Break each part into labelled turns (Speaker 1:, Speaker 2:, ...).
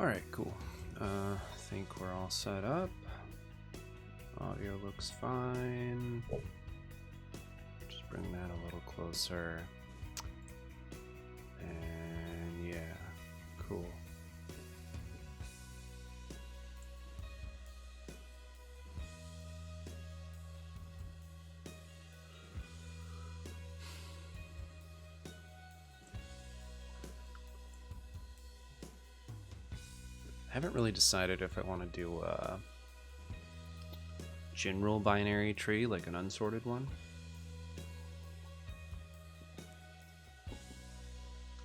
Speaker 1: Alright, cool. I think we're all set up. Audio looks fine. Just bring that a little closer. And yeah, cool. I haven't really decided if I want to do a general binary tree, like an unsorted one,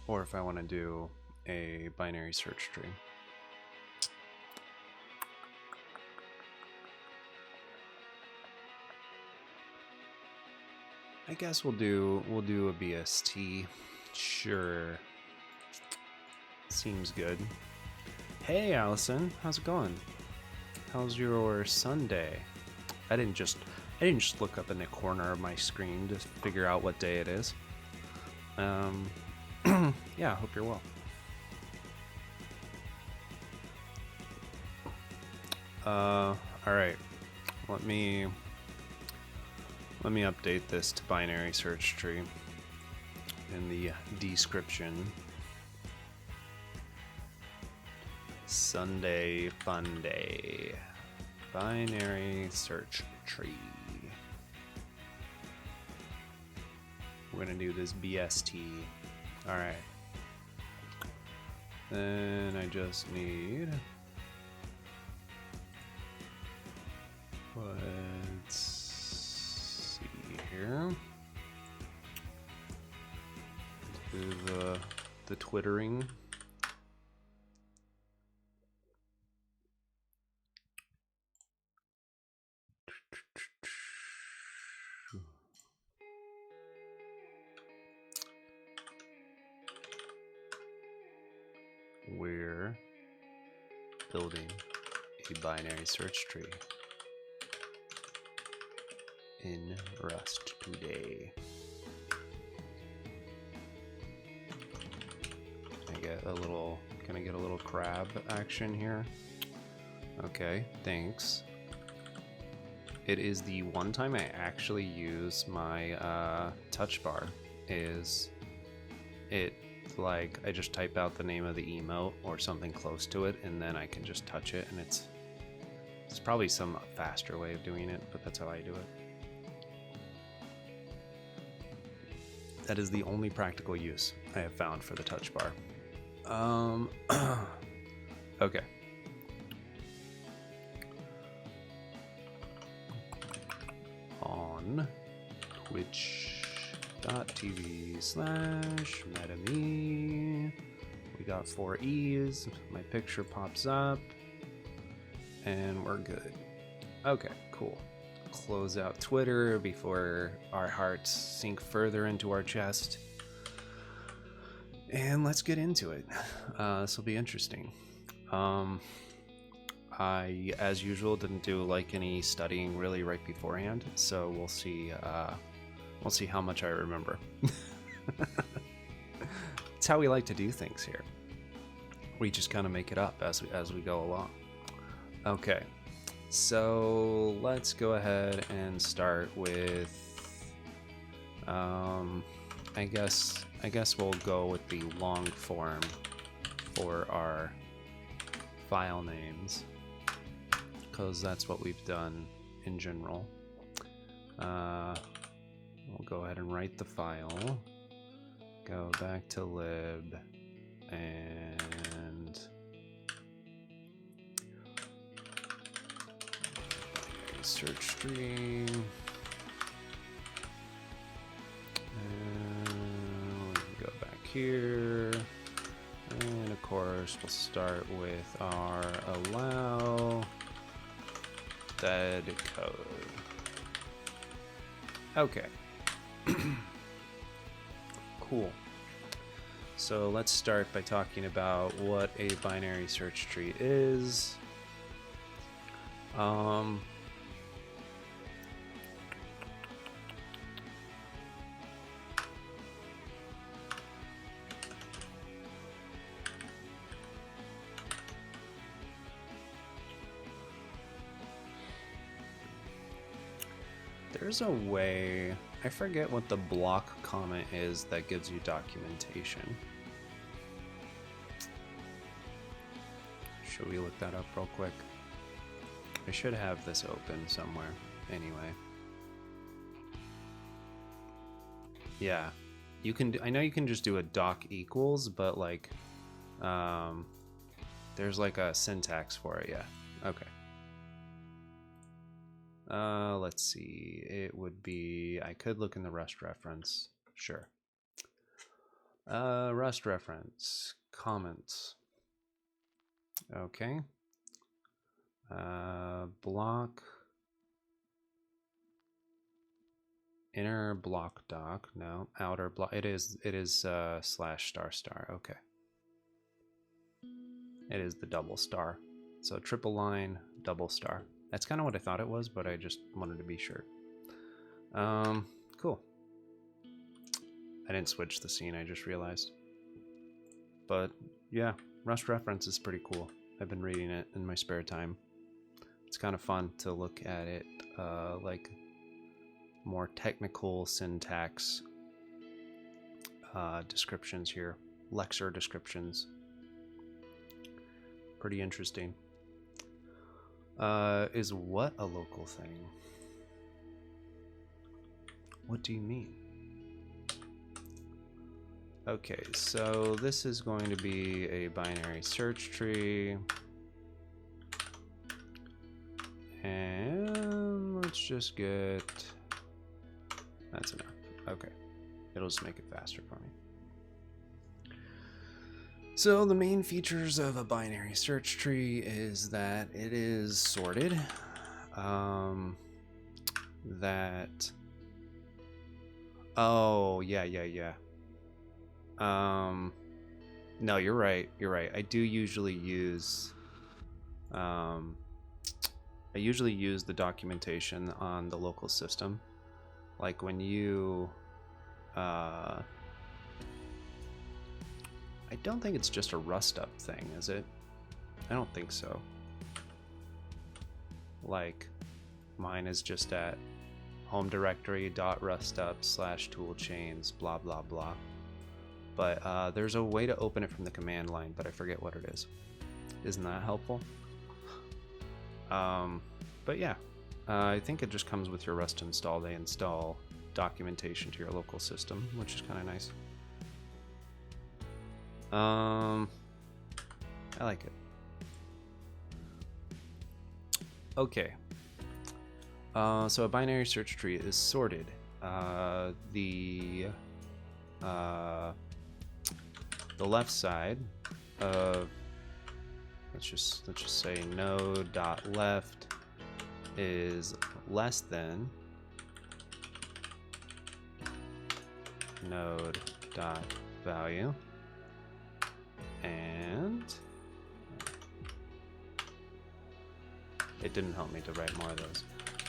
Speaker 1: or if I want to do a binary search tree. I guess we'll do a BST. Sure. Seems good. Hey Allison, how's it going? How's your Sunday? I didn't just look up in the corner of my screen to figure out what day it is. Yeah, I hope you're well. All right. Let me update this to binary search tree in the description. Sunday fun day. Binary search tree. We're gonna do this BST. Alright. Then I just need... Let's see here. Do the twittering. We're building a binary search tree in Rust today. Can I get a little crab action here? Okay, thanks. It is the one time I actually use my touch bar. Like I just type out the name of the emote or something close to it, and then I can just touch it, and it's probably some faster way of doing it, but that's how I do it. That is the only practical use I have found for the touch bar. Okay. On twitch.tv/metame. We got 4 E's. My picture pops up. And we're good. Okay, cool. Close out Twitter before our hearts sink further into our chest. And let's get into it. This will be interesting. I, as usual, didn't do like any studying really right beforehand, so we'll see how much I remember. It's how we like to do things here. We just kind of make it up as we go along. Okay, so let's go ahead and start with. I guess we'll go with the long form for our file names, because that's what we've done in general. We'll go ahead and write the file, go back to lib, and search tree, and we can go back here, and of course we'll start with our allow dead code. Okay. Cool. So let's start by talking about what a binary search tree is. There's a way, I forget what the block comment is that gives you documentation. Should we look that up real quick? I should have this open somewhere anyway. Yeah, you can, I know you can just do a doc equals, but like, there's like a syntax for it, yeah. Okay. Let's see, it would be, I could look in the Rust reference, sure. Rust reference, comments. Okay. Block, inner block doc, no, outer block, it is slash star star, okay. It is the double star. So triple line, double star. That's kind of what I thought it was, but I just wanted to be sure. Cool. I didn't switch the scene, I just realized. But yeah, Rust reference is pretty cool. I've been reading it in my spare time. It's kind of fun to look at it, like more technical syntax descriptions here, Lexer descriptions. Pretty interesting. Is what a local thing? What do you mean? Okay, so this is going to be a binary search tree. And let's just get... That's enough. Okay. It'll just make it faster for me. So the main features of a binary search tree is that it is sorted. Oh, yeah. No, you're right. I do usually use... I usually use the documentation on the local system. Like when you... I don't think it's just a rust up thing, is it? I don't think so. Like, mine is just at home directory .rustup/toolchains blah blah blah. But there's a way to open it from the command line, but I forget what it is. Isn't that helpful? But yeah, I think it just comes with your Rust install. They install documentation to your local system, which is kind of nice. I like it. Okay. So a binary search tree is sorted. The left side of let's just say node.left is less than node.value. And it didn't help me to write more of those.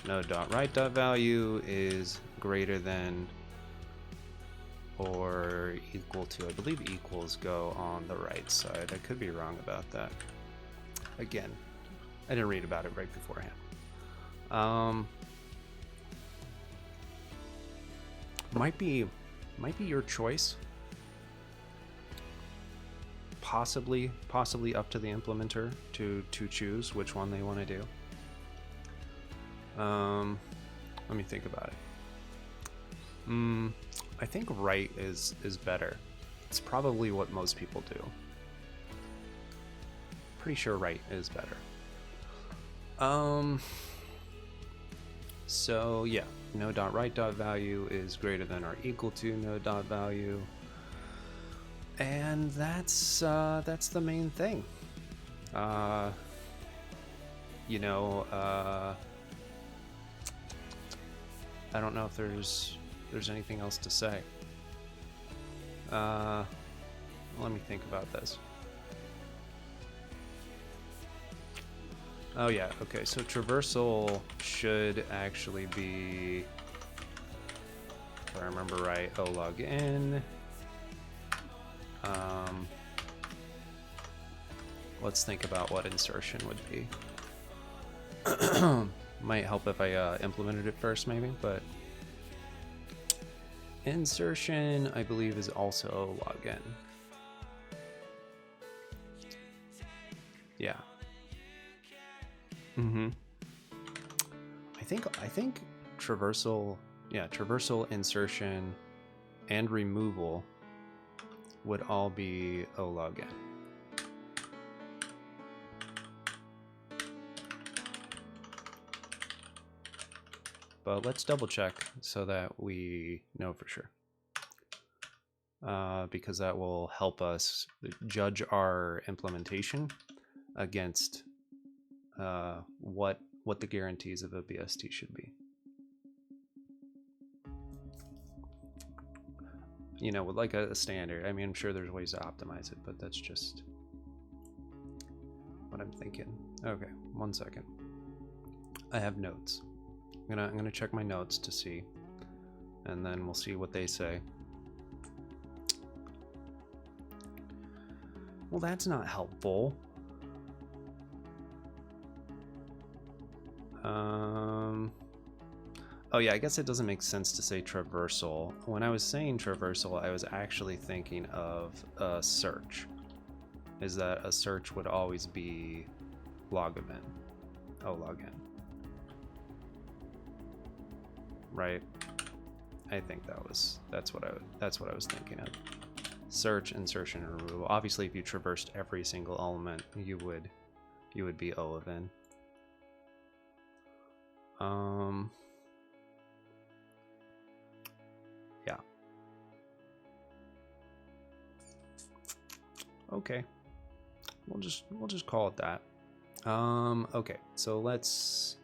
Speaker 1: Node.write.value is greater than or equal to, I believe equals go on the right side. I could be wrong about that. Again, I didn't read about it right beforehand. Might be your choice. Possibly up to the implementer to choose which one they want to do. Let me think about it. I think write is better. It's probably what most people do. Pretty sure write is better. So yeah, node.write.value is greater than or equal to node.value. And that's the main thing. You know, I don't know if there's anything else to say. Let me think about this. Oh yeah, okay, so traversal should actually be, if I remember right, login. Let's think about what insertion would be. Might help if I implemented it first, maybe, but insertion, I believe, is also login. Yeah. I think traversal, yeah, traversal, insertion, and removal would all be login. But let's double check so that we know for sure. Because that will help us judge our implementation against what the guarantees of a BST should be. You know, with like a standard, I mean, I'm sure there's ways to optimize it, but that's just what I'm thinking. Okay, 1 second. I have notes. I'm gonna check my notes to see, and then we'll see what they say. Well, that's not helpful. Oh yeah, I guess it doesn't make sense to say traversal. When I was saying traversal, I was actually thinking of a search. Is that a search would always be login. Oh, login. Right? I think that's what I was thinking of. Search, insertion, and removal. Obviously, if you traversed every single element, you would be O of N. Yeah. Okay. We'll just call it that. Okay. So let's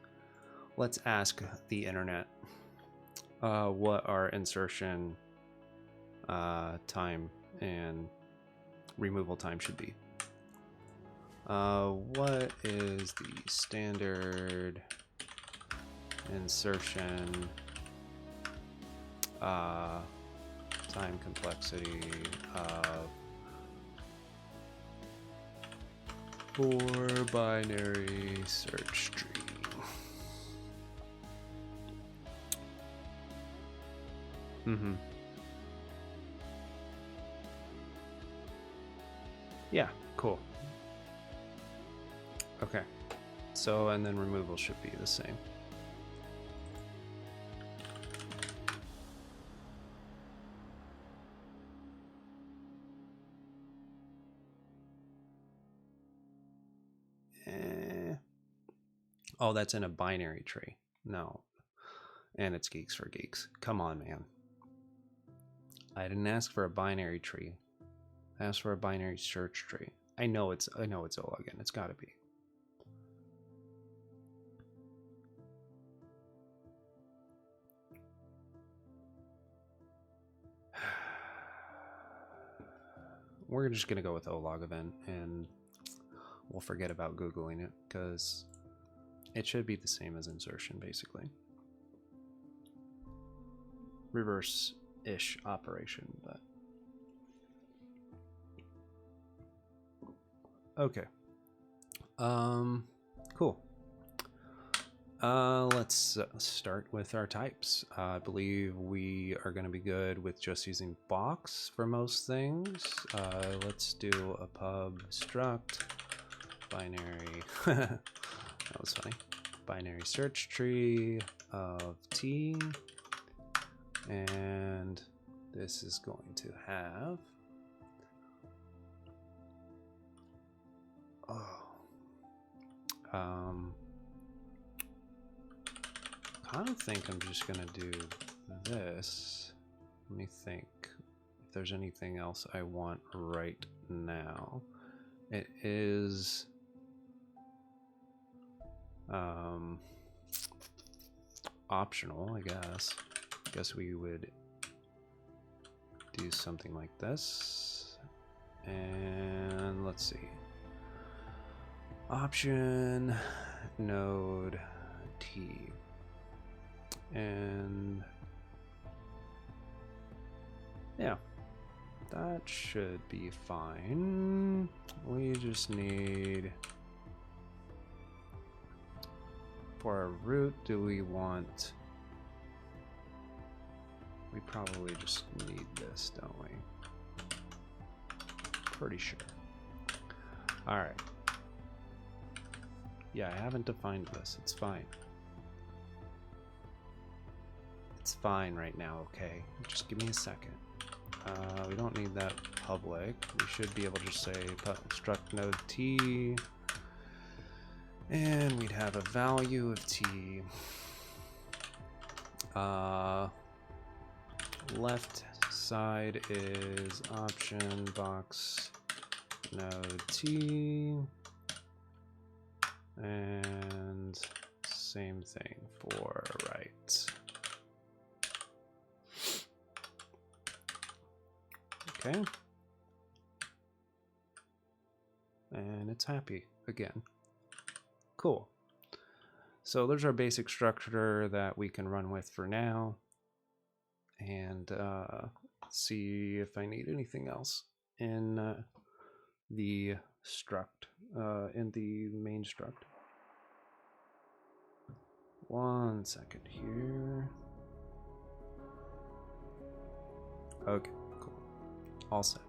Speaker 1: ask the internet what our insertion time and removal time should be. What is the standard insertion time complexity for binary search tree? Yeah, cool. Okay. So, and then removal should be the same. Oh, that's in a binary tree. No. And it's geeks for geeks. Come on, man. I didn't ask for a binary tree. I asked for a binary search tree. I know it's O login. It's got to be. We're just gonna go with O log event, and we'll forget about Googling it because it should be the same as insertion, basically. Reverse-ish operation, but okay. Cool. Let's start with our types. I believe we are going to be good with just using box for most things. Let's do a pub struct binary. That was funny. Binary search tree of T, and this is going to have I don't think I'm just gonna do this. Let me think if there's anything else I want right now. It is optional, I guess. I guess we would do something like this. And let's see. Option node T. And yeah, that should be fine. We just need for our root, do we want... We probably just need this, don't we? Pretty sure. Alright. Yeah, I haven't defined this. It's fine. It's fine right now, okay? Just give me a second. We don't need that public. We should be able to just say struct node t, and we'd have a value of t. Left side is option box node t, and same thing for right. Okay. And it's happy again. Cool. So there's our basic structure that we can run with for now. And see if I need anything else in the struct, in the main struct. 1 second here. Okay. All set.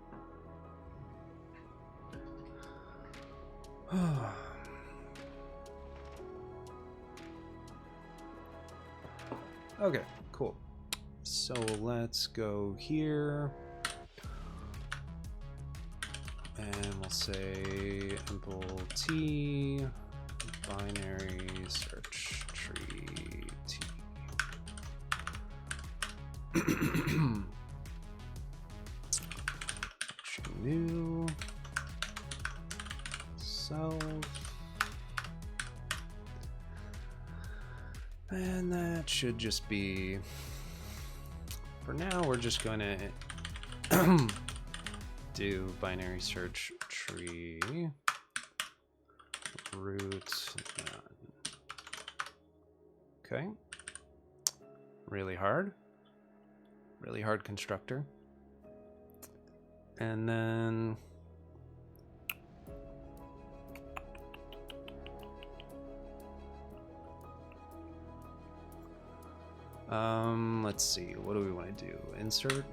Speaker 1: Okay, cool. So let's go here. And we'll say impl t binary search tree t. New self, and that should just be, for now we're just going to do binary search tree root none. Okay, really hard constructor. And then let's see, what do we want to do? Insert.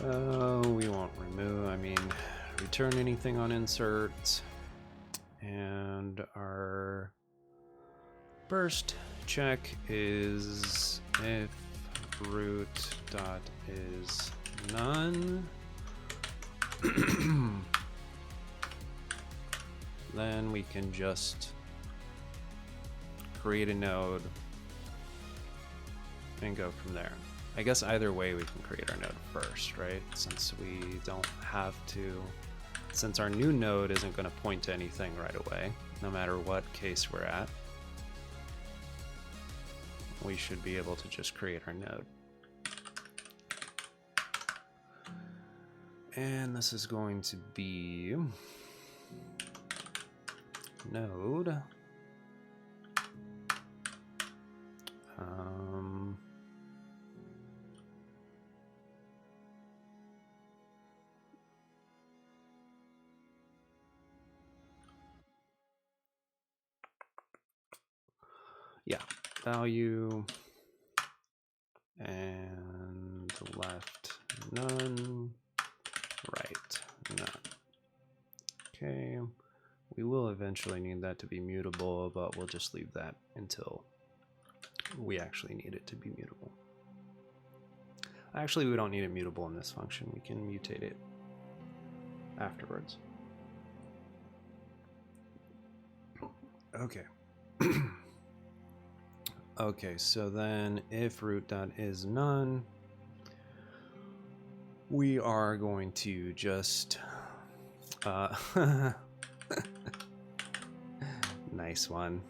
Speaker 1: We won't remove, I mean, return anything on insert. And our first check is if root dot is none, then we can just create a node and go from there. I guess either way we can create our node first, right? Since we don't have to, since our new node isn't going to point to anything right away, no matter what case we're at, we should be able to just create our node. And this is going to be node yeah, value and left none, right none. Okay, we will eventually need that to be mutable, but we'll just leave that until we actually need it to be mutable. Actually, we don't need it mutable in this function. We can mutate it afterwards. Okay. Okay, so then if root dot is none, we are going to just nice one.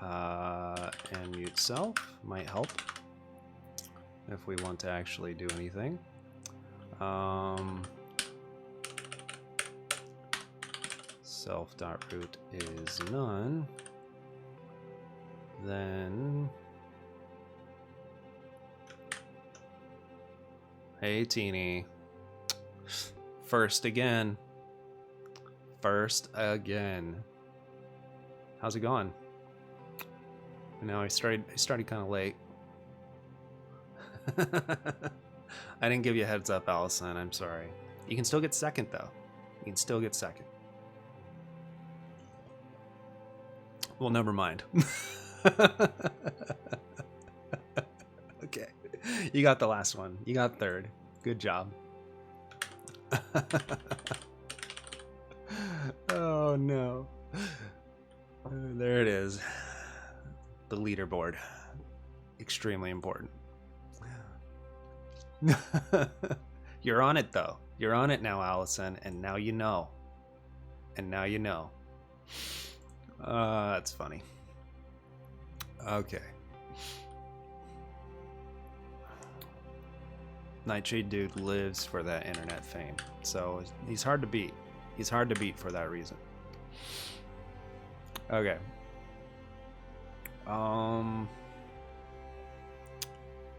Speaker 1: And mute self might help if we want to actually do anything. Self.root is none. Then Hey, Teeny. First again. First again. How's it going? No, I started kind of late. I didn't give you a heads up, Allison. I'm sorry. You can still get second, though. You can still get second. Well, never mind. Okay. You got the last one. You got third. Good job. Oh, no. There it is. The leaderboard. Extremely important. You're on it, though. You're on it now, Allison, and now you know. And now you know. That's funny. Okay. Nightshade Dude lives for that internet fame, so he's hard to beat. He's hard to beat for that reason. Okay.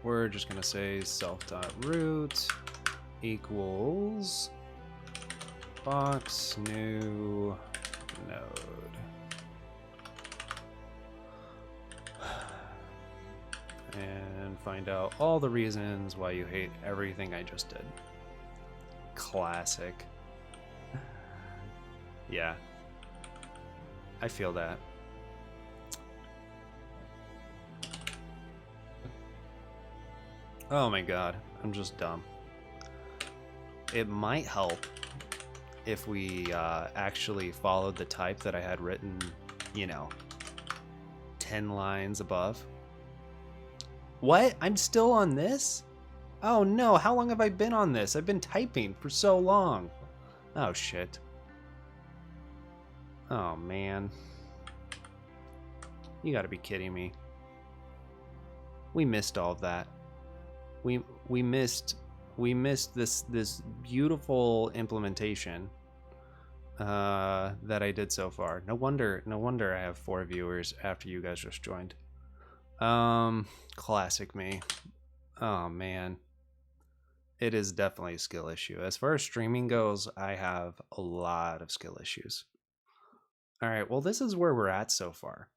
Speaker 1: We're just gonna say self.root equals box new node. And find out all the reasons why you hate everything I just did. Classic. Yeah. I feel that. Oh my god, I'm just dumb. It might help if we actually followed the type that I had written, you know, 10 lines above. What? I'm still on this? Oh no, how long have I been on this? I've been typing for so long. Oh shit. Oh man. You gotta be kidding me. We missed all of that. We missed this beautiful implementation that I did so far. No wonder I have 4 viewers after you guys just joined. Classic me. Oh man. It is definitely a skill issue. As far as streaming goes, I have a lot of skill issues. All right, well, this is where we're at so far.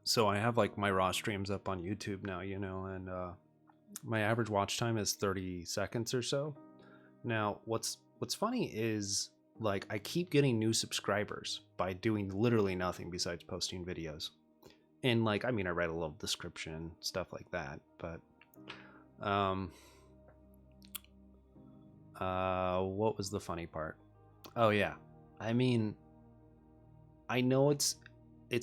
Speaker 1: So I have like my raw streams up on YouTube now, you know, and my average watch time is 30 seconds or so. Now, what's funny is like I keep getting new subscribers by doing literally nothing besides posting videos. And like, I mean, I write a little description, stuff like that, but what was the funny part? Oh yeah. I mean, I know it's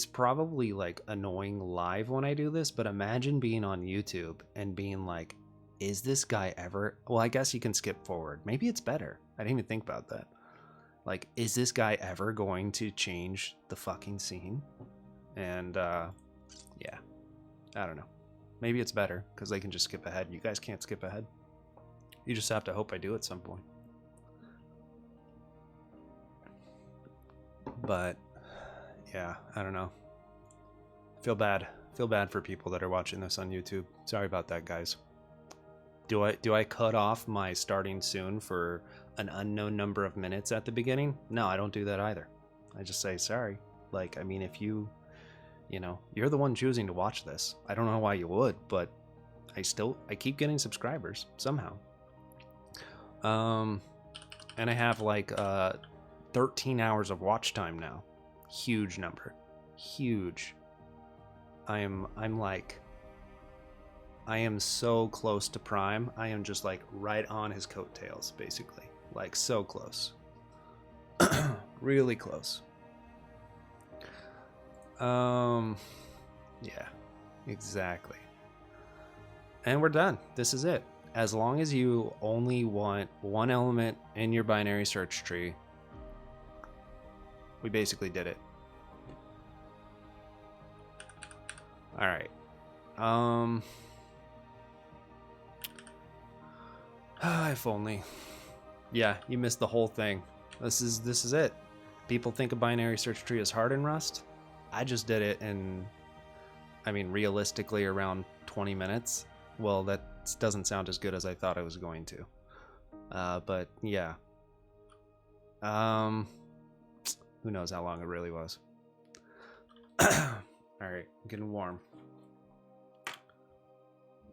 Speaker 1: probably like annoying live when I do this, but imagine being on YouTube and being like, is this guy ever? Well, I guess you can skip forward. Maybe it's better. I didn't even think about that. Like, is this guy ever going to change the fucking scene? And yeah, I don't know. Maybe it's better because they can just skip ahead. You guys can't skip ahead. You just have to hope I do at some point. But yeah, I don't know. Feel bad for people that are watching this on YouTube. Sorry about that, guys. Do I cut off my starting soon for an unknown number of minutes at the beginning? No, I don't do that either. I just say sorry. Like, I mean, if you know, you're the one choosing to watch this. I don't know why you would, but I keep getting subscribers somehow. And I have like 13 hours of watch time now. Huge number. Huge. I am so close to Prime. I am just like right on his coattails, basically. Like so close. Really close. Yeah, exactly. And we're done. This is it. As long as you only want one element in your binary search tree, we basically did it. All right. If only. Yeah, you missed the whole thing. This is it. People think a binary search tree is hard in Rust. I just did it in I mean, realistically around 20 minutes. Well, that doesn't sound as good as I thought it was going to. But yeah. Who knows how long it really was. Alright, getting warm.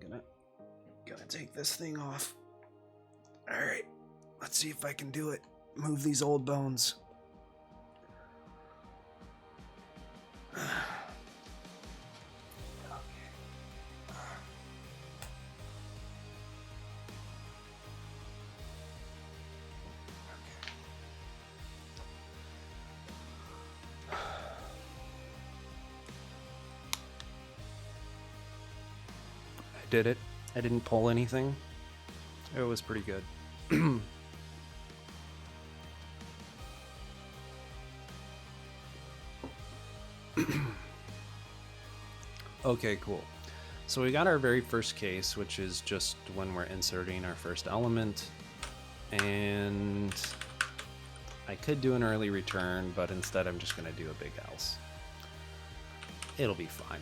Speaker 1: Gonna take this thing off. Alright, let's see if I can do it. Move these old bones. Did it. I didn't pull anything. It was pretty good. Okay, cool. So we got our very first case, which is just when we're inserting our first element. And I could do an early return, but instead I'm just going to do a big else. It'll be fine.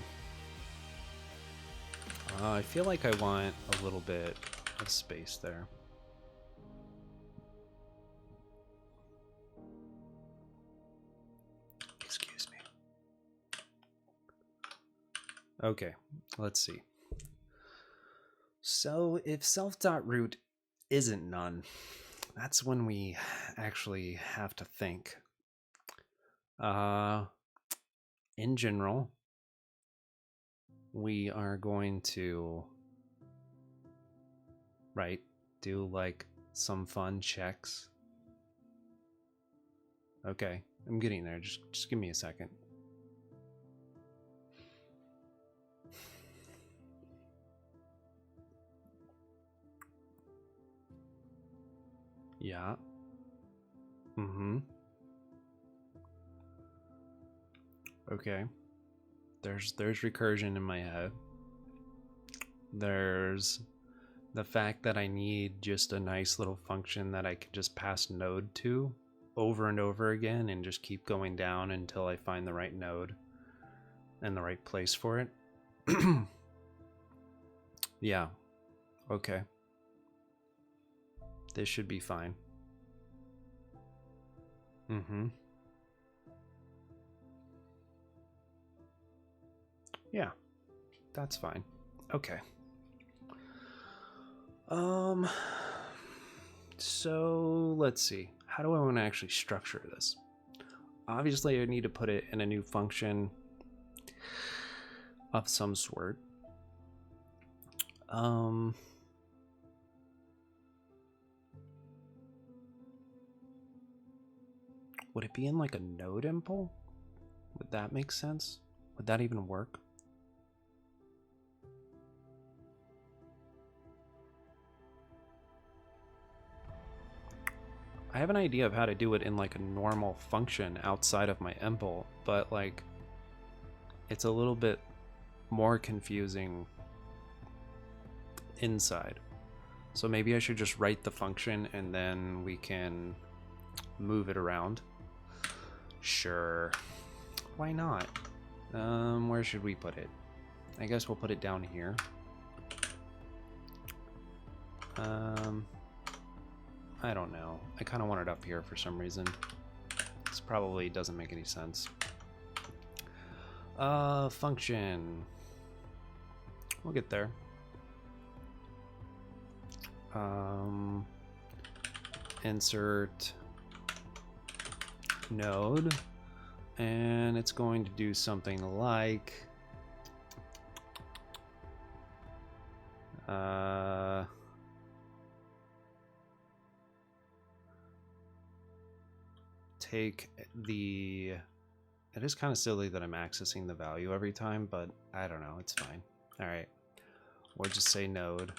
Speaker 1: I feel like I want a little bit of space there. Excuse me. Okay, let's see. So if self.root isn't none, that's when we actually have to think. In general, we are going to, do like some fun checks. Okay, I'm getting there. Just give me a second. Yeah. Okay. There's recursion in my head. There's the fact that I need just a nice little function that I can just pass node to over and over again and just keep going down until I find the right node and the right place for it. Yeah. Okay. This should be fine. Yeah, that's fine. Okay. So let's see. How do I want to actually structure this? Obviously, I need to put it in a new function of some sort. Would it be in like a node impl? Would that make sense? Would that even work? I have an idea of how to do it in like a normal function outside of my impl, but like it's a little bit more confusing inside. So maybe I should just write the function and then we can move it around. Sure. Why not? Where should we put it? I guess we'll put it down here. I don't know. I kind of want it up here for some reason. This probably doesn't make any sense. Function. We'll get there. Insert node, and it's going to do something like take the, it is kind of silly that I'm accessing the value every time, but I don't know, it's fine. All right, we'll just say node,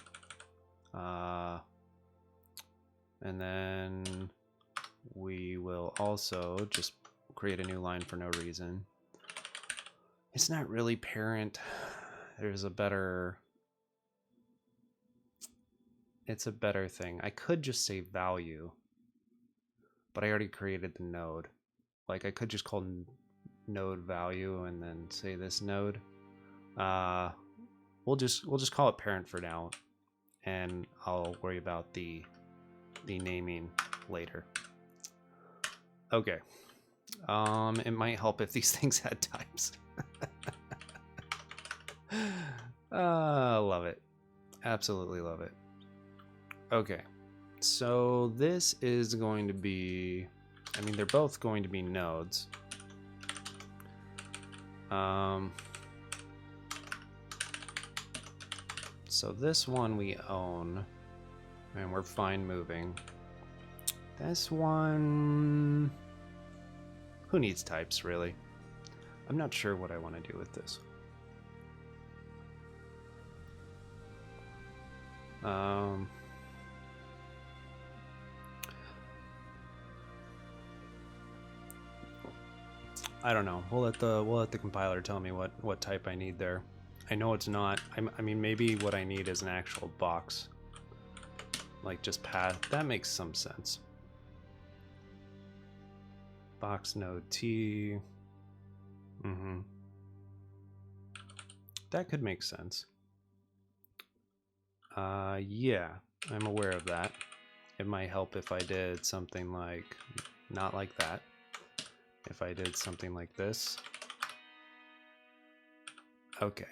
Speaker 1: and then we will also just create a new line for no reason. It's not really parent. There's a better, it's a better thing. I could just say value, but I already created the node. Like I could just call node value and then say this node. we'll just call it parent for now, and I'll worry about the naming later. Okay. It might help if these things had types. Love it. Absolutely love it. Okay. So this is going to be, I mean, they're both going to be nodes. So this one we own, and we're fine moving. This one, who needs types, really? I'm not sure what I want to do with this. I don't know. We'll let the compiler tell me what type I need there. I know it's not. I mean, maybe what I need is an actual box, like just path. That makes some sense. Box node T. That could make sense. Yeah, I'm aware of that. It might help if I did something like, not like that. If I did something like this. Okay.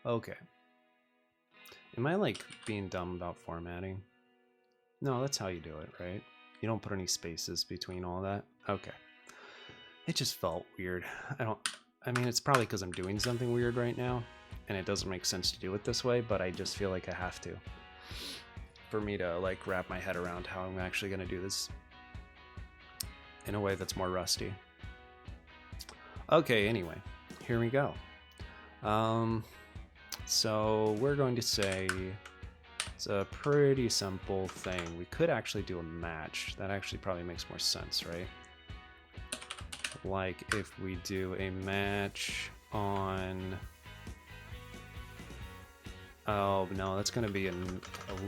Speaker 1: Okay. Am I like being dumb about formatting? No, that's how you do it, right? You don't put any spaces between all that. Okay. It just felt weird. I mean, it's probably because I'm doing something weird right now, and it doesn't make sense to do it this way, but I just feel like I have to. For me to like wrap my head around how I'm actually going to do this in a way that's more rusty. Okay, anyway, here we go. So we're going to say it's a pretty simple thing. We could actually do a match. That actually probably makes more sense, right? Like if we do a match on... Oh, no, that's going to be a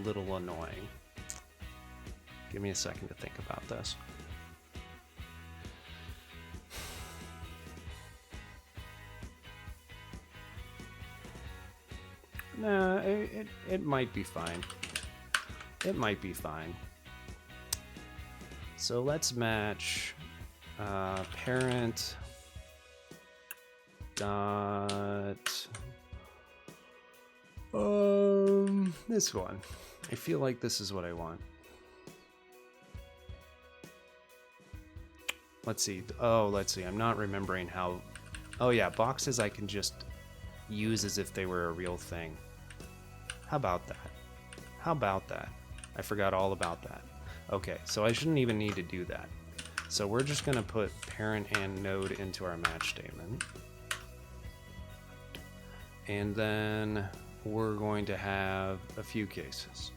Speaker 1: little annoying. Give me a second to think about this. Nah, it might be fine. It might be fine. So let's match parent dot this one. I feel like this is what I want. Let's see. Oh, let's see. I'm not remembering how. Oh yeah, boxes I can just use as if they were a real thing. How about that? How about that? I forgot all about that. Okay, so I shouldn't even need to do that. So we're just going to put parent and node into our match statement. And then we're going to have a few cases.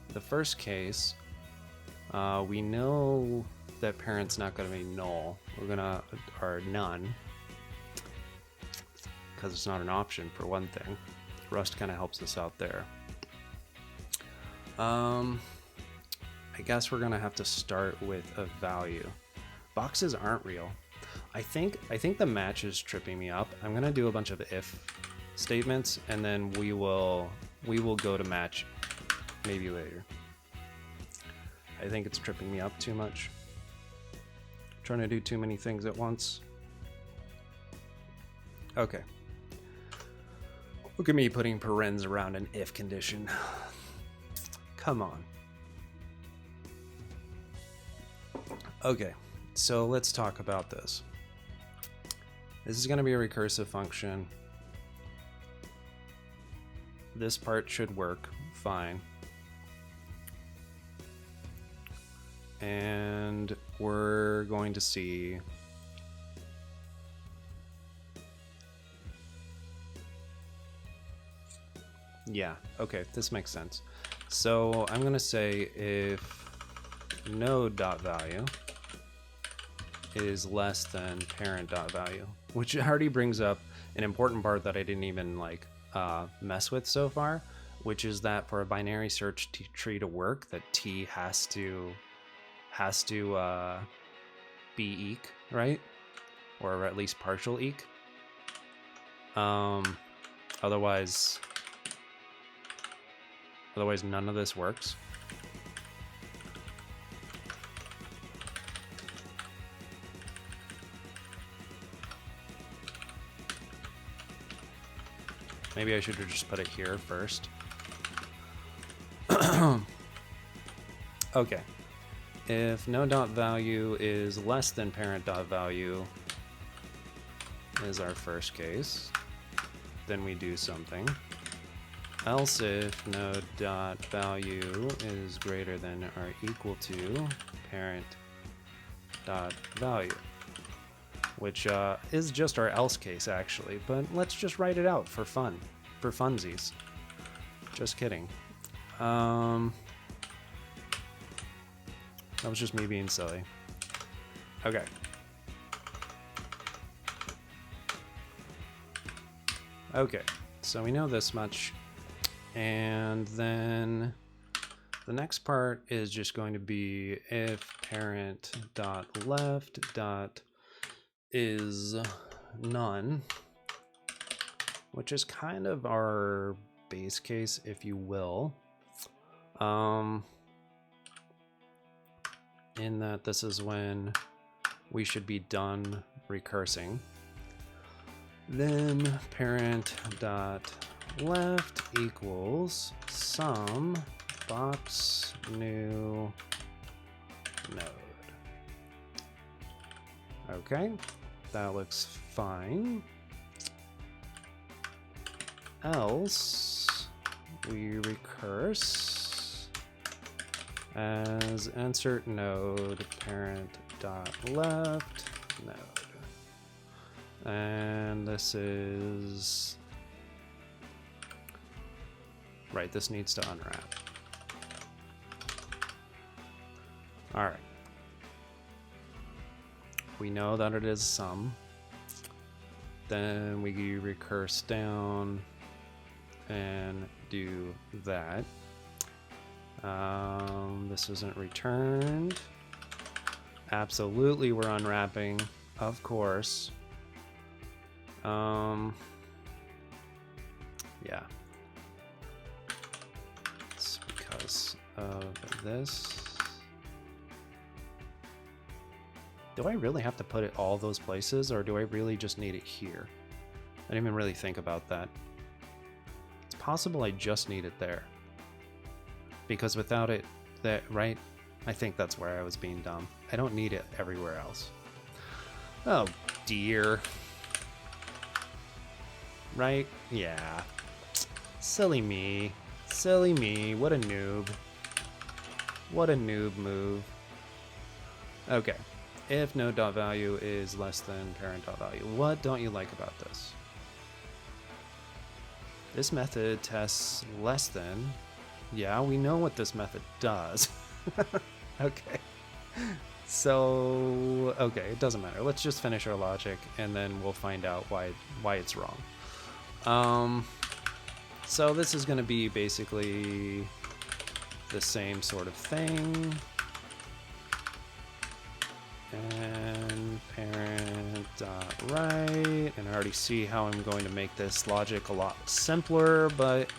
Speaker 1: The first case, we know that parent's not going to be null. We're going to, or none, because it's not an option for one thing. Rust kind of helps us out there. I guess we're gonna have to start with a value. Boxes aren't real. I think the match is tripping me up. I'm gonna do a bunch of if statements, and then we will go to match maybe later. I think it's tripping me up too much. Trying to do too many things at once. Okay. Look at me putting parens around an if condition. Come on. Okay, so let's talk about this. This is going to be a recursive function. This part should work fine. And we're going to see yeah, okay, this makes sense. So I'm going to say if node.value is less than parent.value, which already brings up an important part that I didn't even like mess with so far, which is that for a binary search tree to work, that T has to be eq, right? Or at least partial eq. Otherwise none of this works. Maybe I should have just put it here first. Okay. If no dot value is less than parent dot value is our first case, then we do something. Else if no dot value is greater than or equal to parent dot value, which is just our else case actually, but let's just write it out for fun, for funsies. Just kidding. That was just me being silly. Okay. Okay, so we know this much. And then the next part is just going to be if parent dot left dot is none, which is kind of our base case, if you will. In that this is when we should be done recursing. Then parent dot left equals sum box new node. Okay, that looks fine. Else we recurse as insert node parent dot left node. And this is right, this needs to unwrap. All right. We know that it is sum. Then we recurse down and do that. This isn't returned. Absolutely, we're unwrapping, of course. Yeah. It's because of this. Do I really have to put it all those places, or do I really just need it here? I didn't even really think about that. It's possible I just need it there. Because without it, right? I think that's where I was being dumb. I don't need it everywhere else. Oh dear. Right? Yeah. Silly me. Silly me. What a noob. What a noob move. Okay. If node.value is less than parent.value, what don't you like about this? This method tests less than. Yeah, we know what this method does. Okay. So, okay, it doesn't matter. Let's just finish our logic and then we'll find out why it's wrong. So this is going to be basically the same sort of thing. And parent dot right, and I already see how I'm going to make this logic a lot simpler, but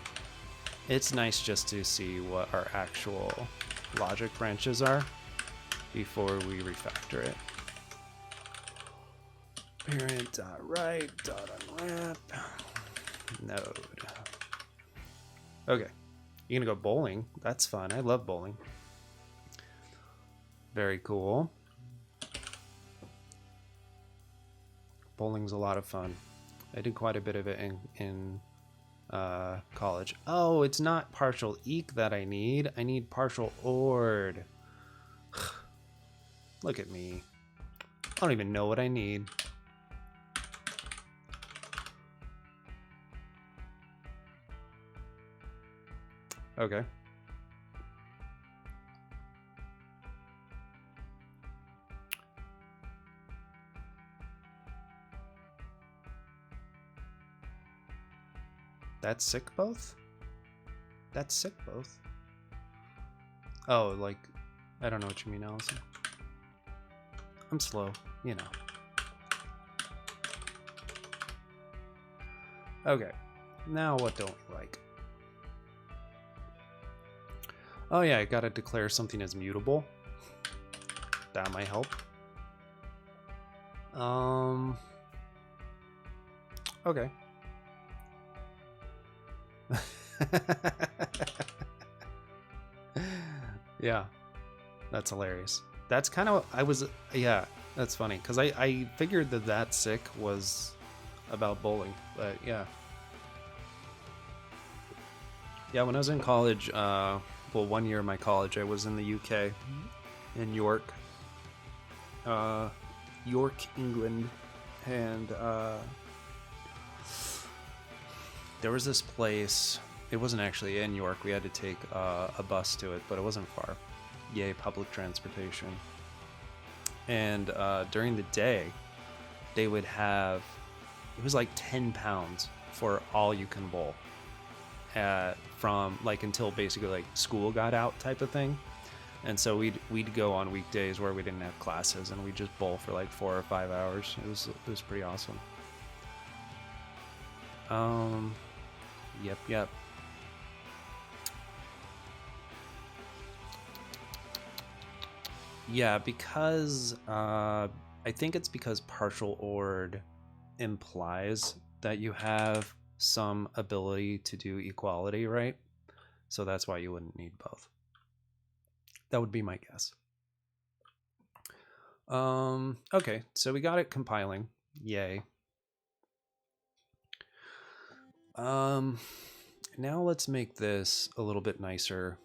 Speaker 1: it's nice just to see what our actual logic branches are before we refactor it. Parent dot right dot unwrap node. Okay, you're gonna go bowling. That's fun. I love bowling. Very cool. Bowling's a lot of fun. I did quite a bit of it in college. Oh, it's not partial eq that I need. I need partial ord. Look at me. I don't even know what I need. Okay. That's sick both? That's sick both. Oh, like, I don't know what you mean, Allison. I'm slow, you know. Okay, now what don't we like? Oh yeah, I gotta declare something as mutable. That might help. Okay. Yeah, that's hilarious. That's kind of, yeah, that's funny. Because I figured that sick was about bowling, but yeah. Yeah, when I was in college, well, 1 year of my college, I was in the UK, in York, England, and there was this place. It wasn't actually in York. We had to take a bus to it, but it wasn't far. Yay, public transportation. And during the day, they would have, it was like 10 pounds for all you can bowl. From like until basically like school got out type of thing. And so we'd go on weekdays where we didn't have classes and we'd just bowl for like 4 or 5 hours. It was pretty awesome. Yep. Yeah, because I think it's because partial ORed implies that you have some ability to do equality, right? So that's why you wouldn't need both. That would be my guess. Okay, so we got it compiling. Yay. Now let's make this a little bit nicer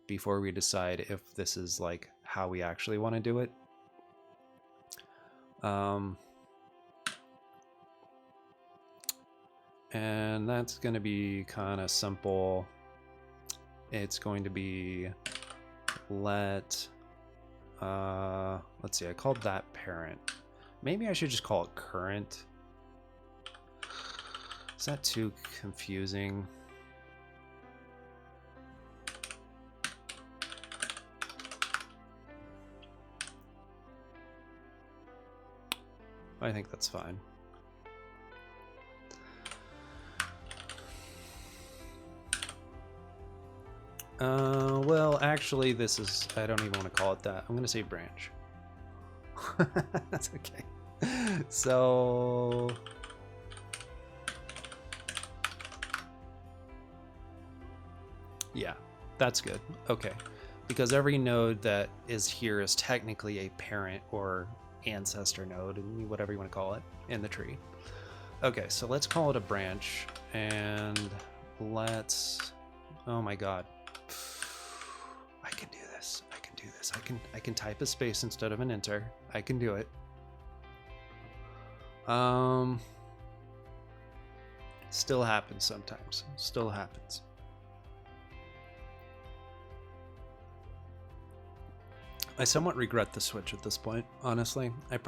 Speaker 1: before we decide if this is like how we actually want to do it. And that's going to be kind of simple. It's going to be let's see, I called that parent. Maybe I should just call it current. Is that too confusing? I think that's fine. Well, actually, this is, I don't even want to call it that. I'm going to say branch. That's okay. So, yeah, that's good. Okay. Because every node that is here is technically a parent or ancestor node, whatever you want to call it, in the tree. Okay, so let's call it a branch, and let's, oh my god, I can do this. I can type a space instead of an enter. I can do it. Still happens sometimes. Still happens. I somewhat regret the switch at this point, honestly. I've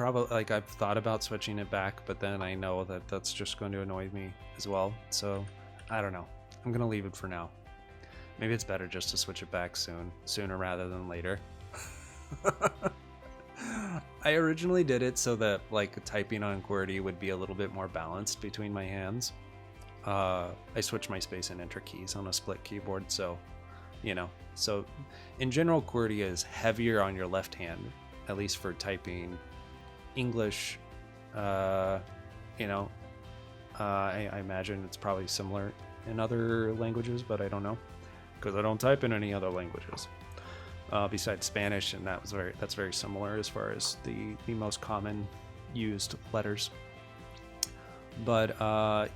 Speaker 1: thought about switching it back, but then I know that that's just going to annoy me as well. So, I don't know. I'm going to leave it for now. Maybe it's better just to switch it back sooner rather than later. I originally did it so that like typing on QWERTY would be a little bit more balanced between my hands. I switched my space and enter keys on a split keyboard, so you know. So in general, QWERTY is heavier on your left hand, at least for typing English. I imagine it's probably similar in other languages, but I don't know because I don't type in any other languages besides Spanish, and that's very similar as far as the most common used letters. But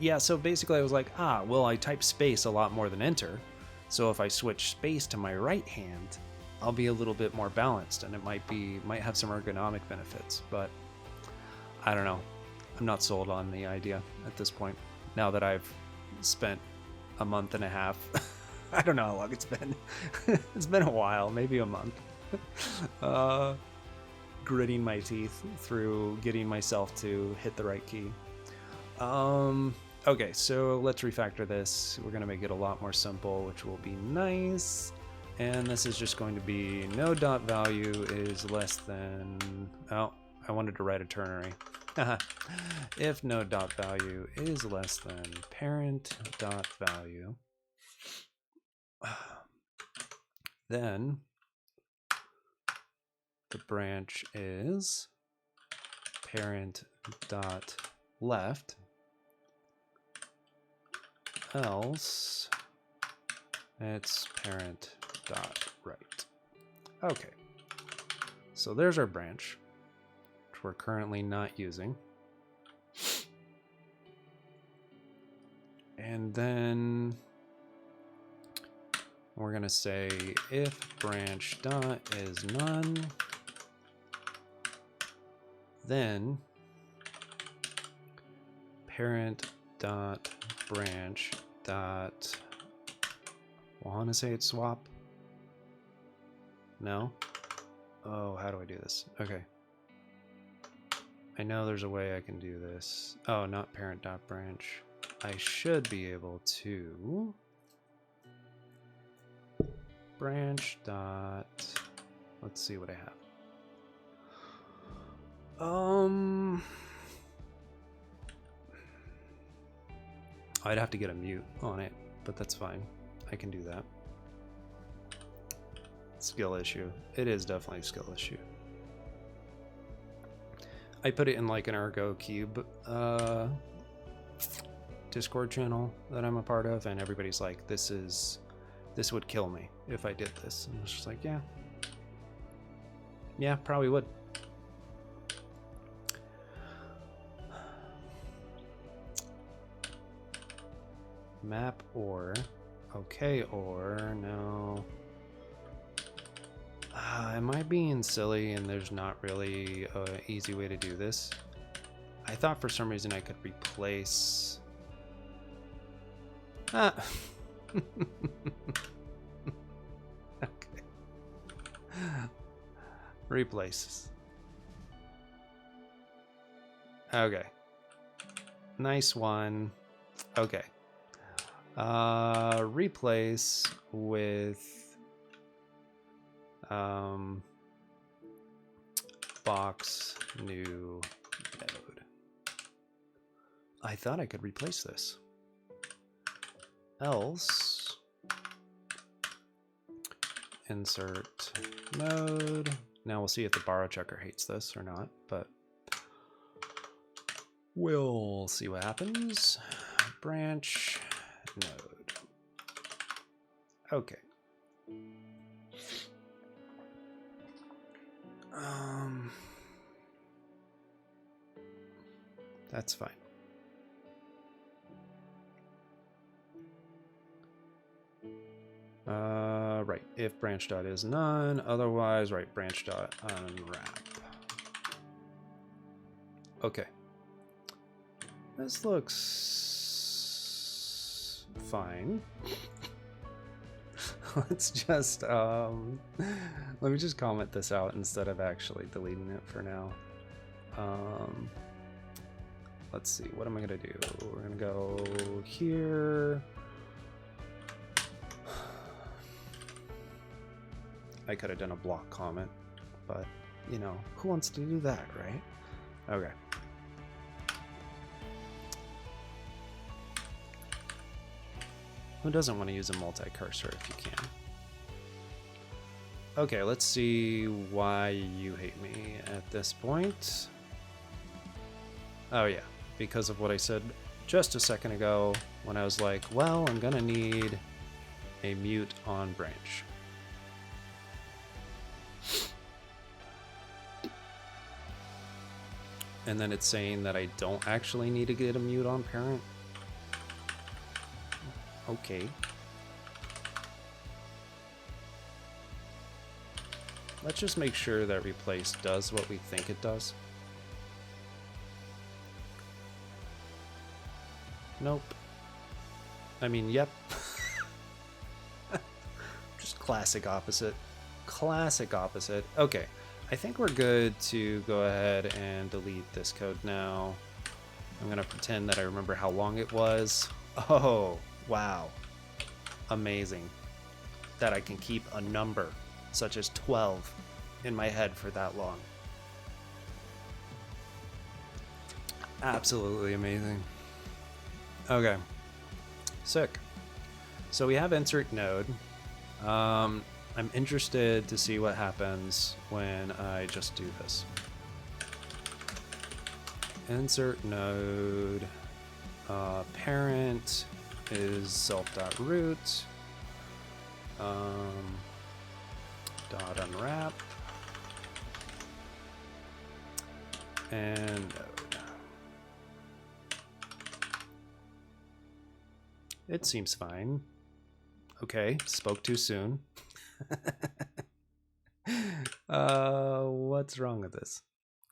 Speaker 1: yeah, so basically I was like, well, I type space a lot more than enter. So if I switch space to my right hand, I'll be a little bit more balanced, and it might have some ergonomic benefits, but I don't know. I'm not sold on the idea at this point. Now that I've spent a month and a half, I don't know how long it's been. It's been a while, maybe a month. Gritting my teeth through getting myself to hit the right key. Okay, so let's refactor this. We're going to make it a lot more simple, which will be nice. And this is just going to be no dot value is less than, oh, I wanted to write a ternary. If node.value is less than parent.value, then the branch is parent.left, else it's parent.right. Okay, so there's our branch, which we're currently not using. And then we're going to say if branch dot is none, then parent dot branch dot, want to say it's swap? No? Oh, how do I do this? Okay. I know there's a way I can do this. Oh, not parent dot branch. I should be able to branch dot, let's see what I have. I'd have to get a mute on it, but that's fine. I can do that. Skill issue. It is definitely a skill issue. I put it in like an Ergo Cube Discord channel that I'm a part of, and everybody's like, this would kill me if I did this. And I was just like, yeah, probably would. Map or, okay, or no. Am I being silly and there's not really an easy way to do this? I thought for some reason I could replace. Okay. Replace. Okay. Nice one. Okay. Replace with box new node. I thought I could replace this. Else insert node. Now we'll see if the borrow checker hates this or not, but we'll see what happens. Branch node. Okay. That's fine. Right, if branch dot is none, otherwise, right, branch dot unwrap. Okay. This looks fine. Let's just, let me just comment this out instead of actually deleting it for now. Let's see, what am I gonna do? We're gonna go here. I could have done a block comment, but you know, who wants to do that, right? Okay. Who doesn't want to use a multi-cursor if you can? Okay, let's see why you hate me at this point. Oh yeah, because of what I said just a second ago when I was like, well, I'm gonna need a mute on branch. And then it's saying that I don't actually need to get a mute on parent. Okay. Let's just make sure that replace does what we think it does. Nope. I mean, yep. Just classic opposite. Classic opposite. Okay. I think we're good to go ahead and delete this code now. I'm going to pretend that I remember how long it was. Oh, wow. Amazing. That I can keep a number such as 12 in my head for that long. Absolutely amazing. Okay, sick. So we have insert node. I'm interested to see what happens when I just do this. Insert node, parent is self.root, dot unwrap, and node. It seems fine. Okay, spoke too soon. What's wrong with this?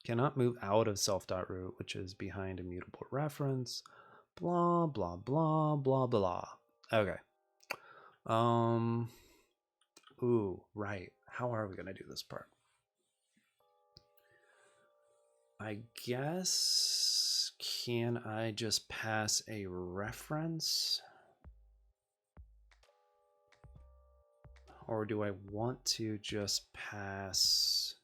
Speaker 1: Cannot move out of self.root, which is behind immutable reference. Blah, blah, blah, blah, blah. Okay. Ooh, right. How are we going to do this part? I guess, can I just pass a reference? Or do I want to just pass...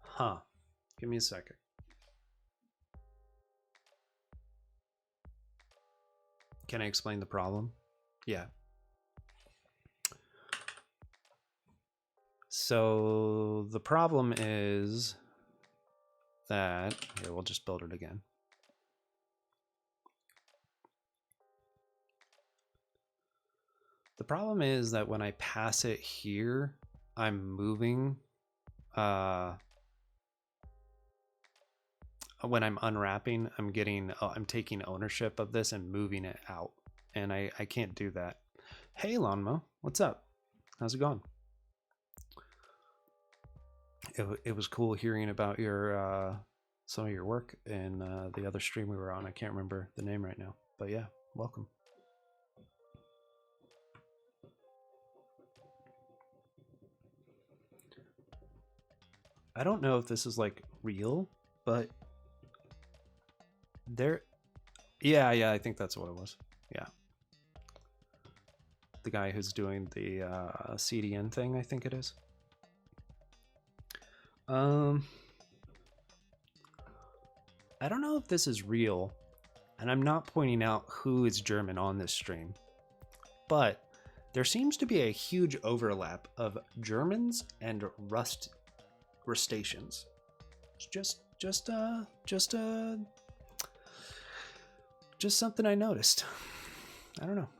Speaker 1: Huh. Give me a second. Can I explain the problem? Yeah. So the problem is that... Here, we'll just build it again. The problem is that when I pass it here, I'm moving... when I'm unwrapping, I'm taking ownership of this and moving it out. And I can't do that. Hey, Lawnmo, what's up? How's it going? It was cool hearing about your some of your work in the other stream we were on. I can't remember the name right now, but yeah, welcome. I don't know if this is like real, but there, yeah, I think that's what it was. Yeah, the guy who's doing the CDN thing, I think it is. I don't know if this is real, and I'm not pointing out who is German on this stream, but there seems to be a huge overlap of Germans and Rustaceans. Just something I noticed. I don't know.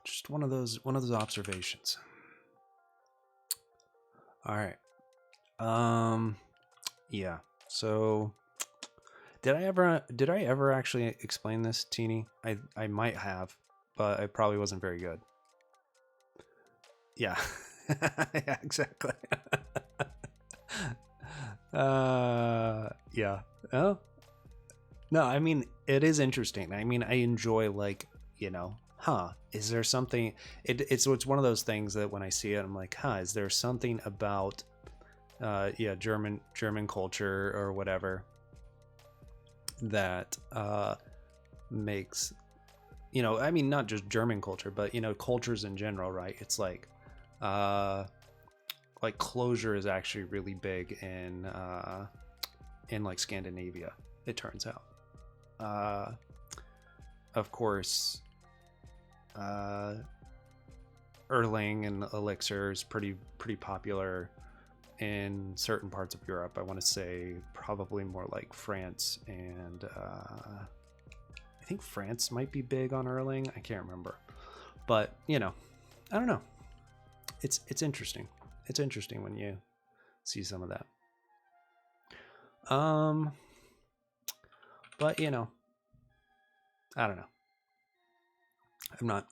Speaker 1: Just one of those observations. All right. Yeah. So did I ever actually explain this, Teeny? I might have, but I probably wasn't very good. Yeah. Yeah, exactly. Yeah. Oh. No, I mean, it is interesting. I mean, I enjoy, like, you know, is there something, it's one of those things that when I see it, I'm like, is there something about yeah, German culture or whatever that makes, you know, I mean, not just German culture, but, you know, cultures in general, right? It's like closure is actually really big in like Scandinavia, it turns out. Of course, Erling and Elixir is pretty popular in certain parts of Europe. I want to say probably more like France, and I think France might be big on Erling. I can't remember, but you know, I don't know. It's interesting. It's interesting when you see some of that. But you know, I don't know.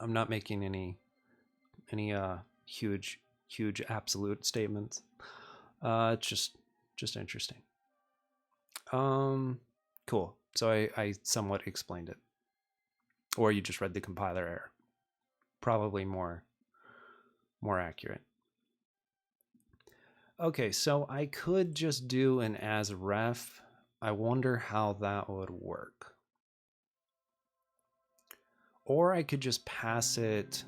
Speaker 1: I'm not making any huge absolute statements. It's just interesting. Cool. So I somewhat explained it, or you just read the compiler error. Probably more accurate. Okay, so I could just do an as ref. I wonder how that would work. Or I could just pass it.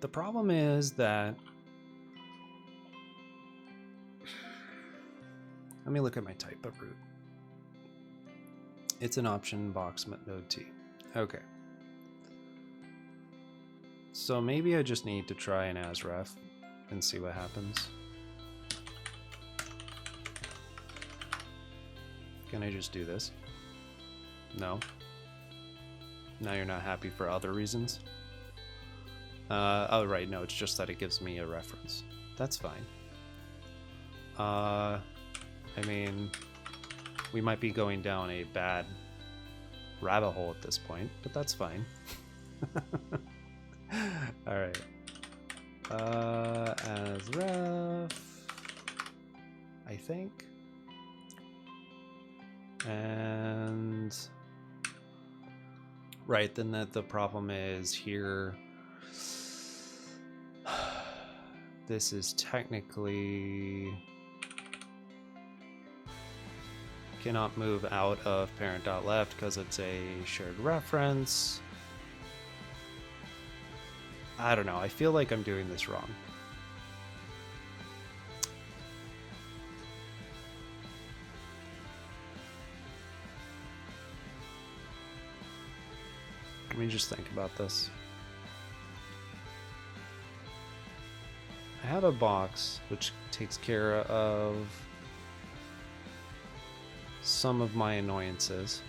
Speaker 1: The problem is that, let me look at my type of root. It's an option box node T. Okay. So maybe I just need to try an asref and see what happens. Can I just do this? No. Now you're not happy for other reasons? Oh, right, no, it's just that it gives me a reference. That's fine. I mean, we might be going down a bad rabbit hole at this point, but that's fine. Alright. As ref, I think. And right, then the problem is here. This is technically cannot move out of parent.left because it's a shared reference. I don't know. I feel like I'm doing this wrong. Let me just think about this. I have a box which takes care of some of my annoyances.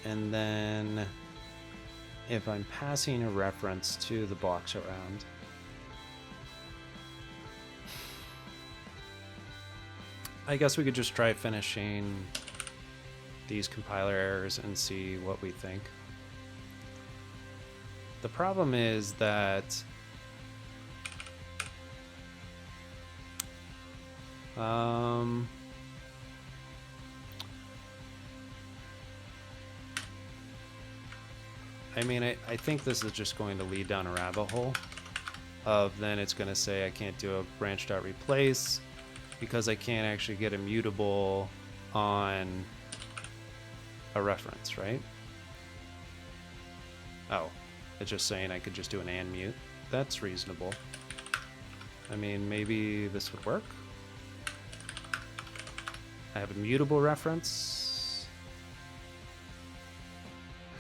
Speaker 1: And then if I'm passing a reference to the box around, I guess we could just try finishing these compiler errors and see what we think. The problem is that I mean, I think this is just going to lead down a rabbit hole of then it's going to say I can't do a branch.replace because I can't actually get a mutable on a reference, right? Oh, it's just saying I could just do an and mute. That's reasonable. I mean, maybe this would work. I have a mutable reference.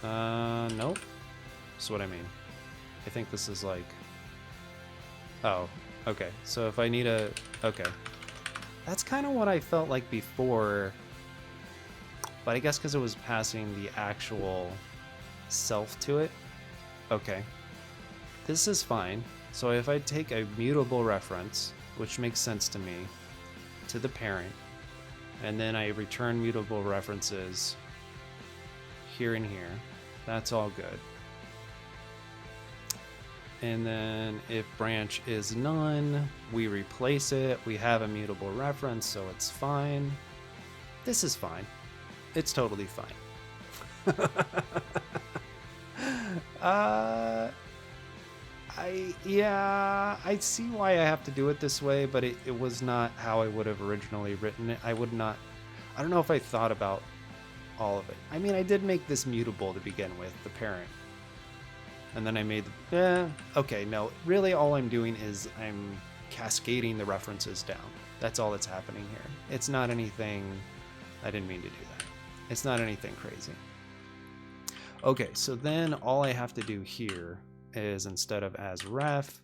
Speaker 1: Nope. That's what I mean. I think this is like, oh, okay. So if I need a, okay. That's kind of what I felt like before, but I guess because it was passing the actual self to it. Okay. This is fine. So if I take a mutable reference, which makes sense to me, to the parent, and then I return mutable references here and here, that's all good. And then if branch is none, we replace it. We have a mutable reference, so it's fine. This is fine. It's totally fine. I see why I have to do it this way, but it was not how I would have originally written it. I don't know if I thought about all of it. I mean, I did make this mutable to begin with, the parent. And then I made okay, no, really all I'm doing is I'm cascading the references down. That's all that's happening here. It's not anything, I didn't mean to do that. It's not anything crazy. Okay, so then all I have to do here is instead of as ref,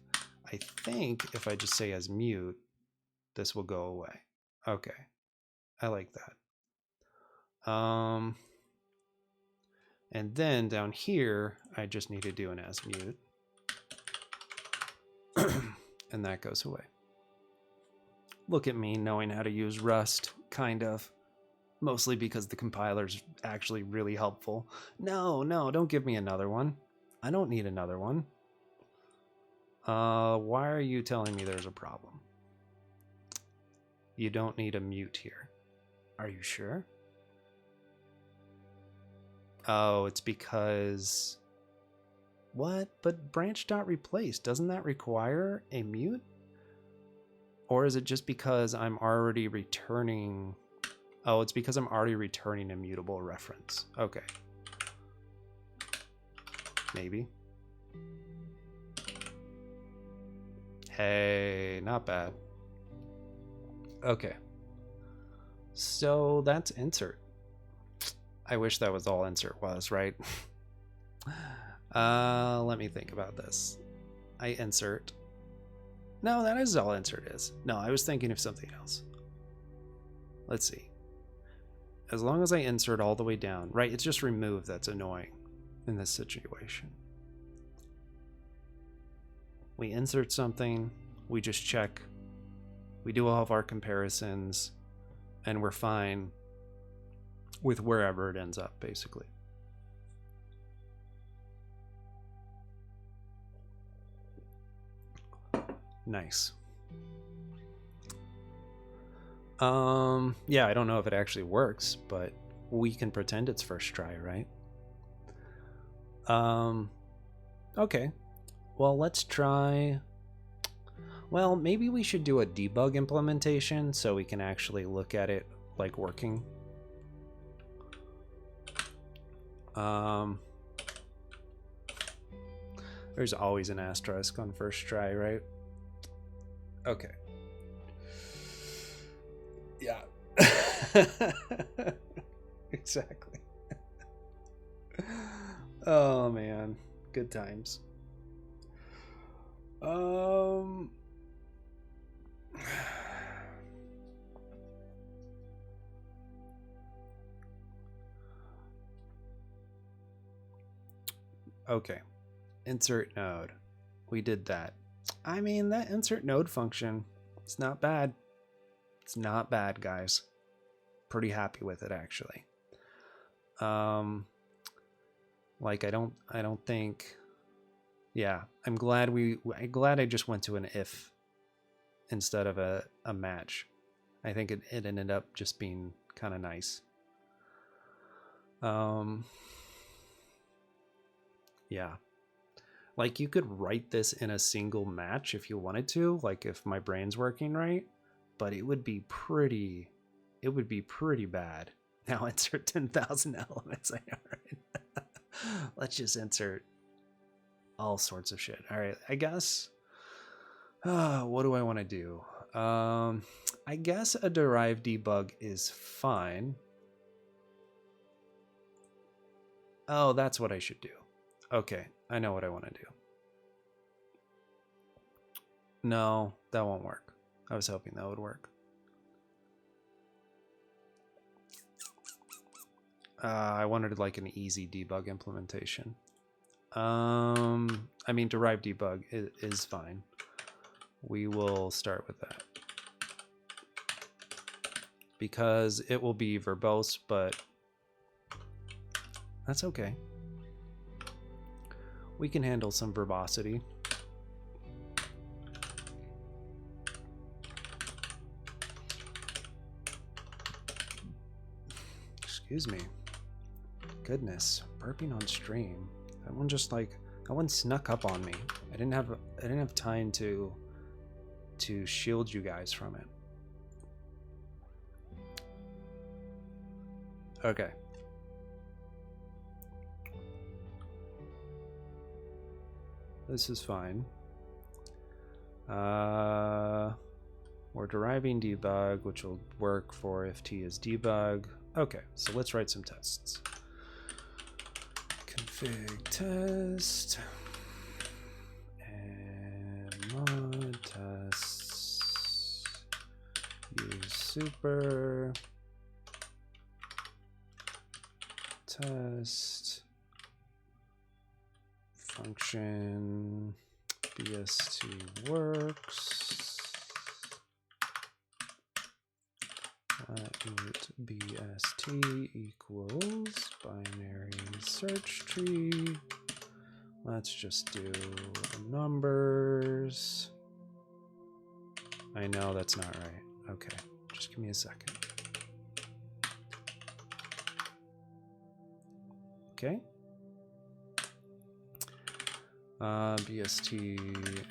Speaker 1: I think if I just say as mute, this will go away. Okay, I like that. And then down here, I just need to do an as mute. And that goes away. Look at me knowing how to use Rust, kind of. Mostly because the compiler's actually really helpful. No, don't give me another one. I don't need another one. Why are you telling me there's a problem? You don't need a mute here. Are you sure? Oh, it's because... What? But branch.replace, doesn't that require a mute? Or is it just because I'm already returning? Oh, it's because I'm already returning a mutable reference. Okay. Maybe. Hey, not bad. Okay. So that's insert. I wish that was all insert was, right? Let me think about this. I insert. No, that is all insert is. No, I was thinking of something else. Let's see. As long as I insert all the way down, right? It's just remove that's annoying in this situation. We insert something, we just check, we do all of our comparisons, and we're fine with wherever it ends up, basically. Nice. Yeah, I don't know if it actually works, but we can pretend it's first try, right? Okay. Well, let's try. Well, maybe we should do a debug implementation so we can actually look at it like working. There's always an asterisk on first try, right? Okay. Yeah. Exactly. Oh man, good times. Okay. Insert node. We did that. I mean, that insert node function, it's not bad. It's not bad, guys. Pretty happy with it, actually. Like I don't think. Yeah, I'm glad I just went to an if instead of a match. I think it ended up just being kind of nice. Yeah. Like you could write this in a single match if you wanted to, like if my brain's working right, but it would be pretty bad. Now insert 10,000 elements. I know, right? Let's just insert all sorts of shit. All right, I guess. What do I want to do? I guess a derived debug is fine. Oh, that's what I should do. Okay, I know what I want to do. No, that won't work. I was hoping that would work. I wanted like an easy debug implementation. I mean, derived debug is fine. We will start with that. Because it will be verbose, but that's okay. We can handle some verbosity. Excuse me. Goodness, burping on stream. That one just like that one snuck up on me. I didn't have time to shield you guys from it. Okay. This is fine. We're deriving debug, which will work for if t is debug. Okay, so let's write some tests. Config test and mod tests. Use super test function bst works. bst equals binary search tree. Let's just do numbers. I know that's not right. Okay, just give me a second. Okay. bst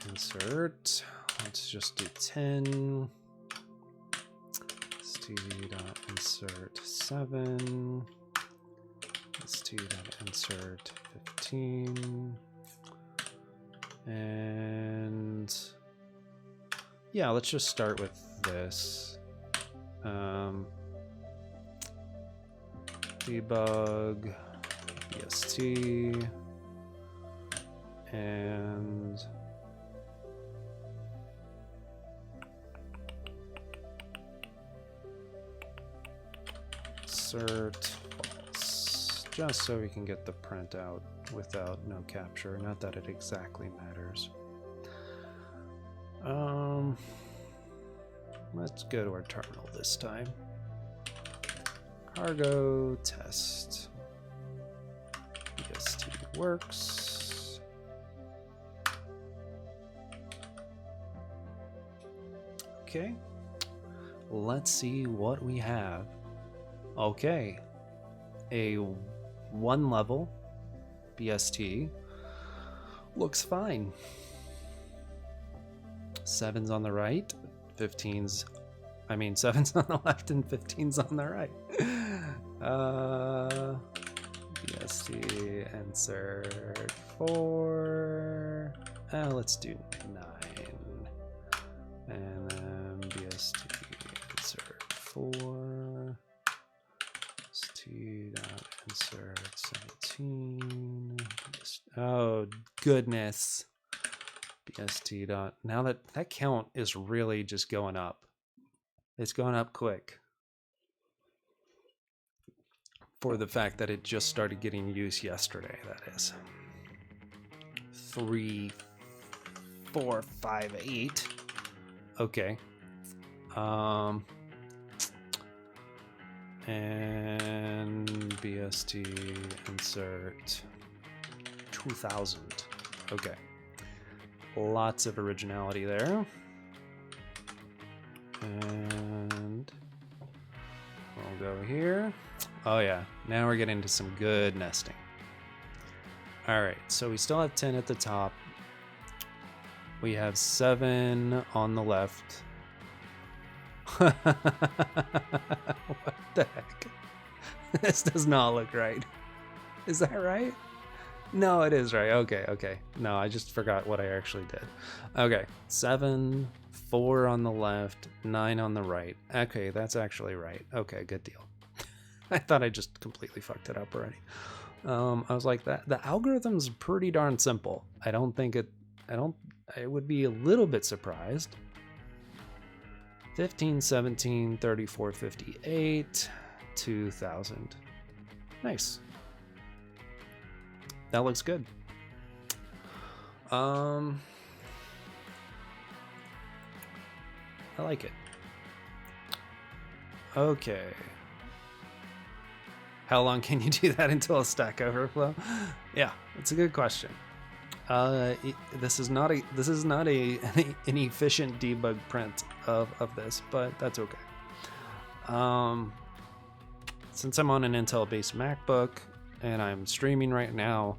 Speaker 1: insert let's just do 10. st.insert 7. st.insert 15. And yeah, let's just start with this. Debug bst and insert false, just so we can get the print out without no capture. Not that it exactly matters. Let's go to our terminal this time. Cargo test. BST works. Okay. Let's see what we have. Okay. A 1 level BST looks fine. 7's on the right, 7's on the left and 15's on the right. BST insert 4. Let's do 9. And then BST insert 4. BST dot insert 17. Oh goodness. BST dot. Now that count is really just going up. It's going up quick. For the fact that it just started getting used yesterday, that is. 3, 4, 5, 8. Okay. And BST insert 2000. Okay. Lots of originality there. And we'll go here. Oh yeah, now we're getting into some good nesting. All right, so we still have 10 at the top. We have 7 on the left. What the heck? This does not look right. Is that right? No, it is right. Okay. No, I just forgot what I actually did. Okay, 7, 4 on the left, 9 on the right. Okay, that's actually right. Okay, good deal. I thought I just completely fucked it up already. I was like, the algorithm's pretty darn simple. I would be a little bit surprised. 15, 17, 34, 58, 2000. Nice. That looks good. I like it. Okay. How long can you do that until a Stack Overflow? Yeah, it's a good question. This is not an efficient debug print of this, but that's okay. Since I'm on an Intel-based MacBook and I'm streaming right now,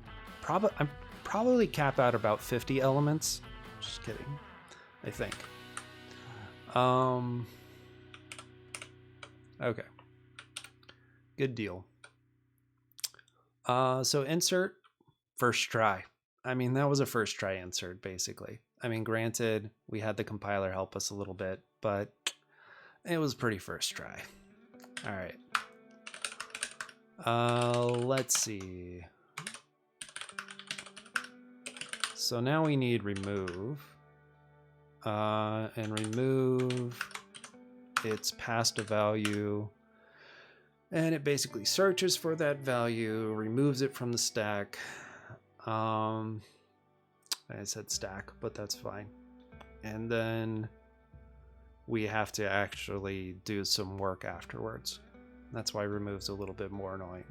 Speaker 1: I'm probably cap out about 50 elements. Just kidding, I think. Okay. Good deal. So insert, first try. I mean, that was a first try insert, basically. I mean, granted, we had the compiler help us a little bit, but it was pretty first try. All right. Let's see. So now we need remove. And remove, it's passed a value. And it basically searches for that value, removes it from the stack. I said stack, but that's fine. And then we have to actually do some work afterwards. That's why remove's a little bit more annoying.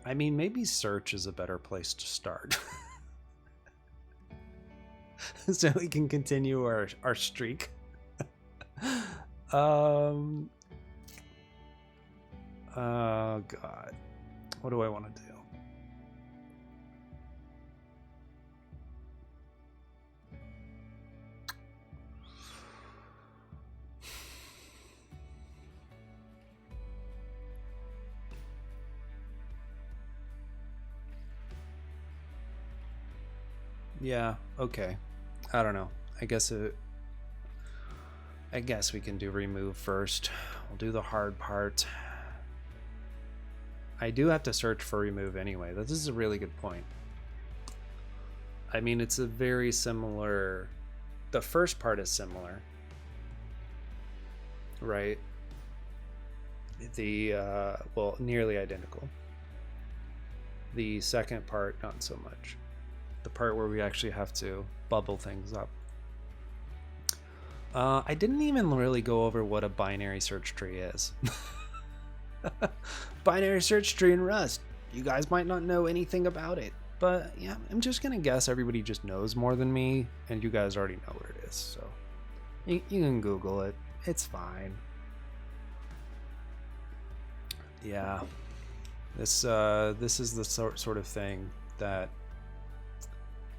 Speaker 1: I mean, maybe search is a better place to start. So we can continue our streak. Oh God, what do I want to do? Yeah, okay. I don't know. I guess we can do remove first. We'll do the hard part. I do have to search for remove anyway. This is a really good point. I mean, it's a very similar... The first part is similar, right? The, well, nearly identical. The second part, not so much. The part where we actually have to bubble things up. I didn't even really go over what a binary search tree is. Binary search tree in Rust. You guys might not know anything about it, but yeah, I'm just gonna guess everybody just knows more than me, and you guys already know what it is, so you can Google it. It's fine. Yeah, this is the sort of thing that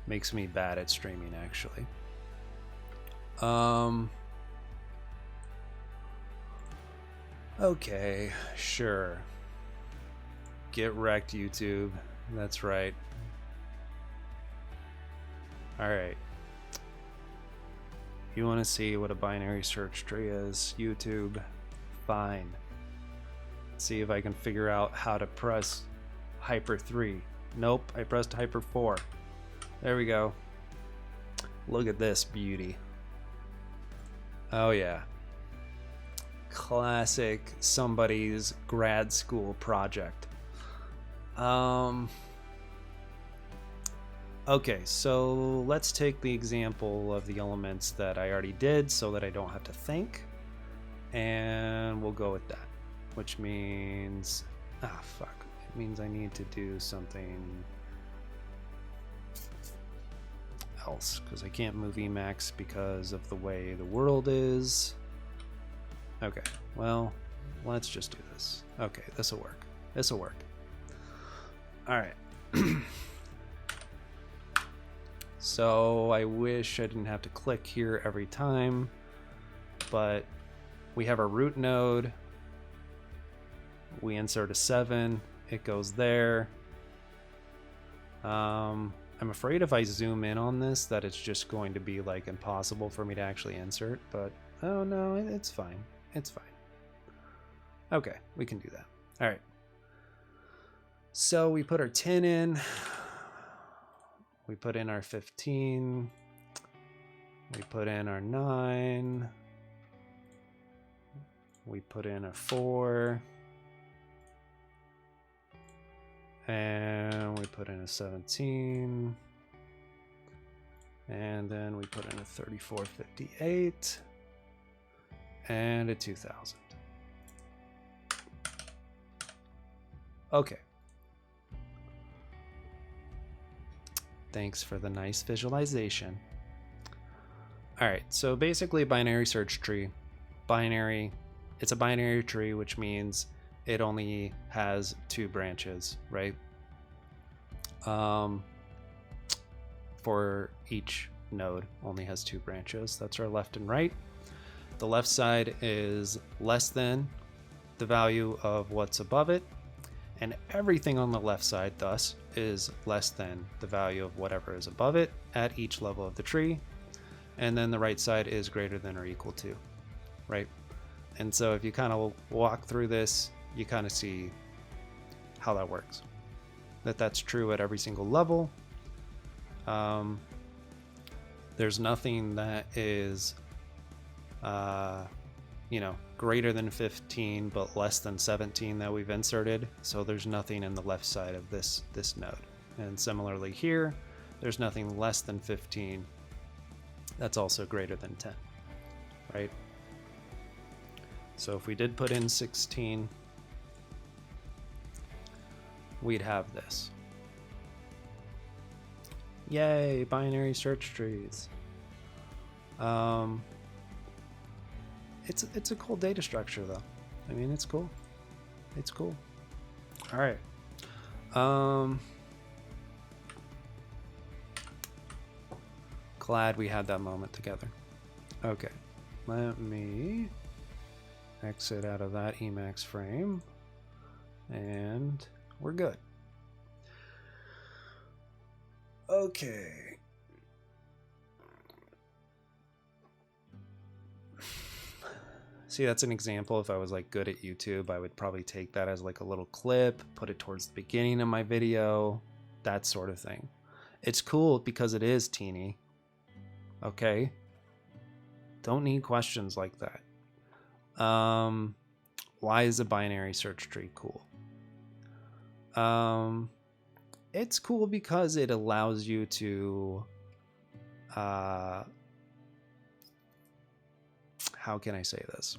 Speaker 1: makes me bad at streaming, actually. Okay, sure. Get wrecked, YouTube. That's right. Alright. You want to see what a binary search tree is, YouTube? Fine. Let's see if I can figure out how to press Hyper 3. Nope, I pressed Hyper 4. There we go. Look at this beauty. Oh yeah. Classic somebody's grad school project. Okay, so let's take the example of the elements that I already did so that I don't have to think. And we'll go with that. Which means... Ah, fuck. It means I need to do something else, because I can't move Emacs because of the way the world is. Okay, well, let's just do this. Okay, this will work. This will work. All right. So I wish I didn't have to click here every time, but we have our root node. We insert a 7. It goes there. I'm afraid if I zoom in on this that it's just going to be like impossible for me to actually insert, but oh no, it's fine. It's fine. Okay, we can do that. All right. So we put our 10 in. We put in our 15. We put in our 9. We put in a 4. And we put in a 17. And then we put in a 3458. And a 2000. Okay. Thanks for the nice visualization. All right, so basically binary search tree. Binary, it's a binary tree, which means it only has 2 branches, right? For each node only has 2 branches. That's our left and right. The left side is less than the value of what's above it, and everything on the left side thus is less than the value of whatever is above it at each level of the tree. And then the right side is greater than or equal to, right? And so if you kind of walk through this, you kind of see how that works. That's true at every single level. There's nothing that is, greater than 15 but less than 17 that we've inserted. So there's nothing in the left side of this node. And similarly here, there's nothing less than 15 that's also greater than 10, right? So if we did put in 16, we'd have this. Yay, binary search trees. It's a cool data structure though. I mean, it's cool. It's cool. All right. Glad we had that moment together. Okay. Let me exit out of that Emacs frame. And we're good. Okay. See, that's an example. If I was like good at YouTube, I would probably take that as like a little clip, put it towards the beginning of my video, that sort of thing. It's cool because it is teeny. Okay. Don't need questions like that. Why is a binary search tree cool? It's cool because it allows you to, how can I say this?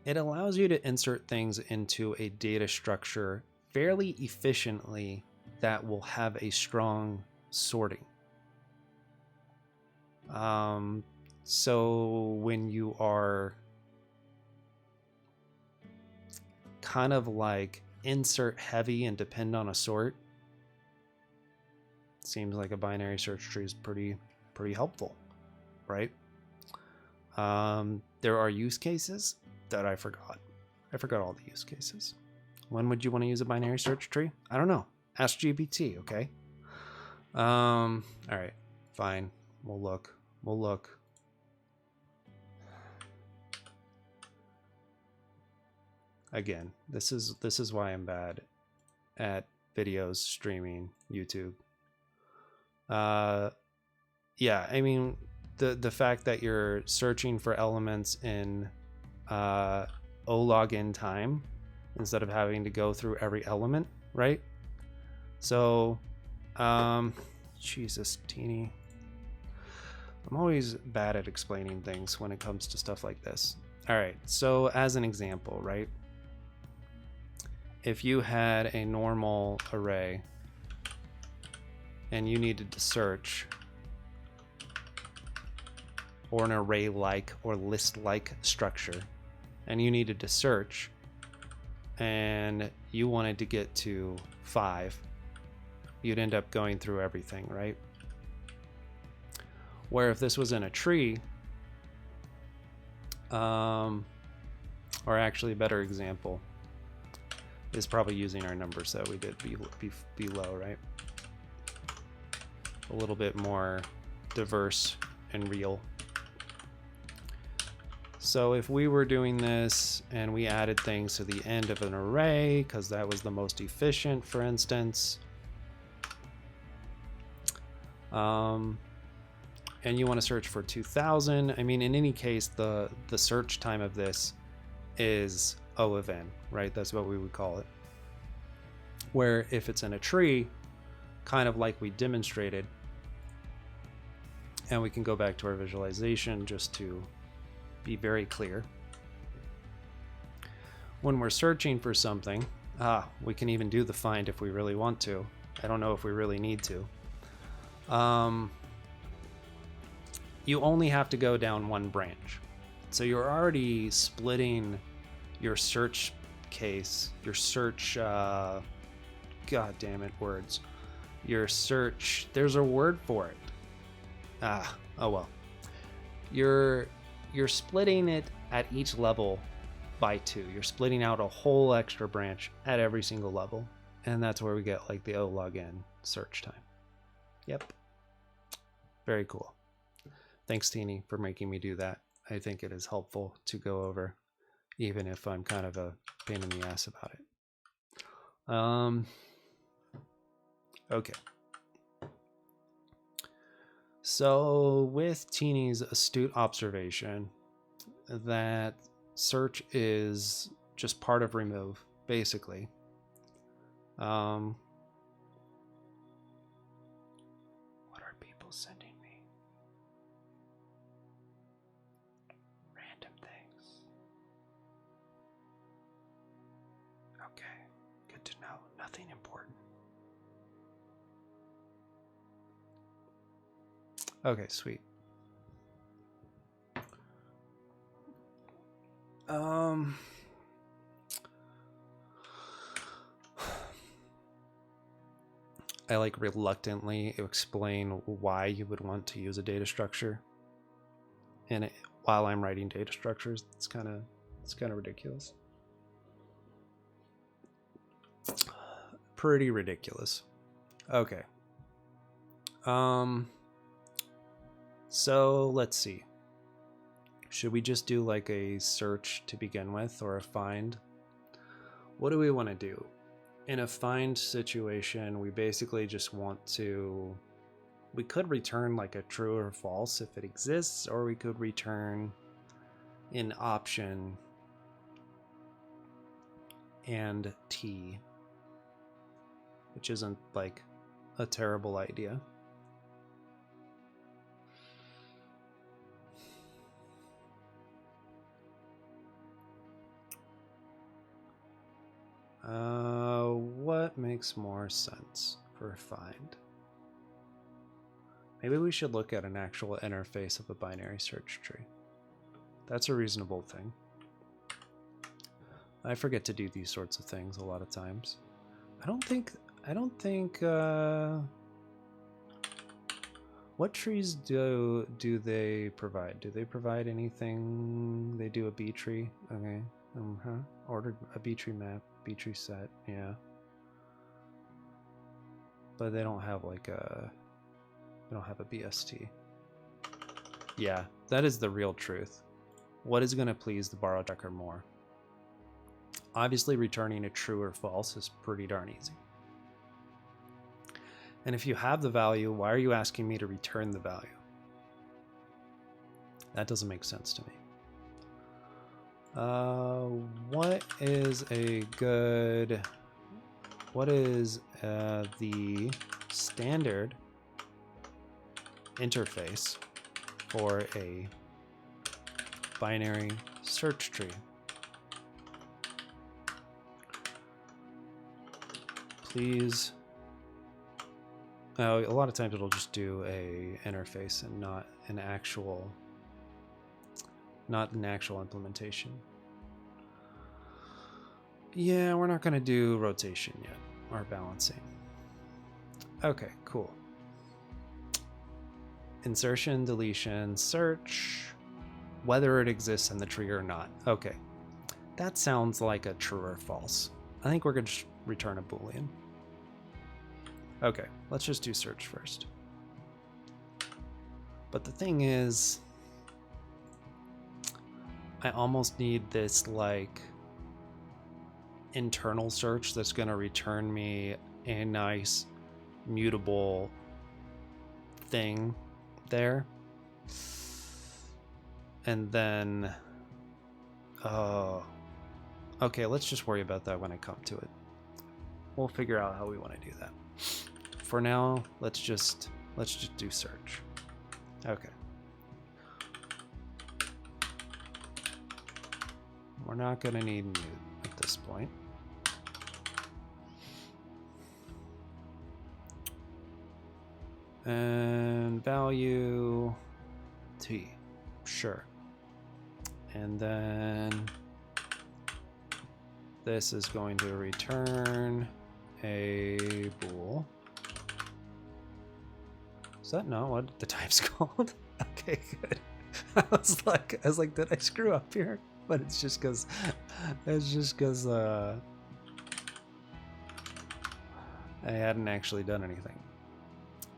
Speaker 1: It allows you to insert things into a data structure fairly efficiently that will have a strong sorting. So when you are kind of like insert heavy and depend on a sort, seems like a binary search tree is pretty helpful, right? There are use cases that I forgot. I forgot all the use cases. When would you want to use a binary search tree? I don't know. Ask GPT, okay? All right, fine. We'll look. Again, this is why I'm bad at videos, streaming, YouTube. Yeah, I mean, the fact that you're searching for elements in O-log-in time instead of having to go through every element, right? So, Jesus, teeny. I'm always bad at explaining things when it comes to stuff like this. All right, so as an example, right? If you had a normal array and you needed to search, or an array-like or list-like structure, and you needed to search, and you wanted to get to 5, you'd end up going through everything, right? Where if this was in a tree, or actually a better example is probably using our numbers that we did below, right? A little bit more diverse and real. So if we were doing this and we added things to the end of an array because that was the most efficient, for instance, and you want to search for 2000, I mean, in any case, the search time of this is O of n, right? That's what we would call it. Where if it's in a tree, kind of like we demonstrated, and we can go back to our visualization just to be very clear. When we're searching for something, we can even do the find if we really want to. I don't know if we really need to. You only have to go down one branch. So you're already splitting your search case, your search, god damn it, words. Your search, there's a word for it. Oh well. You're splitting it at each level by 2. You're splitting out a whole extra branch at every single level. And that's where we get like the O-log-n search time. Yep. Very cool. Thanks, Teeny, for making me do that. I think it is helpful to go over, even if I'm kind of a pain in the ass about it. Okay. So with Teeny's astute observation that search is just part of remove, basically. What are people sending me? Random things. Okay, good to know. Nothing important. Okay, sweet. I like reluctantly explain why you would want to use a data structure in it while I'm writing data structures. It's kind of ridiculous. Pretty ridiculous. Okay. So let's see. Should we just do like a search to begin with, or a find? What do we want to do? In a find situation, we basically just want to, we could return like a true or false if it exists, or we could return an option and T, which isn't like a terrible idea. What makes more sense for a find? Maybe we should look at an actual interface of a binary search tree. That's a reasonable thing. I forget to do these sorts of things a lot of times. I don't think what trees do they provide? Do they provide anything? They do a B tree. Okay. Ordered a B tree map, B tree set, yeah. But they don't have like a BST. Yeah, that is the real truth. What is going to please the borrow checker more? Obviously, returning a true or false is pretty darn easy. And if you have the value, why are you asking me to return the value? That doesn't make sense to me. What is the standard interface for a binary search tree? Please. A lot of times it'll just do a interface and not an actual implementation. Yeah, we're not going to do rotation yet, or balancing. Okay, cool. Insertion, deletion, search, whether it exists in the tree or not. Okay, that sounds like a true or false. I think we're going to return a Boolean. Okay, let's just do search first. But the thing is, I almost need this like internal search that's going to return me a nice mutable thing there. And then, okay, let's just worry about that when I come to it. We'll figure out how we want to do that. For now, let's just do search. Okay. We're not going to need mute at this point. And value T. Sure. And then this is going to return a bool. Is that not what the type's called? Okay, good. I was like, did I screw up here? But it's just because I hadn't actually done anything.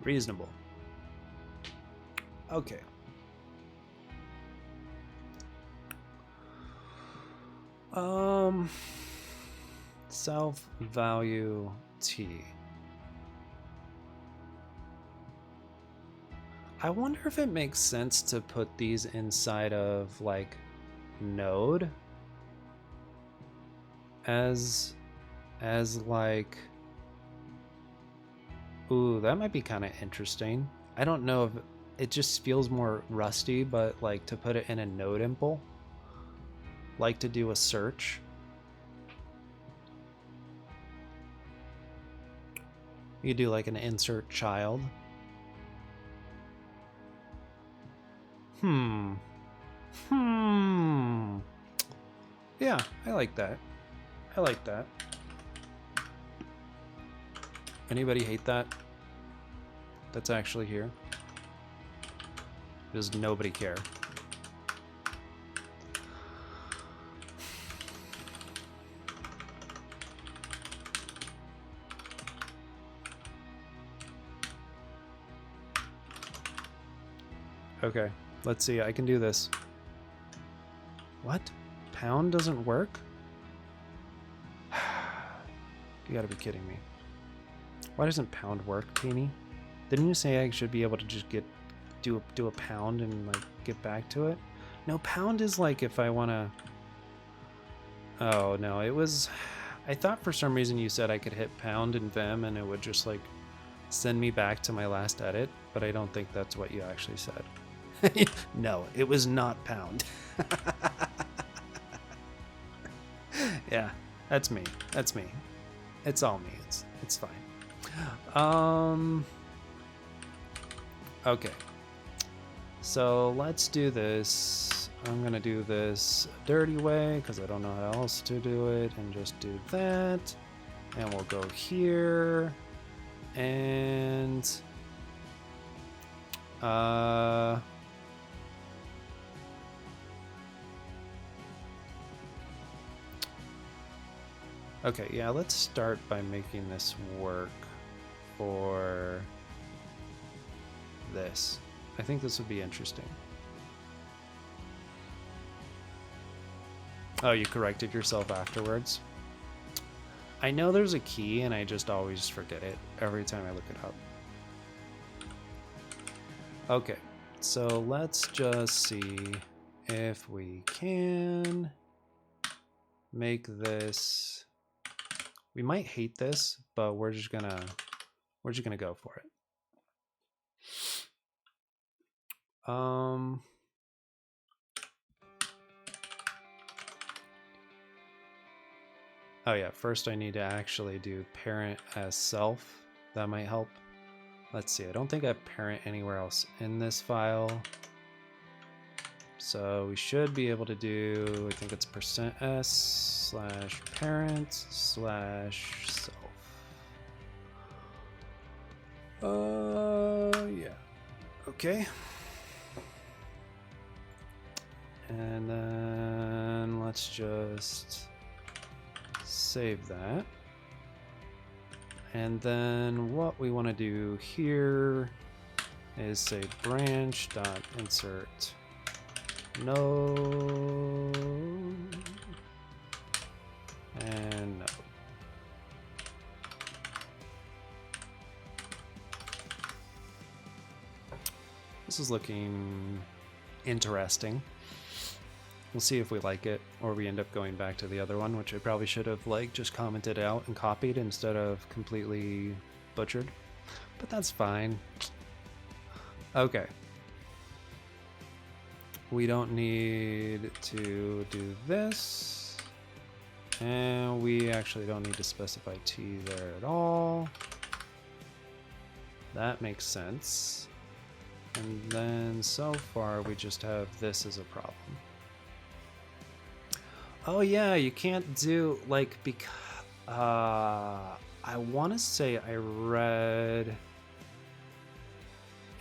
Speaker 1: Reasonable. Okay. Self value T. I wonder if it makes sense to put these inside of like node as like, ooh, that might be kind of interesting. I don't know if it just feels more rusty, but like to put it in a node impl, like to do a search. You do like an insert child. Yeah, I like that. Anybody hate that? That's actually here? Does nobody care? Okay, let's see. I can do this. What? Pound doesn't work? You gotta be kidding me. Why doesn't pound work, Teeny? Didn't you say I should be able to just do a pound and like get back to it? No, pound is like if I wanna... Oh no, it was... I thought for some reason you said I could hit pound in Vim and it would just like send me back to my last edit, but I don't think that's what you actually said. No, it was not pound. Yeah, that's me. That's me. It's all me. It's fine. Okay. So let's do this. I'm gonna do this a dirty way because I don't know how else to do it, and just do that. And we'll go here and okay, yeah, let's start by making this work for this. I think this would be interesting. Oh, you corrected yourself afterwards? I know there's a key and I just always forget it every time I look it up. Okay, so let's just see if we can make this... We might hate this, but we're just gonna go for it. Oh yeah, first I need to actually do parent as self. That might help. Let's see, I don't think I have parent anywhere else in this file. So we should be able to do, I think it's %s/parent/self. Yeah. Okay. And then let's just save that. And then what we want to do here is say branch.insert node and node. This is looking interesting. We'll see if we like it, or we end up going back to the other one, which I probably should have like just commented out and copied instead of completely butchered. But that's fine. Okay. We don't need to do this. And we actually don't need to specify T there at all. That makes sense. And then so far we just have this as a problem. Oh yeah, you can't do like, because I want to say I read,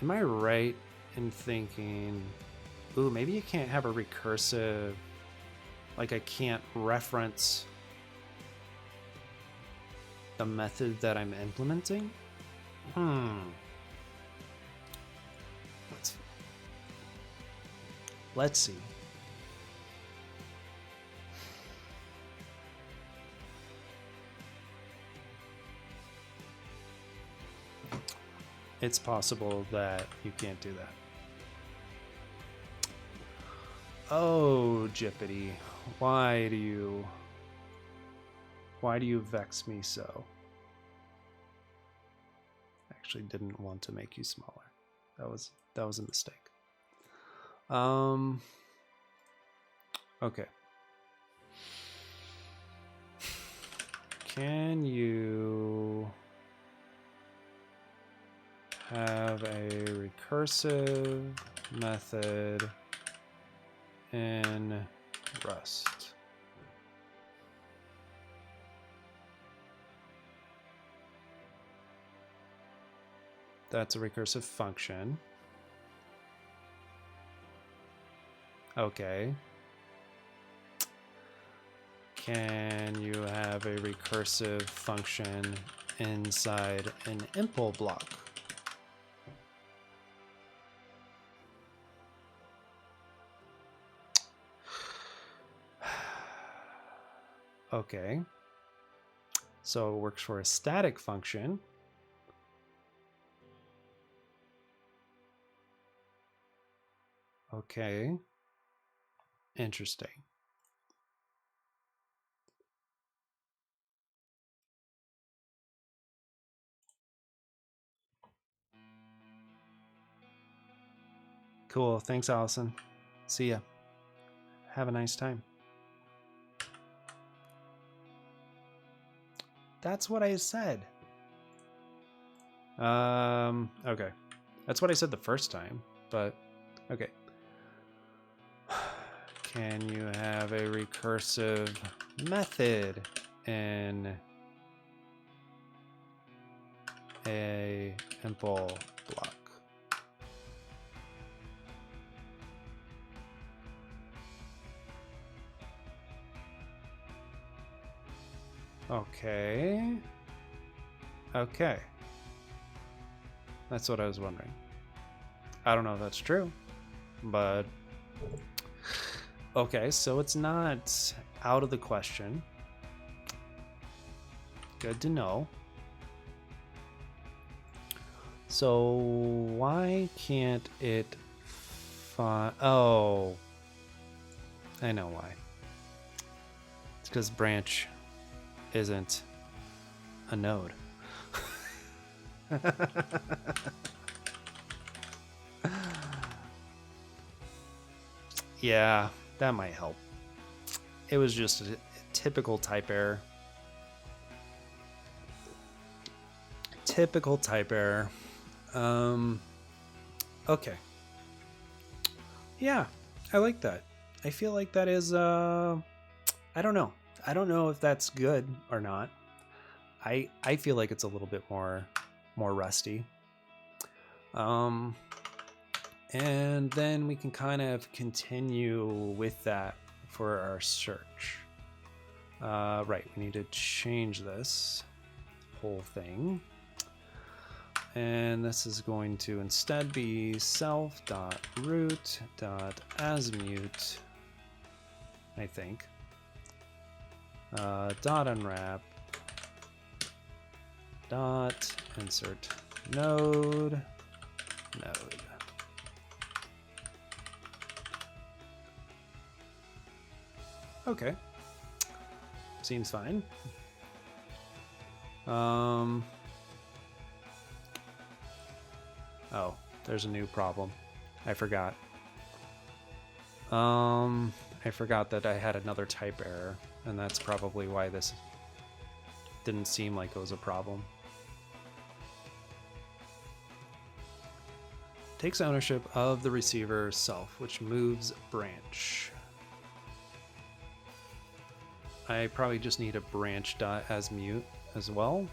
Speaker 1: am I right in thinking, ooh, maybe you can't have a recursive, like I can't reference the method that I'm implementing? Let's see. It's possible that you can't do that. Oh, Jippity, why do you vex me so? Actually didn't want to make you smaller. That was a mistake. Okay. Can you have a recursive method in Rust? that's a recursive function. Okay. Can you have a recursive function inside an impl block? Okay. So it works for a static function. Okay. Interesting. Cool. Thanks, Allison. See ya. Have a nice time. That's what I said. Okay. That's what I said the first time, but okay. Can you have a recursive method in a impl block? Okay. Okay. That's what I was wondering. I don't know if that's true, but okay, so it's not out of the question. Good to know. So why can't it find... Oh, I know why. It's because branch isn't a node. Yeah, that might help. It was just a typical type error. Typical type error. Okay. Yeah, I like that. I feel like that is, I don't know. I don't know if that's good or not. I feel like it's a little bit more rusty. And then we can kind of continue with that for our search. Right, we need to change this whole thing. And this is going to instead be self.root.asmute, I think. Dot unwrap dot insert node. Okay, seems fine. Oh, there's a new problem. I forgot. I forgot that I had another type error, and that's probably why this didn't seem like it was a problem. Takes ownership of the receiver self, which moves branch. I probably just need a branch.asmute as well.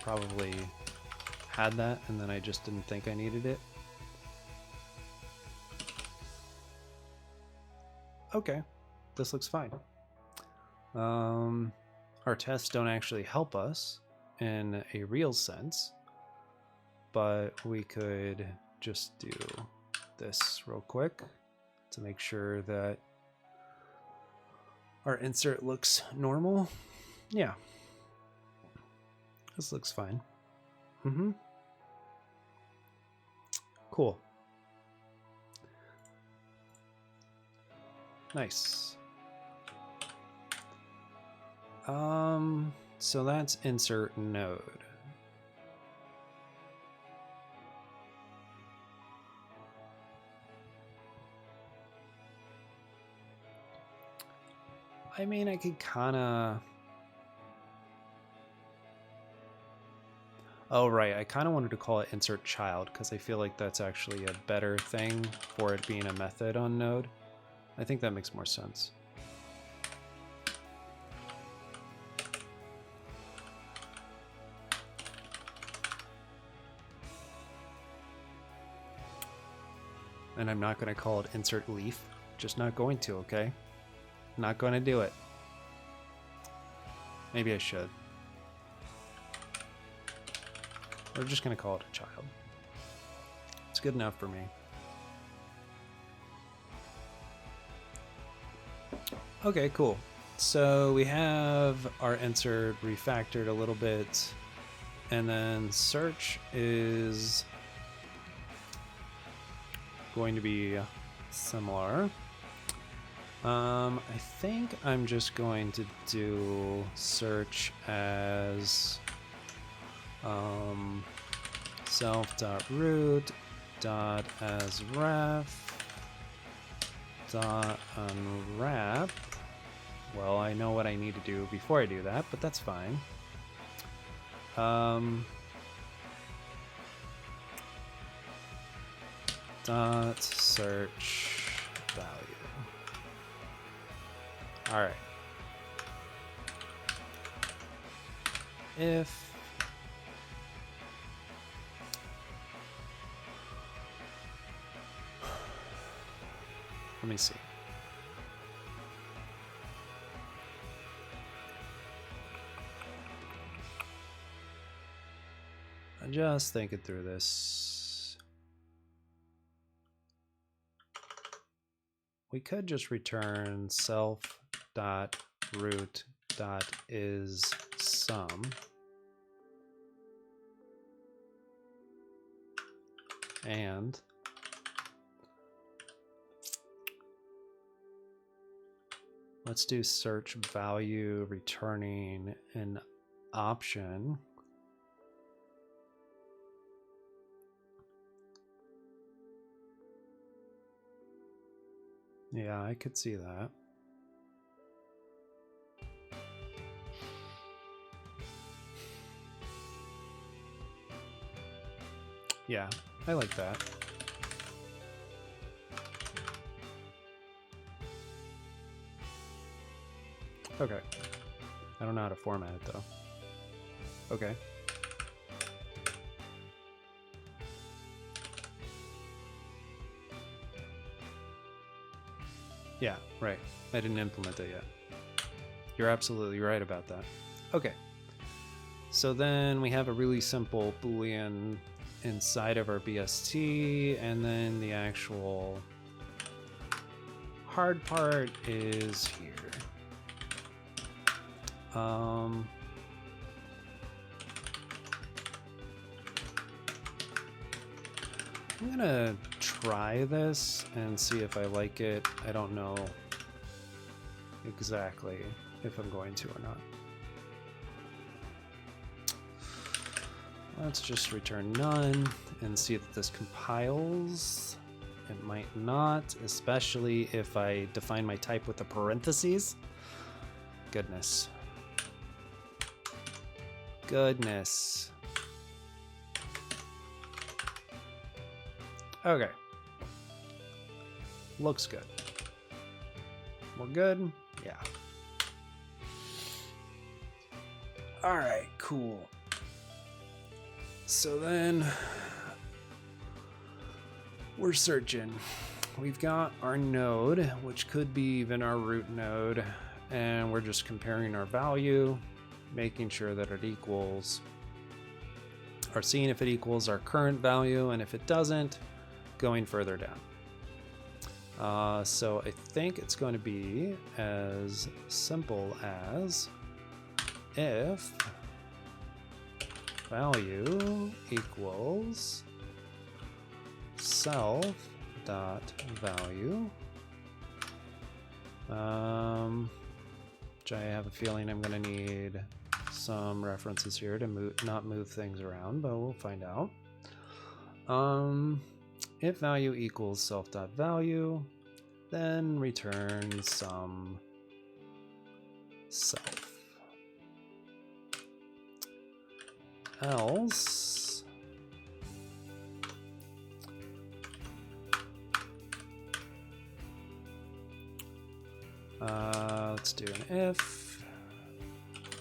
Speaker 1: Probably had that, and then I just didn't think I needed it. Okay, this looks fine. Our tests don't actually help us in a real sense, but we could just do this real quick to make sure that our insert looks normal. Yeah, this looks fine. Cool. Nice. So that's insert node. I mean, I could kind of... Oh, right. I kind of wanted to call it insert child because I feel like that's actually a better thing for it being a method on node. I think that makes more sense. And I'm not going to call it insert leaf. Just not going to, okay? Not going to do it. Maybe I should. We're just going to call it a child. It's good enough for me. Okay, cool. So we have our insert refactored a little bit, and then search is going to be similar. I think I'm just going to do search as self.root.asRef.unwrap. Well, I know what I need to do before I do that, but that's fine. Dot search value. All right. If let me see. I'm just thinking through this. We could just return self.root.isSum. And let's do search value returning an option. Yeah, I could see that. Yeah, I like that. Okay. I don't know how to format it though. Okay. Yeah, right. I didn't implement it yet. You're absolutely right about that. Okay. So then we have a really simple Boolean inside of our BST, and then the actual hard part is here. I'm gonna try this and see if I like it. I don't know exactly if I'm going to or not. Let's just return none and see that this compiles. It might not, especially if I define my type with the parentheses. Goodness. Goodness. Okay. Looks good. We're good? Yeah. All right, cool. So then we're searching. We've got our node, which could be even our root node, and we're just comparing our value, making sure that it equals, or seeing if it equals our current value, and if it doesn't, going further down. So I think it's going to be as simple as if value equals self.value, which I have a feeling I'm going to need some references here to not move things around, but we'll find out. If value equals self.value, then return some self. Else let's do an if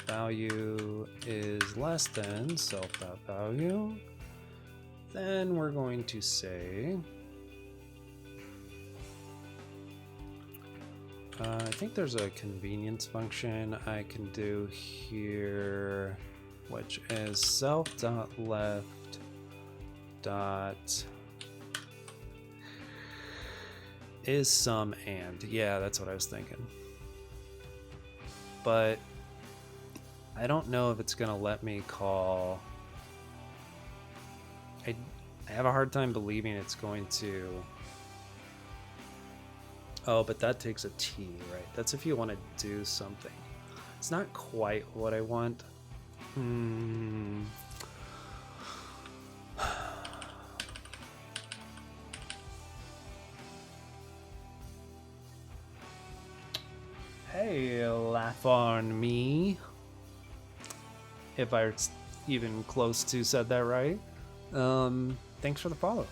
Speaker 1: value is less than self.value, then we're going to say I think there's a convenience function I can do here, which is self.left dot is sum and. Yeah, that's what I was thinking. But I don't know if it's gonna let me call. I have a hard time believing it's going to. Oh, but that takes a T, right? That's if you want to do something. It's not quite what I want. Hey, laugh on me. If I even close to said that right. Thanks for the follow.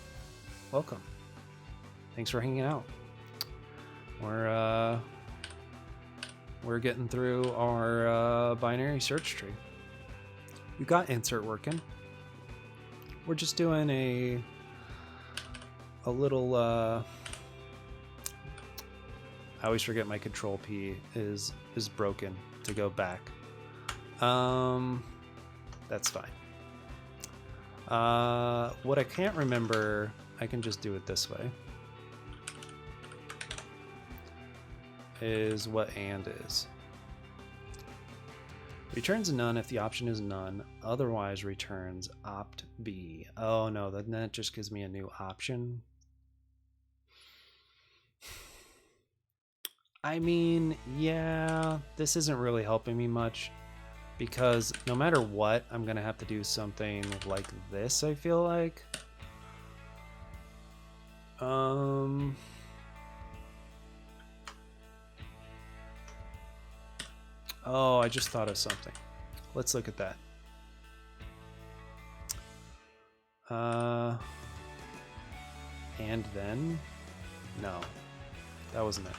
Speaker 1: Welcome. Thanks for hanging out. We're getting through our binary search tree. We got insert working. We're just doing a little I always forget my control P is broken to go back. That's fine. What I can't remember, I can just do it this way. Is what and is. Returns none if the option is none, otherwise returns opt B. Oh no, then that just gives me a new option. I mean, yeah, this isn't really helping me much because no matter what, I'm gonna have to do something like this, I feel like. Oh, I just thought of something. Let's look at that. And then? No, that wasn't it.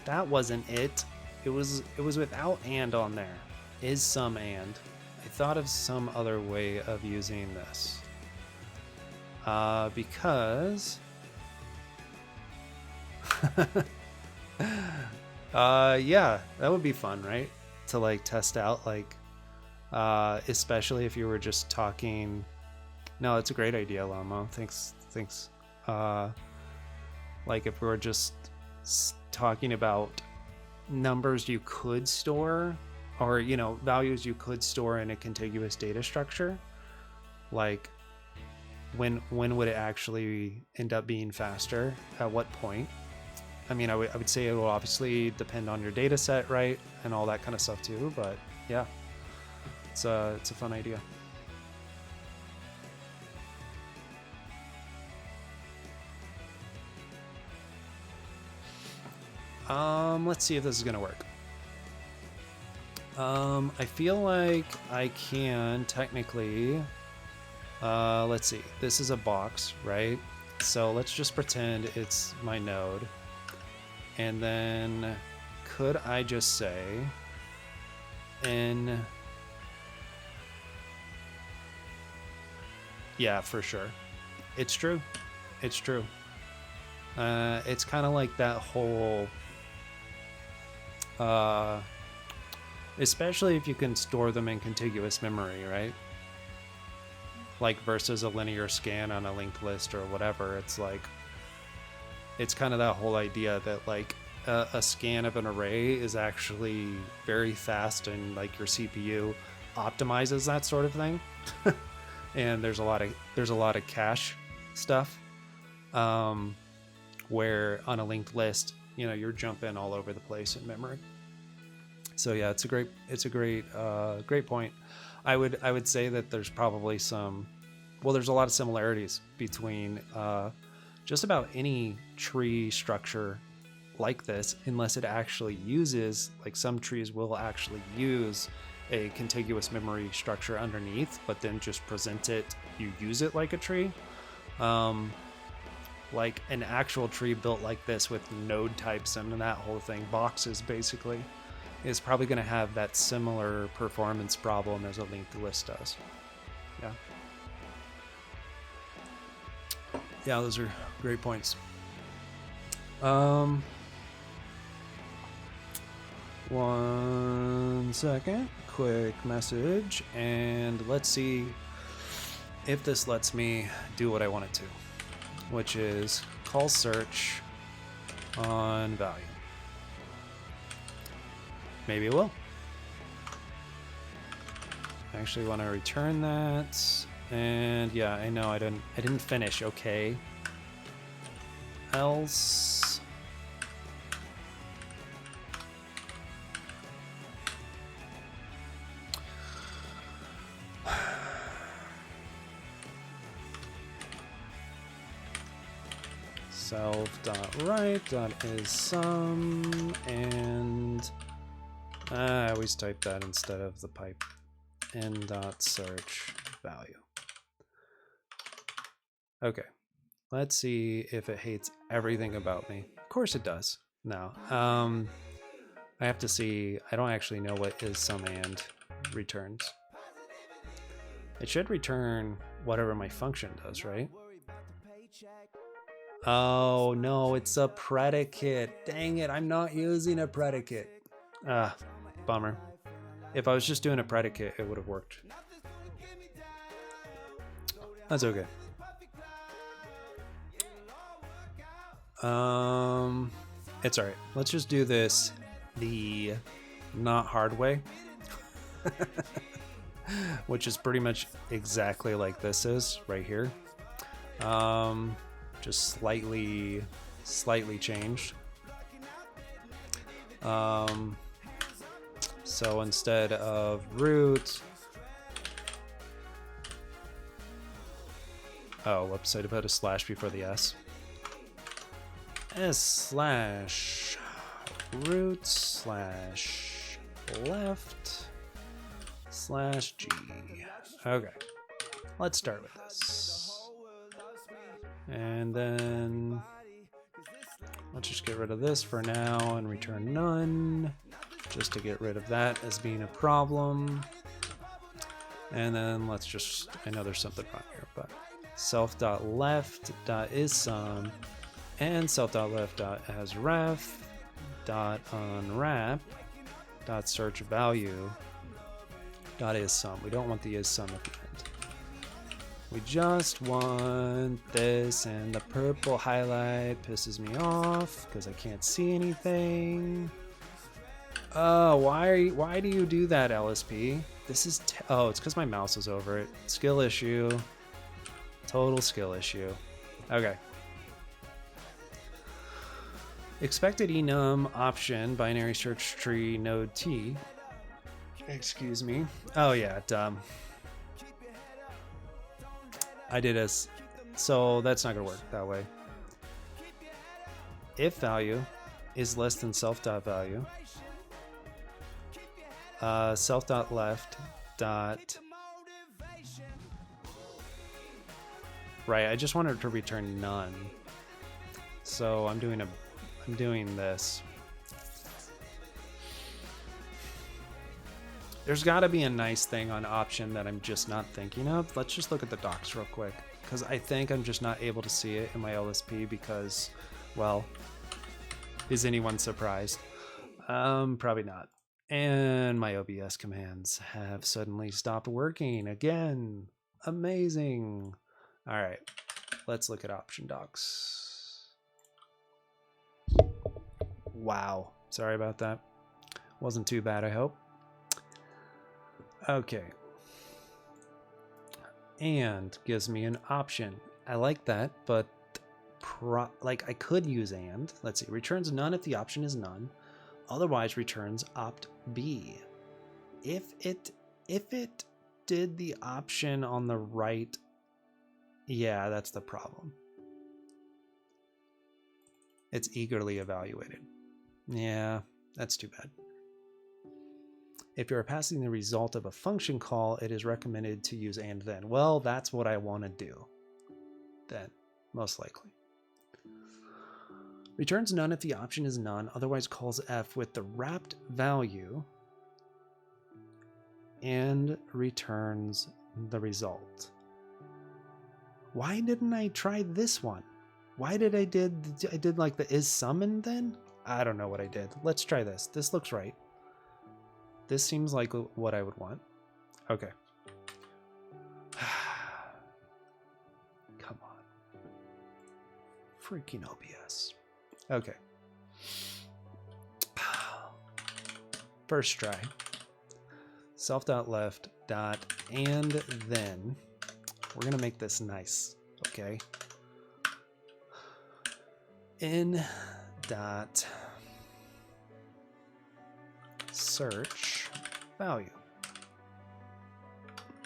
Speaker 1: That wasn't it. It was without and on there. Is some and. I thought of some other way of using this. Because... yeah, that would be fun, right? To like test out, like, especially if you were just talking. No, it's a great idea, Lamo. Thanks. Like if we were just talking about numbers you could store, or values you could store in a contiguous data structure, like when would it actually end up being faster? At what point? I mean, I would say it will obviously depend on your data set, right? And all that kind of stuff too, but yeah, it's a fun idea. Let's see if this is gonna work. I feel like I can technically, let's see, this is a box, right? So let's just pretend it's my node. And then could I just say n? Yeah, for sure. It's true. It's true. It's kind of like that whole, especially if you can store them in contiguous memory, right? Like versus a linear scan on a linked list or whatever. It's like, it's kind of that whole idea that like a scan of an array is actually very fast and like your CPU optimizes that sort of thing. And there's a lot of cache stuff where on a linked list, you're jumping all over the place in memory. So yeah, it's a great point. I would say that there's probably there's a lot of similarities between just about any tree structure like this, unless it actually uses, like some trees will actually use a contiguous memory structure underneath, but then just present it, you use it like a tree. Like an actual tree built like this with node types and that whole thing, boxes basically, is probably going to have that similar performance problem as a linked list does. Yeah. Yeah, those are great points. 1 second, quick message, and let's see if this lets me do what I want it to, which is call search on value. Maybe it will. I actually want to return that, and yeah, I know I didn't finish. Okay. Else. Self.right.isSum, and I always type that instead of the pipe. n.search value. Okay, let's see if it hates everything about me. Of course it does. No. I have to see. I don't actually know what isSum and returns. It should return whatever my function does, right? Oh no, it's a predicate. Dang it, I'm not using a predicate. Ah, bummer. If I was just doing a predicate, it would have worked. That's okay. It's alright. Let's just do this the not hard way. Which is pretty much exactly like this is right here. Just slightly changed. So instead of root, oh, whoops, I put a slash before the S. S/root/left/G. Okay, let's start with this. And then let's just get rid of this for now and return none, just to get rid of that as being a problem. And then let's just, I know there's something wrong here, but self.left.isSum and self.left.hasRef.unwrap.searchValue.isSum. We don't want the isSum at the end. We just want this, and the purple highlight pisses me off because I can't see anything. Oh, why do you do that, LSP? This is oh, it's because my mouse is over it. Skill issue. Total skill issue. Okay. Expected enum option binary search tree node T. Excuse me. Oh yeah, dumb. I did as so that's not gonna work that way. If value is less than self.value, self.left dot right. I just wanted to return none, so I'm doing this. There's got to be a nice thing on option that I'm just not thinking of. Let's just look at the docs real quick, because I think I'm just not able to see it in my LSP because, well, is anyone surprised? Probably not. And my OBS commands have suddenly stopped working again. Amazing. All right, let's look at option docs. Wow, sorry about that. Wasn't too bad, I hope. Okay. And gives me an option. I like that, but like I could use and. Let's see. Returns none if the option is none. Otherwise returns opt B. If it did the option on the right, yeah, that's the problem. It's eagerly evaluated. Yeah, that's too bad. If you're passing the result of a function call, it is recommended to use and then. Well, that's what I want to do. Then, most likely. Returns none if the option is none, otherwise calls F with the wrapped value and returns the result. Why didn't I try this one? Why did I did like the is summoned then? I don't know what I did. Let's try this. This looks right. This seems like what I would want. Okay. Come on. Freaking OBS. Okay. First try. Self.left dot and then we're gonna make this nice. Okay. N dot search value.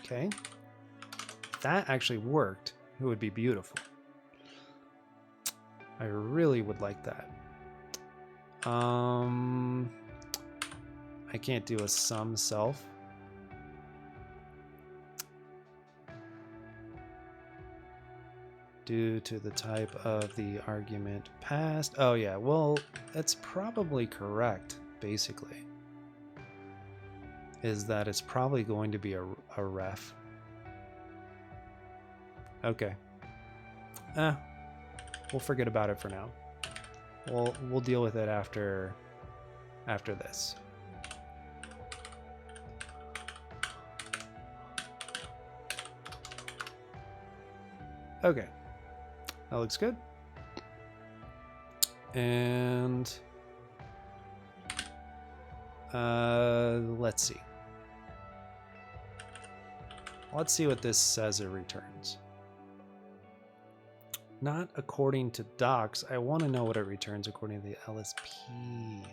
Speaker 1: Okay. If that actually worked, it would be beautiful. I really would like that. I can't do a sum self. Due to the type of the argument passed. Oh yeah, well, that's probably correct, basically. Is that it's probably going to be a ref. Okay. We'll forget about it for now. We'll deal with it after this. Okay. That looks good. And let's see. Let's see what this says it returns. Not according to docs. I want to know what it returns according to the LSP.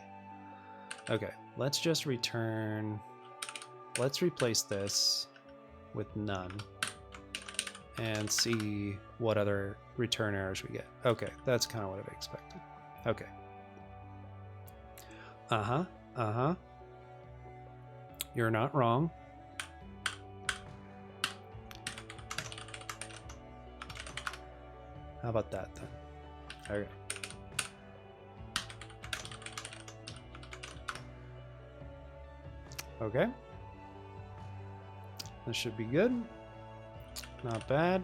Speaker 1: Okay, let's just return. Let's replace this with none and see what other return errors we get. Okay, that's kind of what I expected. Okay. You're not wrong. How about that then? Okay. Okay. This should be good. Not bad.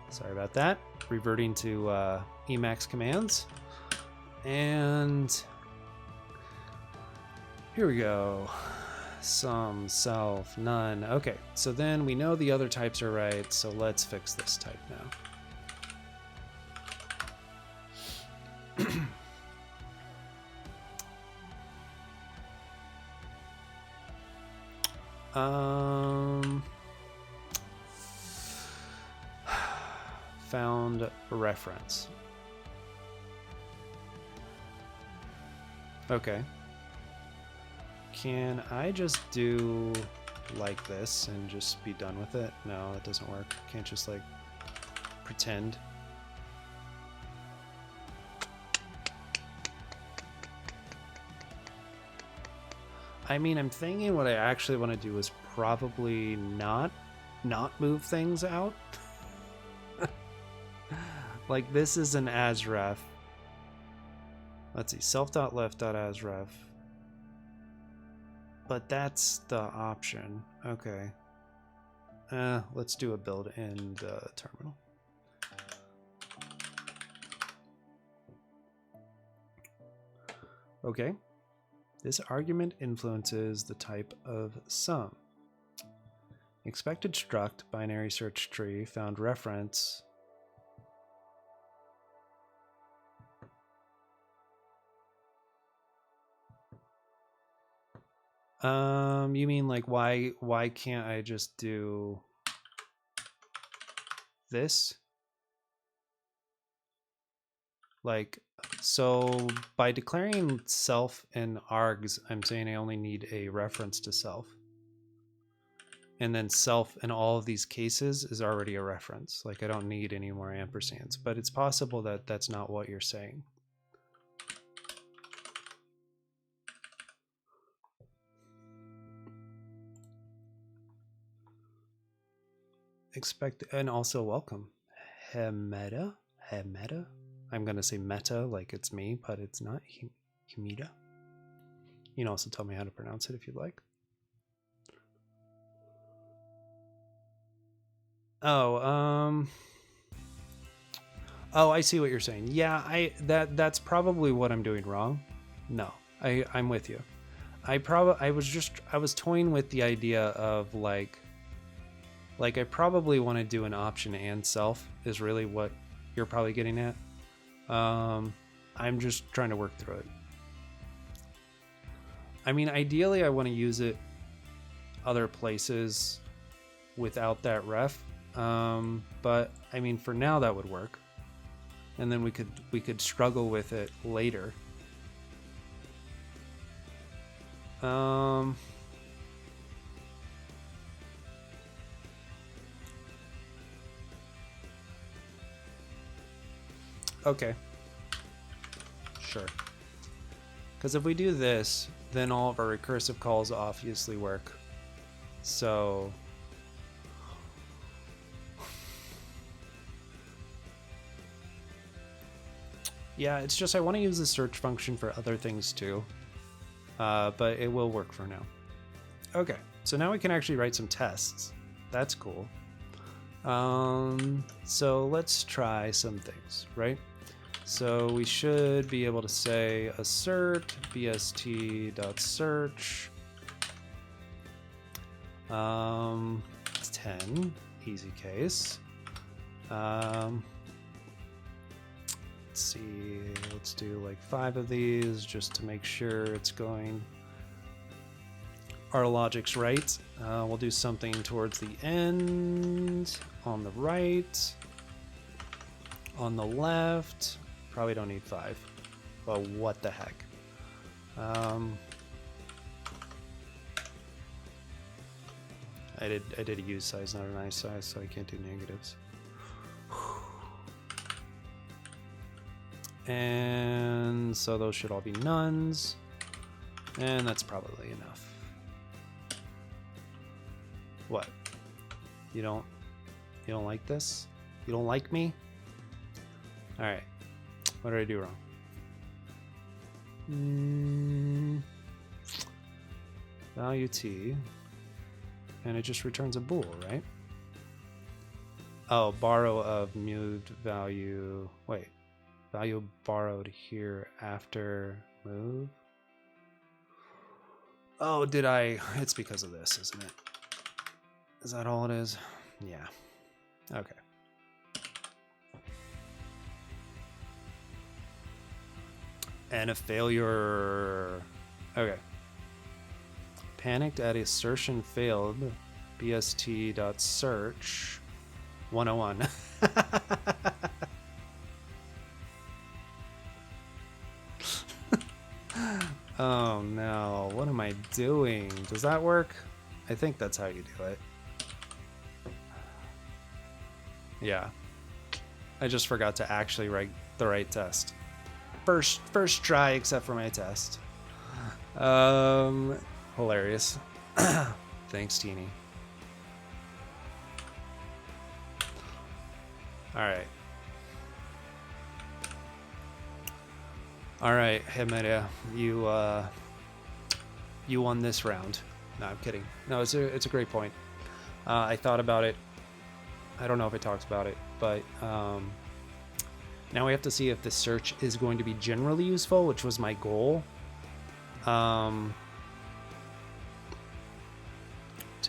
Speaker 1: Sorry about that. Reverting to Emacs commands. And here we go. Sum, self, none. Okay, so then we know the other types are right, so let's fix this type now. Found a reference. Okay. Can I just do like this and just be done with it? No, that doesn't work. Can't just like pretend. I mean, I'm thinking what I actually want to do is probably not move things out. Like this is an asref. Let's see, self.left.asref. But that's the option. Okay. Let's do a build in the terminal. Okay. This argument influences the type of sum. Expected struct binary search tree found reference. You mean like why can't I just do this? Like, so by declaring self and args, I'm saying I only need a reference to self. And then self in all of these cases is already a reference. Like I don't need any more ampersands, but it's possible that that's not what you're saying. Expect, and also welcome. Hemeta? Hemeta? I'm going to say meta like it's me, but it's not. Hemeta. You can also tell me how to pronounce it if you'd like. Oh, Oh, I see what you're saying. Yeah, that's probably what I'm doing wrong. No, I'm with you. I was toying with the idea of like I probably want to do an option and self is really what you're probably getting at. I'm just trying to work through it. I mean, ideally I want to use it other places without that ref. But I mean, for now that would work. And then we could struggle with it later. Okay. Sure. Because if we do this, then all of our recursive calls obviously work. So yeah, it's just I want to use the search function for other things too. But it will work for now. Okay, so now we can actually write some tests. That's cool. So let's try some things, right? So we should be able to say assert bst.search 10, easy case. Let's see, let's do like 5 of these just to make sure it's going. Our logic's right. We'll do something towards the end, on the right, on the left. Probably don't need 5, but what the heck. I did a use size, not an I size, so I can't do negatives. And so those should all be nones, and that's probably enough. What? You don't like this? You don't like me? All right. What did I do wrong? Value t, and it just returns a bool, right? Oh, borrow of moved value. Wait, value borrowed here after move. Oh, did I? It's because of this, isn't it? Is that all it is? Yeah. Okay. And a failure. Okay. Panicked at assertion failed. bst.search 101. Oh no, what am I doing? Does that work? I think that's how you do it. Yeah. I just forgot to actually write the right test. First try except for my test. Hilarious. Thanks, Teeny. Alright. Alright, Hemeda, you won this round. No, I'm kidding. No, it's a great point. I thought about it. I don't know if I talked about it, but now we have to see if the search is going to be generally useful, which was my goal. To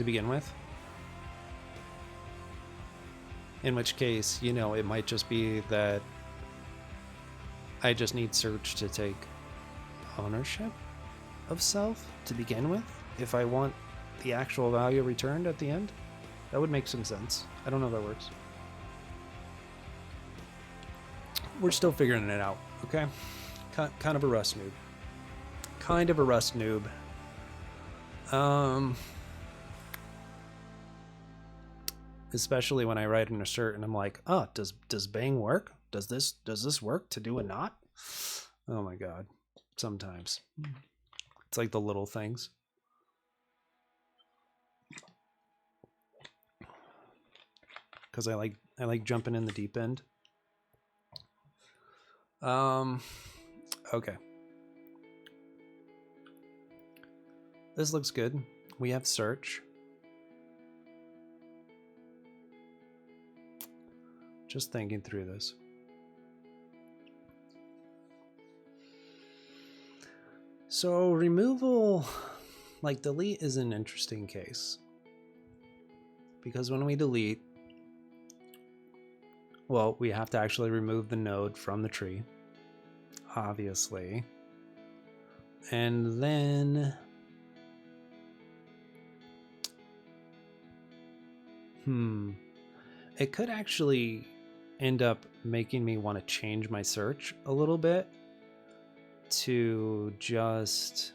Speaker 1: begin with. In which case, you know, it might just be that I just need search to take ownership of self to begin with. If I want the actual value returned at the end, that would make some sense. I don't know if that works. We're still figuring it out, okay? Kind of a Rust noob. Kind of a Rust noob. Especially when I write an assert and I'm like, oh, does bang work? Does this work to do a not? Oh my god. Sometimes. It's like the little things. Because I like jumping in the deep end. Okay. This looks good. We have search. Just thinking through this. So removal, like delete, is an interesting case. Because when we delete, well, we have to actually remove the node from the tree, obviously. And then, it could actually end up making me want to change my search a little bit to just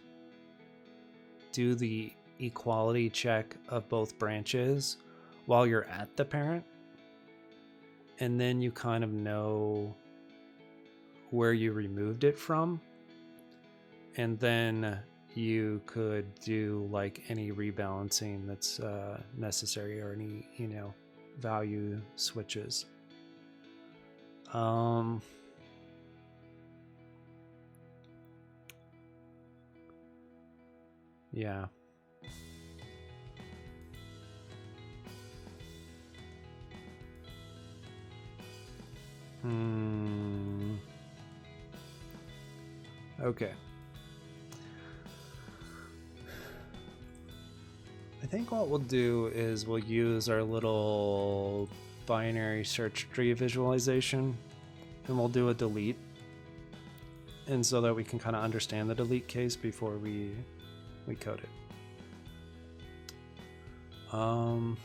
Speaker 1: do the equality check of both branches while you're at the parent, and then you kind of know where you removed it from, and then you could do like any rebalancing that's necessary, or any, you know, value switches. Yeah. Okay. I think what we'll do is we'll use our little binary search tree visualization, and we'll do a delete, and so that we can kind of understand the delete case before we code it. Oh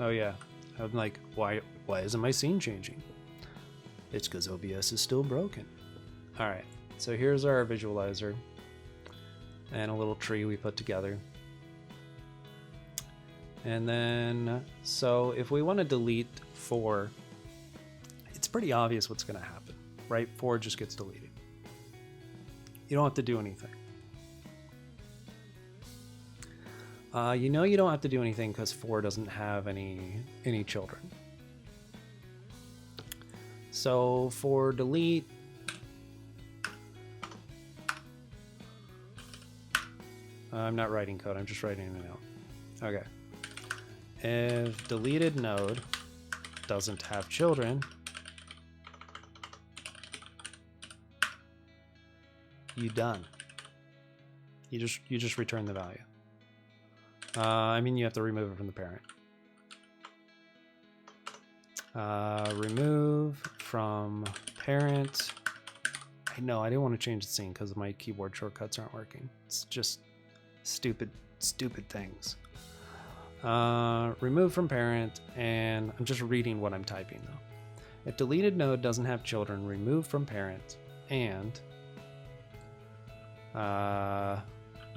Speaker 1: yeah, I'm like, why isn't my scene changing? It's because OBS is still broken. All right, so here's our visualizer and a little tree we put together. And then, so if we want to delete 4, it's pretty obvious what's going to happen, right? 4 just gets deleted. You don't have to do anything. You know you don't have to do anything because 4 doesn't have any children. So for delete, I'm not writing code, I'm just writing it out. Okay. If deleted node doesn't have children, you done. You just return the value. I mean, you have to remove it from the parent. Remove from parent. I know, I didn't want to change the scene because my keyboard shortcuts aren't working. It's just stupid things. Remove from parent, and I'm just reading what I'm typing though. If deleted node doesn't have children, remove from parent and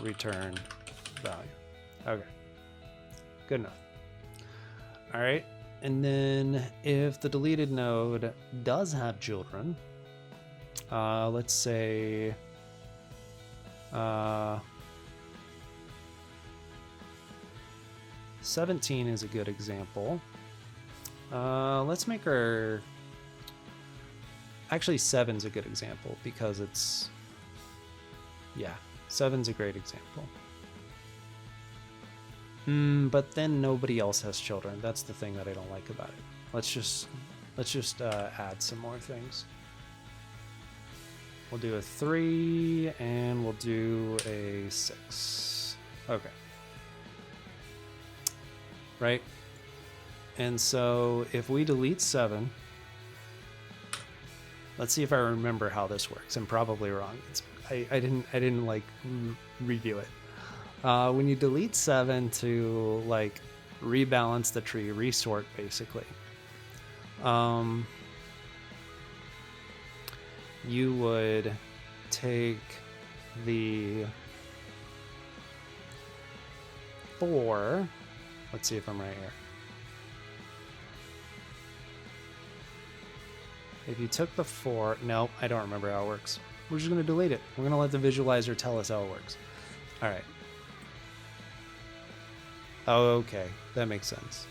Speaker 1: return value. Okay, good enough. All right, and then if the deleted node does have children, let's say 17 is a good example. Let's make our... Actually, 7's a good example because it's... Yeah, 7's a great example. But then nobody else has children. That's the thing that I don't like about it. Let's just add some more things. We'll do a 3 and we'll do a 6. Okay. Right? And so if we delete 7, let's see if I remember how this works. I'm probably wrong. I didn't like review it. When you delete 7 to like rebalance the tree, resort basically, you would take the 4. Let's see if I'm right here. If you took the 4, no, I don't remember how it works. We're just going to delete it. We're going to let the visualizer tell us how it works. All right. Oh, okay. That makes sense.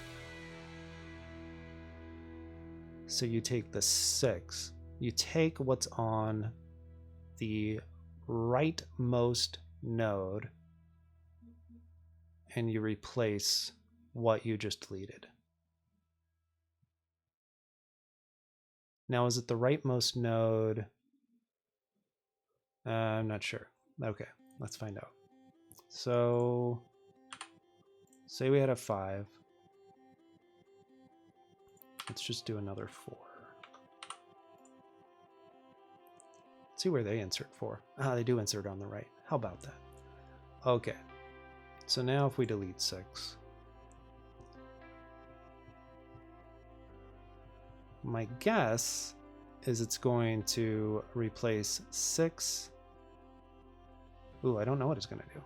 Speaker 1: So you take the 6. You take what's on the rightmost node and you replace what you just deleted. Now, is it the rightmost node I'm not sure. Okay, let's find out. So, say we had a 5. Let's just do another 4. Let's see where they insert 4. Ah, they do insert on the right. How about that? Okay. So now if we delete 6. My guess is it's going to replace 6. Ooh, I don't know what it's going to do.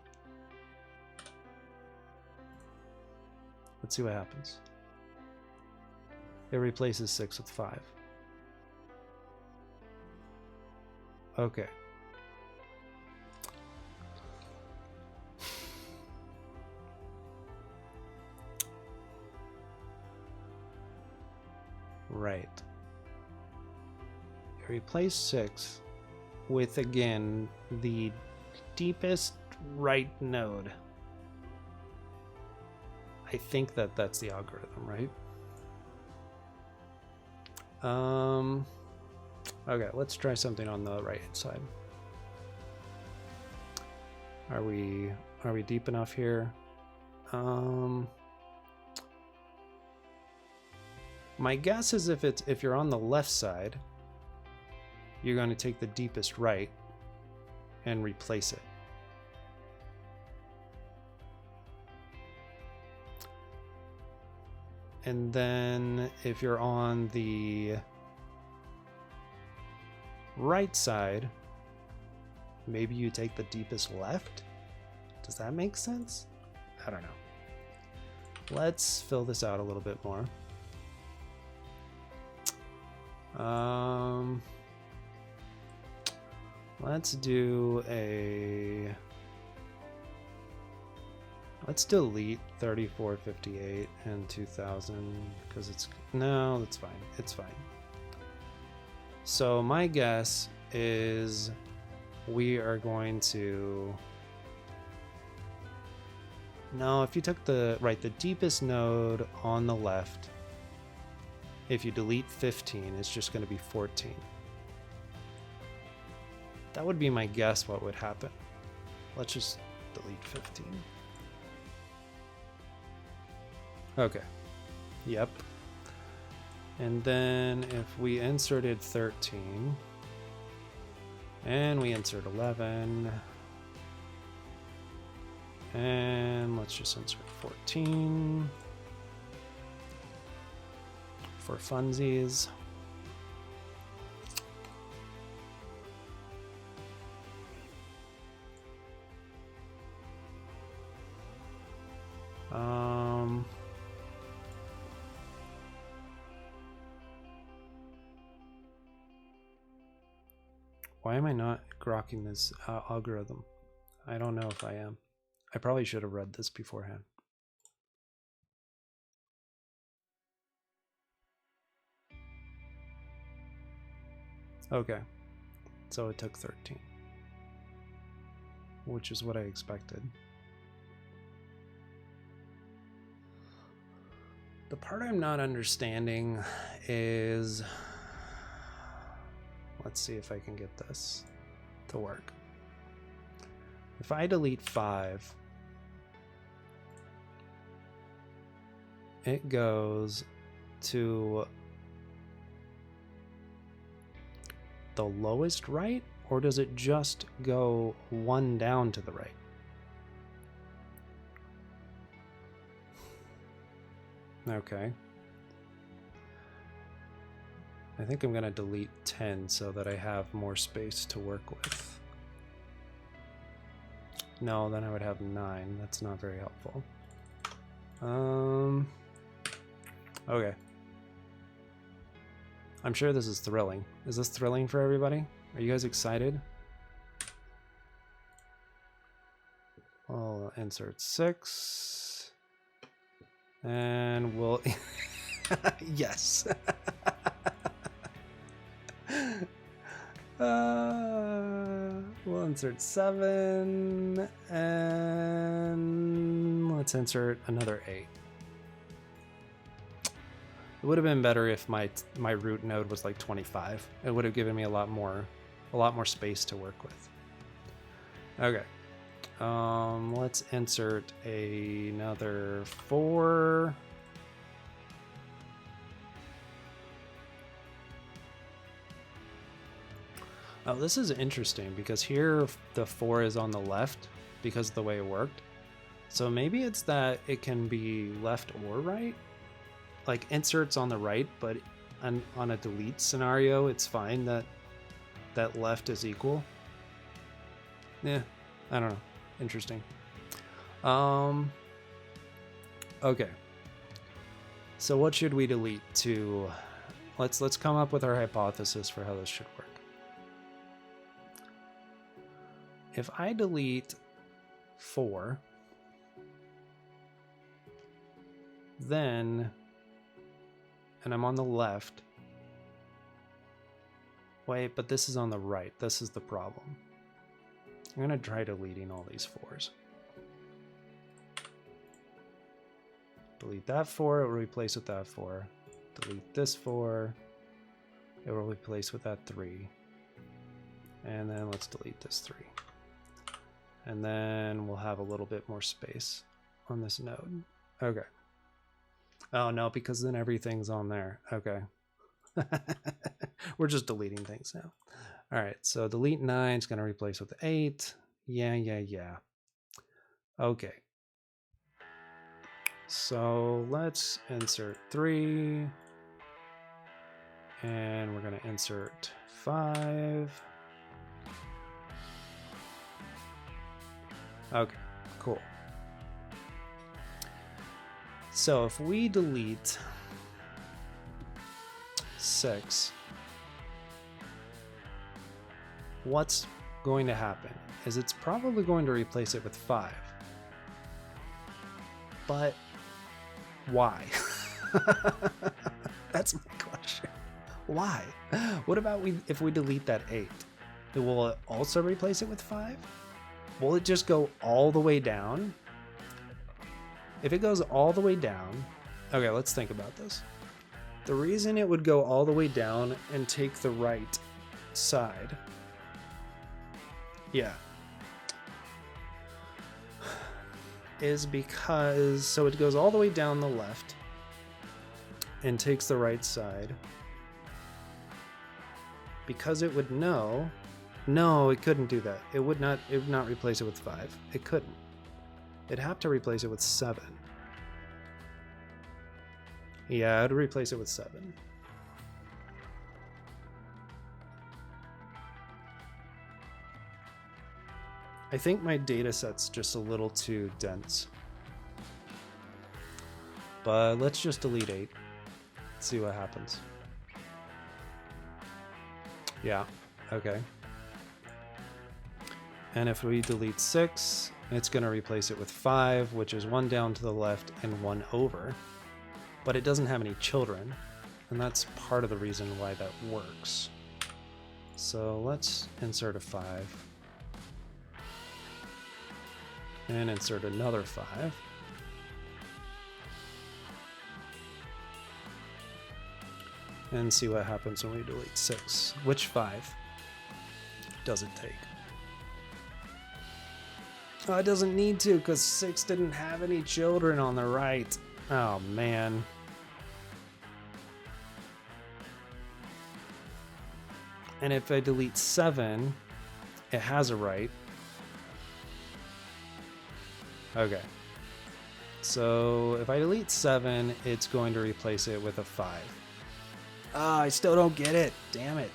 Speaker 1: Let's see what happens. It replaces 6 with 5. Okay. Right. Replace 6 with, again, the deepest right node. I think that's the algorithm, right? Okay, let's try something on the right hand side. Are we deep enough here? My guess is if you're on the left side, you're going to take the deepest right and replace it. And then if you're on the right side, maybe you take the deepest left? Does that make sense? I don't know. Let's fill this out a little bit more. Let's do a... Let's delete 3458 and 2000 because it's... No, that's fine. It's fine. So my guess is we are going to... No, if you took the deepest node on the left, if you delete 15, it's just going to be 14. That would be my guess what would happen. Let's just delete 15. Okay. Yep. And then if we inserted 13, and we insert 11, and let's just insert 14 for funsies. Why am I not grokking this algorithm? I don't know if I am. I probably should have read this beforehand. Okay, so it took 13, which is what I expected. The part I'm not understanding is, let's see if I can get this to work. If I delete 5, it goes to the lowest right, or does it just go 1 down to the right? Okay. I think I'm going to delete 10 so that I have more space to work with. No, then I would have 9. That's not very helpful. Okay. I'm sure this is thrilling. Is this thrilling for everybody? Are you guys excited? I'll insert 6. And we'll... Yes. We'll insert 7. And let's insert another 8. It would have been better if my root node was like 25. It would have given me a lot more space to work with. Okay. Let's insert another 4. Oh, this is interesting because here the 4 is on the left because of the way it worked. So maybe it's that it can be left or right. Like inserts on the right, but on a delete scenario, it's fine that left is equal. Yeah, I don't know. Interesting. Okay. So what should we delete to? Let's come up with our hypothesis for how this should work. If I delete 4, then, and I'm on the left. Wait, but this is on the right. This is the problem. I'm going to try deleting all these 4s. Delete that 4, it will replace with that 4. Delete this 4, it will replace with that 3. And then let's delete this 3. And then we'll have a little bit more space on this node. Okay. Oh no, because then everything's on there. Okay. We're just deleting things now. All right, so delete 9 is going to replace with 8. Yeah. Okay. So let's insert 3. And we're going to insert 5. Okay, cool. So if we delete 6, what's going to happen is it's probably going to replace it with 5. But why? That's my question. Why? What about if we delete that 8? Will it also replace it with 5? Will it just go all the way down? If it goes all the way down, okay, let's think about this. The reason it would go all the way down and take the right side, yeah, is because, so it goes all the way down the left and takes the right side because it would know. No, it couldn't do that. It would not replace it with 5. It couldn't. It'd have to replace it with 7. Yeah, I'd replace it with 7. I think my data set's just a little too dense. But let's just delete 8. See what happens. Yeah, okay. And if we delete 6, it's going to replace it with 5, which is 1 down to the left and 1 over. But it doesn't have any children, and that's part of the reason why that works. So let's insert a 5. And insert another 5. And see what happens when we delete 6. Which 5 does it take? Oh, it doesn't need to, because 6 didn't have any children on the right. Oh, man. And if I delete 7, it has a right. Okay. So if I delete 7, it's going to replace it with a 5. Ah, I still don't get it. Damn it.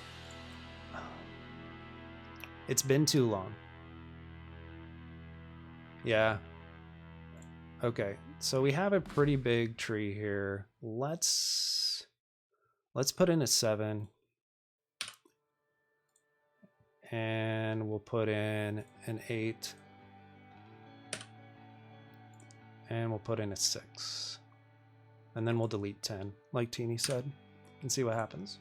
Speaker 1: It's been too long. Yeah. Okay, so we have a pretty big tree here. Let's put in a 7. And we'll put in an 8. And we'll put in a 6. And then we'll delete 10, like Teeny said, and see what happens.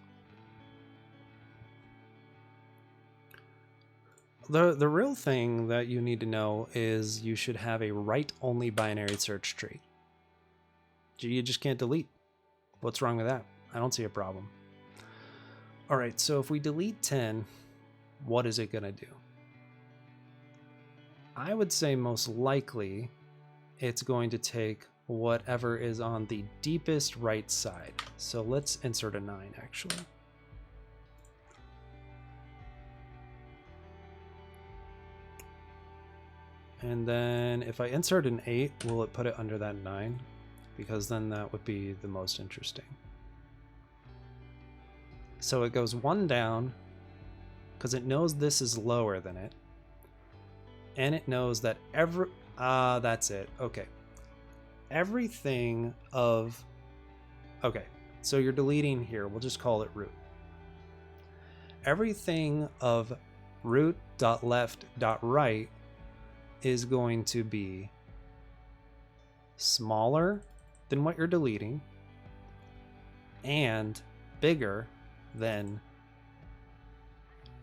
Speaker 1: The real thing that you need to know is you should have a right-only binary search tree. You just can't delete. What's wrong with that? I don't see a problem. All right, so if we delete 10, what is it going to do? I would say most likely it's going to take whatever is on the deepest right side. So let's insert a 9 actually. And then if I insert an 8, will it put it under that 9? Because then that would be the most interesting. So it goes 1 down because it knows this is lower than it. And it knows that that's it. Okay. Everything of, okay, so you're deleting here. We'll just call it root. Everything of root.left.right is going to be smaller than what you're deleting and bigger than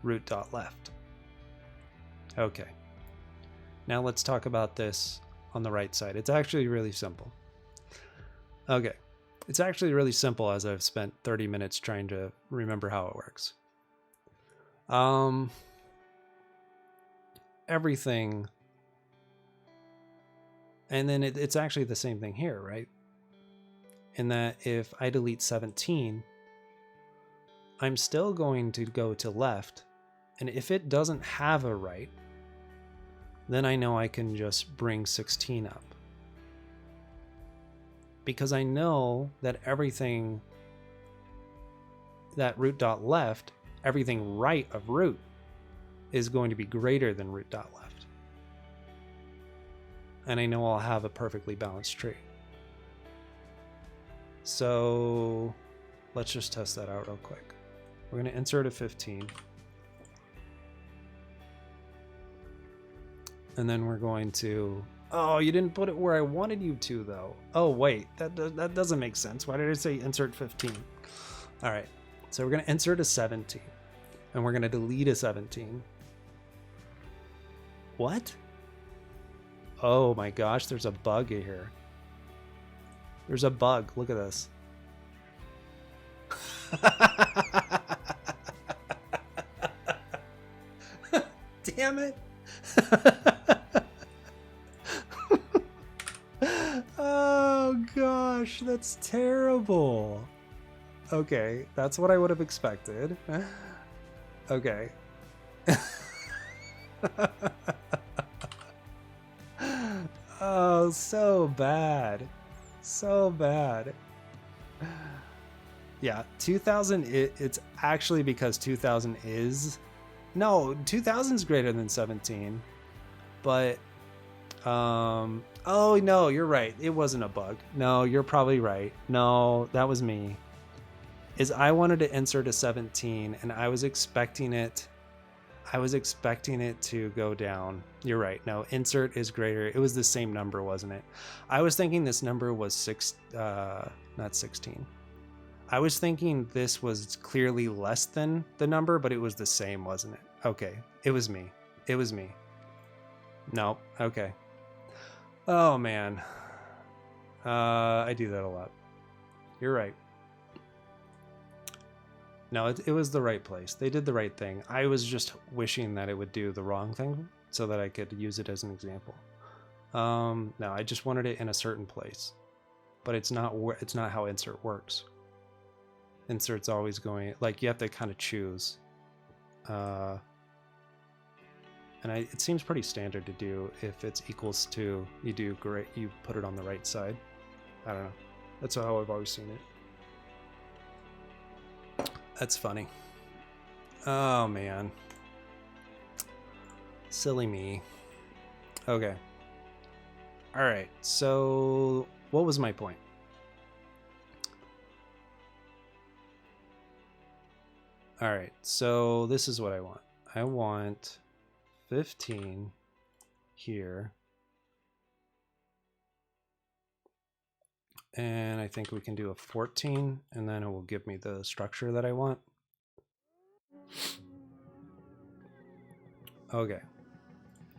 Speaker 1: root.left. Okay. Now let's talk about this on the right side. It's actually really simple. Okay. It's actually really simple as I've spent 30 minutes trying to remember how it works. Everything. And then it's actually the same thing here, right? In that if I delete 17, I'm still going to go to left. And if it doesn't have a right, then I know I can just bring 16 up. Because I know that everything that root.left, everything right of root is going to be greater than root.left. And I know I'll have a perfectly balanced tree. So let's just test that out real quick. We're going to insert a 15. And then we're going to, oh, you didn't put it where I wanted you to though. Oh wait, that doesn't make sense. Why did I say insert 15? All right, so we're going to insert a 17 and we're going to delete a 17. What? Oh my gosh, there's a bug here. There's a bug, look at this. Damn it. Oh gosh, that's terrible. Okay, that's what I would have expected. Okay. Oh, so bad. So bad. Yeah, 2000, it's actually because 2000 is... No, 2000 is greater than 17. But, oh no, you're right. It wasn't a bug. No, you're probably right. No, that was me. Is I wanted to insert a 17 and I was expecting it to go down. You're right. No, insert is greater. It was the same number, wasn't it? I was thinking this number was not 16. I was thinking this was clearly less than the number, but it was the same, wasn't it? Okay. It was me. It was me. Nope. Okay. Oh man. I do that a lot. You're right. No, it was the right place. They did the right thing. I was just wishing that it would do the wrong thing so that I could use it as an example. No, I just wanted it in a certain place, but it's not how insert works. Insert's always going, like, you have to kind of choose. And it seems pretty standard to do if it's equals to, you put it on the right side. I don't know. That's how I've always seen it. That's funny. Oh man. Silly me. Okay. All right. So what was my point? All right. So this is what I want. I want 15 here. And I think we can do a 14, and then it will give me the structure that I want. Okay.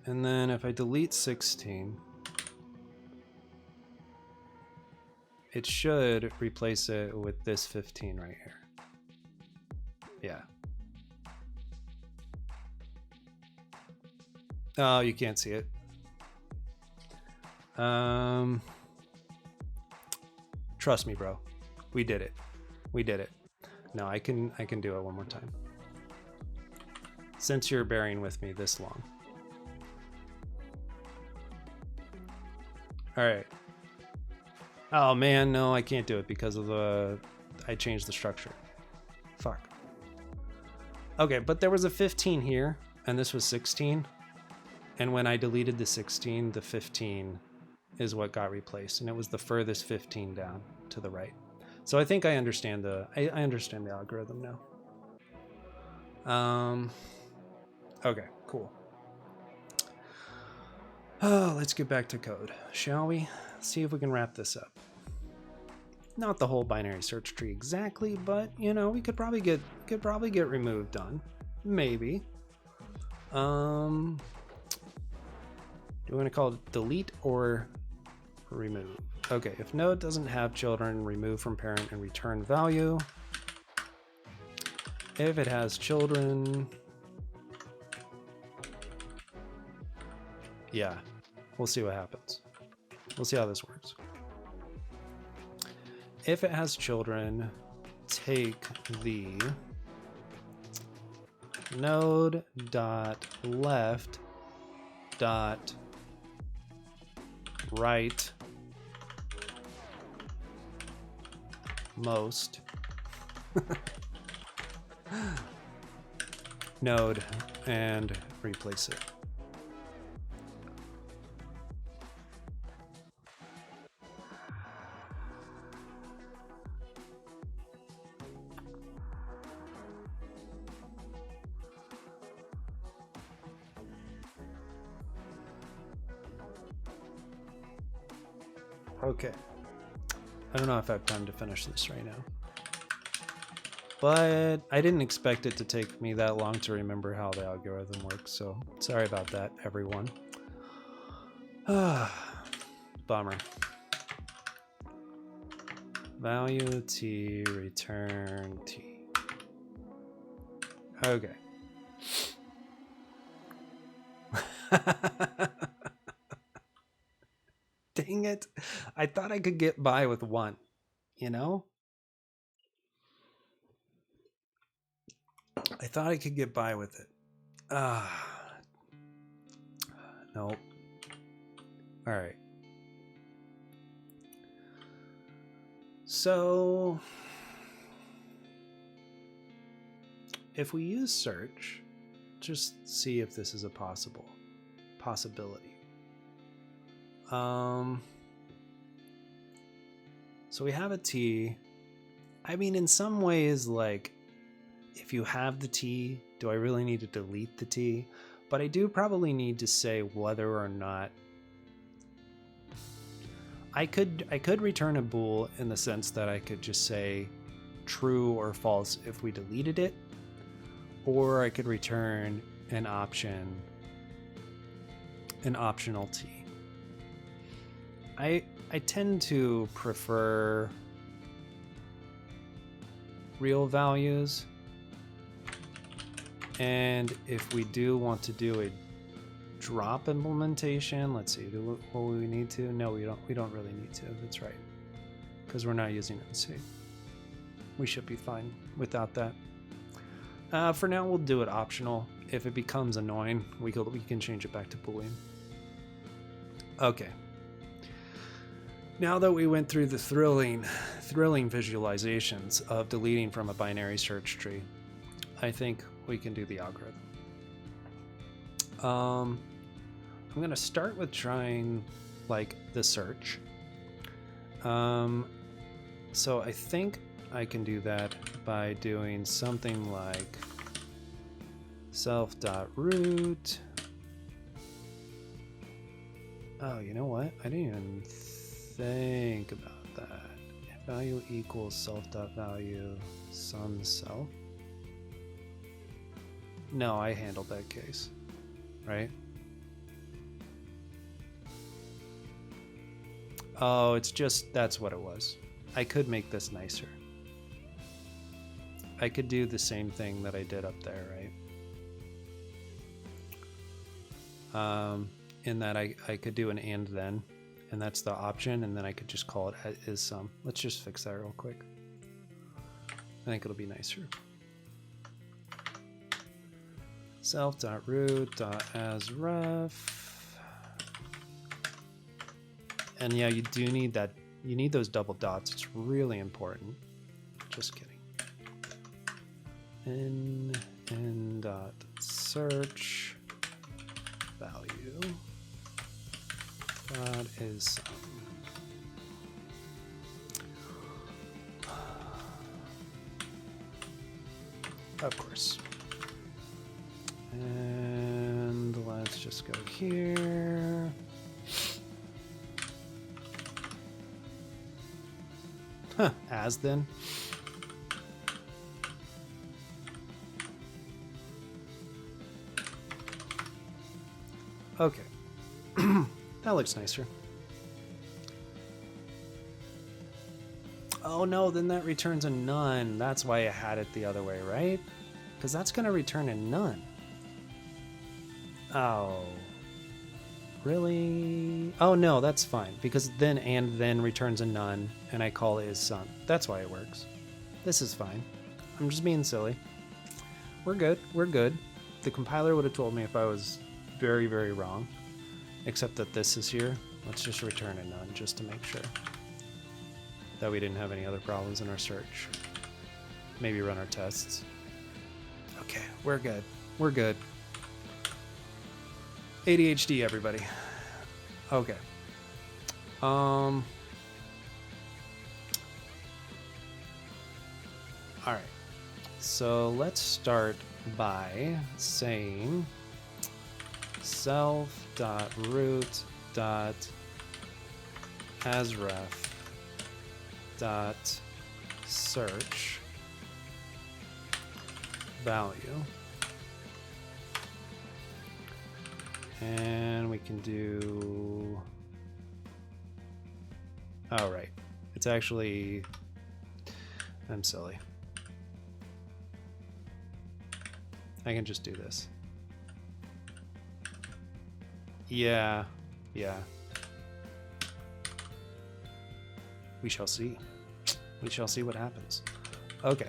Speaker 1: And then if I delete 16, it should replace it with this 15 right here. Yeah. Oh, you can't see it. Trust me, bro. We did it. We did it. No, I can do it one more time. Since you're bearing with me this long. All right. Oh man, no, I can't do it because of I changed the structure. Fuck. Okay, but there was a 15 here, and this was 16. And when I deleted the 16, the 15 is what got replaced, and it was the furthest 15 down to the right. So I think I understand I understand the algorithm now. Okay, cool. Oh, let's get back to code, shall we? See if we can wrap this up. Not the whole binary search tree exactly, but you know, we could probably get remove done. Maybe. Do we want to call it delete or remove? Okay, if node doesn't have children, remove from parent and return value. If it has children, yeah, we'll see what happens. We'll see how this works. If it has children, take the node dot left dot right most node and replace it. Okay. I don't know if I have time to finish this right now. But I didn't expect it to take me that long to remember how the algorithm works, so sorry about that, everyone. Bummer. Value t, return t. Okay. Dang it. I thought I could get by with one, you know? I thought I could get by with it. Nope. All right. So if we use search, just see if this is a possibility. So we have a T. I mean, in some ways, like, if you have the T, do I really need to delete the T? But I do probably need to say whether or not I could return a bool in the sense that I could just say true or false if we deleted it, or I could return an optional T. I tend to prefer real values, and if we do want to do a drop implementation, let's see, will we need to? No, we don't really need to. That's right, because we're not using it in C. We should be fine without that. For now, we'll do it optional. If it becomes annoying, we can change it back to Boolean. Okay. Now that we went through the thrilling visualizations of deleting from a binary search tree, I think we can do the algorithm. I'm going to start with trying like the search. So I think I can do that by doing something like self.root. Oh, you know what? I didn't even think about that. If value equals self.value sum self. No, I handled that case, right? Oh, it's just, that's what it was. I could make this nicer. I could do the same thing that I did up there, right? In that I could do an and then, and that's the option, and then I could just call it is sum. Let's just fix that real quick. I think it'll be nicer. Self.root.asRef. And yeah, you do need that. You need those double dots. It's really important. Just kidding. N dot search value dot is sum. Of course. And let's just go here. Huh, as then. Okay. That looks nicer. Oh no, then that returns a none. That's why I had it the other way, right? Because that's going to return a none. Oh. Really? Oh no, that's fine. Because then and then returns a none, and I call it is sum. That's why it works. This is fine. I'm just being silly. We're good. We're good. The compiler would have told me if I was very, very wrong. Except that this is here. Let's just return a none just to make sure that we didn't have any other problems in our search. Maybe run our tests. Okay, we're good. We're good. ADHD, everybody. Okay. All right. So let's start by saying self.root.asRef.search value. And we can do, oh right, it's actually, I'm silly. I can just do this. Yeah. We shall see. We shall see what happens. Okay.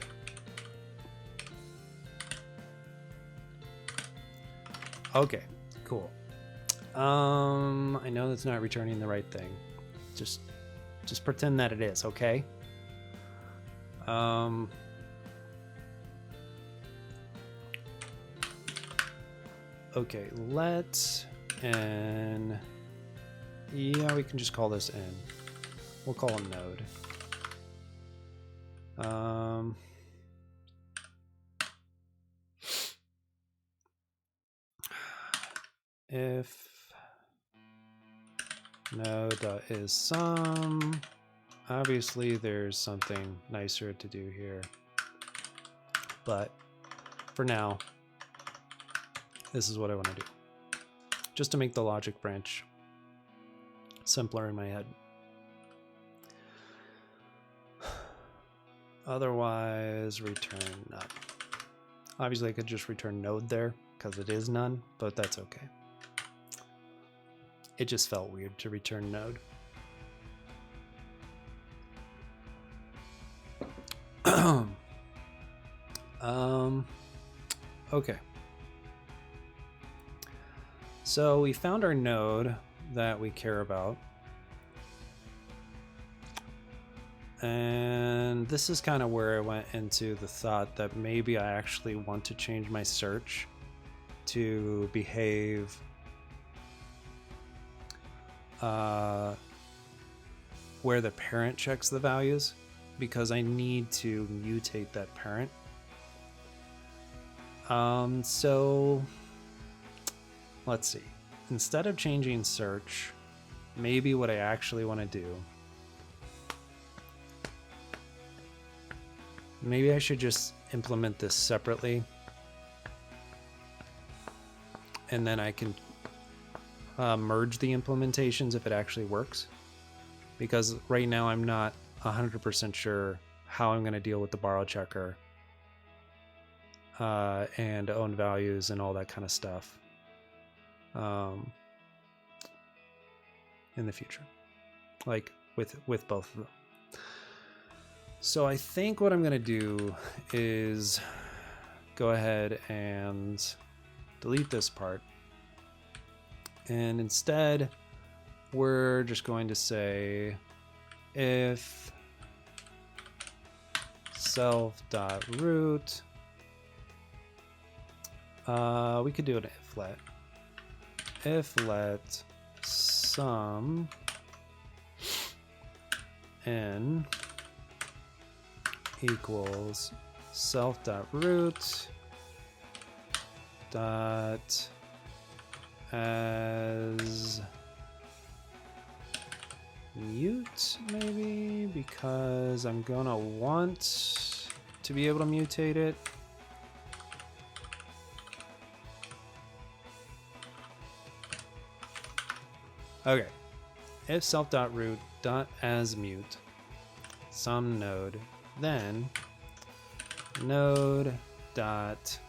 Speaker 1: Okay, cool. I know that's not returning the right thing. Just pretend that it is, okay? Okay, and yeah, we can just call this n. We'll call a node. If node.isSum, obviously there's something nicer to do here, but for now, this is what I want to do, just to make the logic branch simpler in my head. Otherwise, return none. Obviously, I could just return node there because it is none, but that's okay. It just felt weird to return node. Okay. So we found our node that we care about. And this is kind of where I went into the thought that maybe I actually want to change my search to behave where the parent checks the values, because I need to mutate that parent. So let's see. Instead of changing search, maybe what I actually want to do, maybe I should just implement this separately, and then I can merge the implementations if it actually works, because right now I'm not 100% sure how I'm going to deal with the borrow checker and own values and all that kind of stuff in the future. like with both of them. So I think what I'm going to do is go ahead and delete this part. And instead, we're just going to say if self.root, we could do an if let sum n equals self.root dot as mute, maybe, because I'm gonna want to be able to mutate it. Okay, if self.root dot as mute some node, then node dot,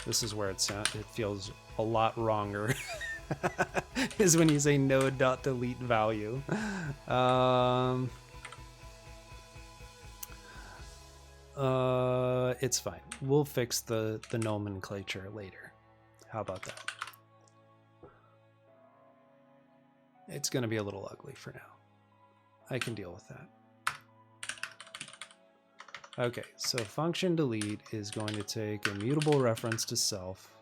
Speaker 1: this is where it feels a lot wronger is when you say node dot delete value. It's fine, we'll fix the nomenclature later. How about that? It's going to be a little ugly for now. I can deal with that. Okay, so function delete is going to take a mutable reference to self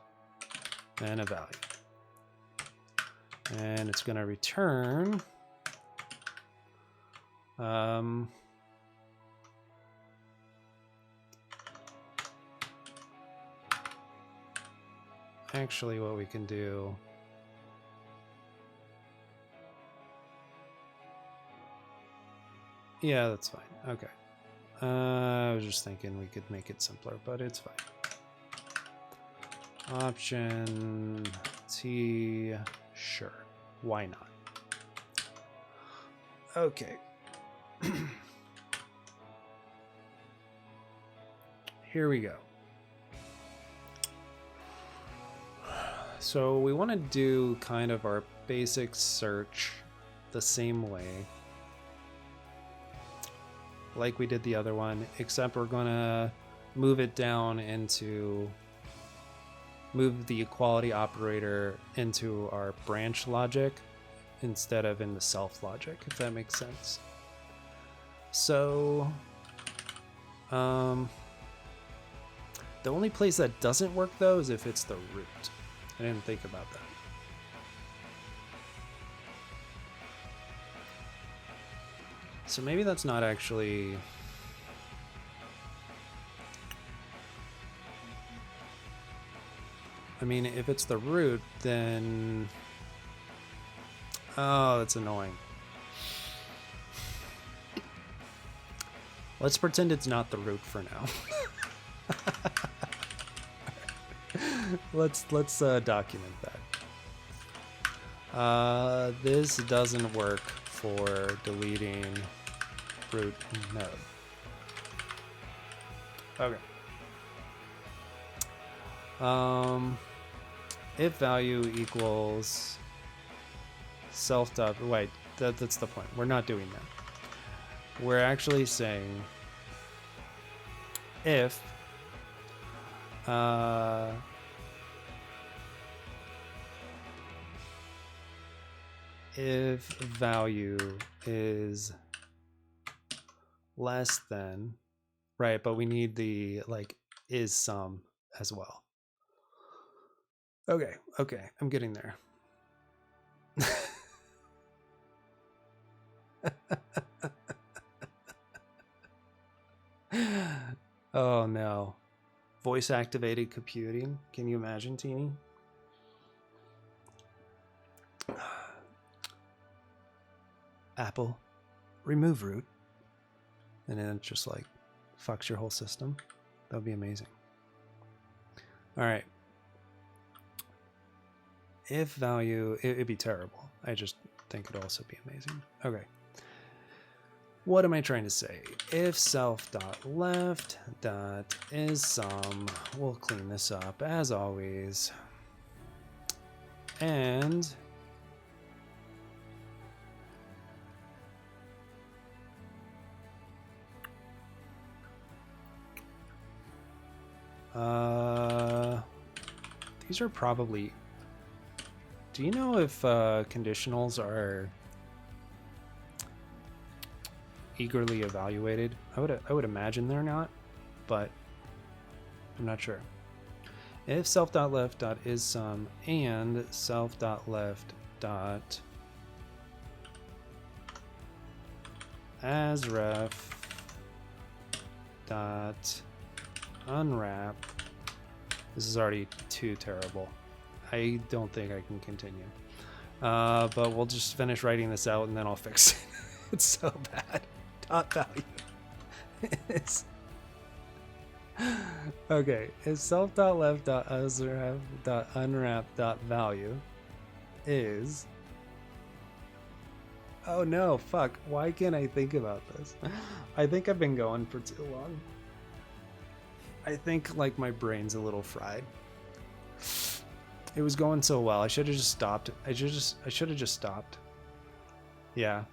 Speaker 1: and a value. And it's going to return actually what we can do, yeah, that's fine. Okay. I was just thinking we could make it simpler, but it's fine. Option T, sure. Why not? Okay. Here we go. So we want to do kind of our basic search the same way like we did the other one, except we're gonna move it down into, move the equality operator into our branch logic instead of in the self logic, if that makes sense. So the only place that doesn't work though is if it's the root. I didn't think about that. So maybe that's not actually, I mean, if it's the root, then, oh, that's annoying. Let's pretend it's not the root for now. Let's document that. This doesn't work for deleting root node. Okay. If value equals self dot, wait, that's the point. We're not doing that. We're actually saying if value is less than, right, but we need the like is sum as well. Okay, I'm getting there. Oh no. Voice activated computing. Can you imagine, Teeny? Apple, remove root. And then it just like fucks your whole system. That would be amazing. All right. If value, it'd be terrible. I just think it'd also be amazing. Okay. What am I trying to say? If self.left.isSum, we'll clean this up as always. And These are probably... Do you know if conditionals are eagerly evaluated? I would imagine they're not, but I'm not sure. If self.left.isSum and self.left.asref.unwrap. This is already too terrible. I don't think I can continue. But we'll just finish writing this out and then I'll fix it. It's so bad. Dot value. It's... Okay, if self.left.asref.unwrap.value is... Oh no, fuck. Why can't I think about this? I think I've been going for too long. I think like my brain's a little fried. It was going so well. I should have just stopped. I should have just stopped. Yeah.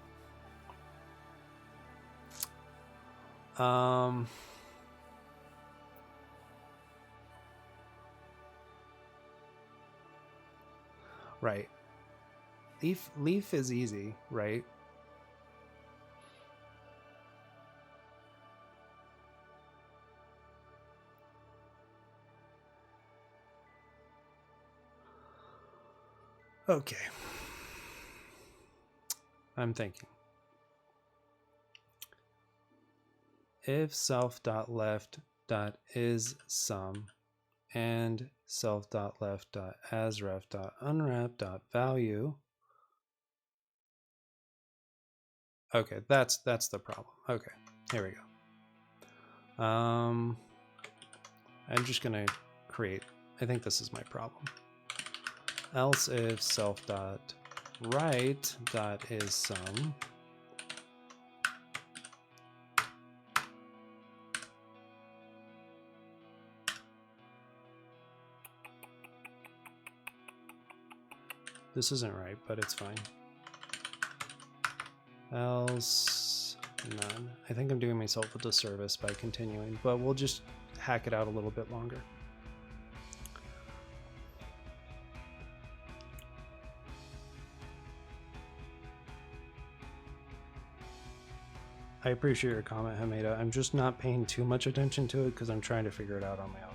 Speaker 1: Right. Leaf is easy, right? Okay. I'm thinking. If self.left.isSum and self.left.asref.unwrap.value. Okay, that's the problem. Okay, here we go. I'm just gonna create, I think this is my problem. Else if self.right.isSum this isn't right, but it's fine. Else none. I think I'm doing myself a disservice by continuing, but we'll just hack it out a little bit longer. I appreciate your comment, Hamida. I'm just not paying too much attention to it because I'm trying to figure it out on my own.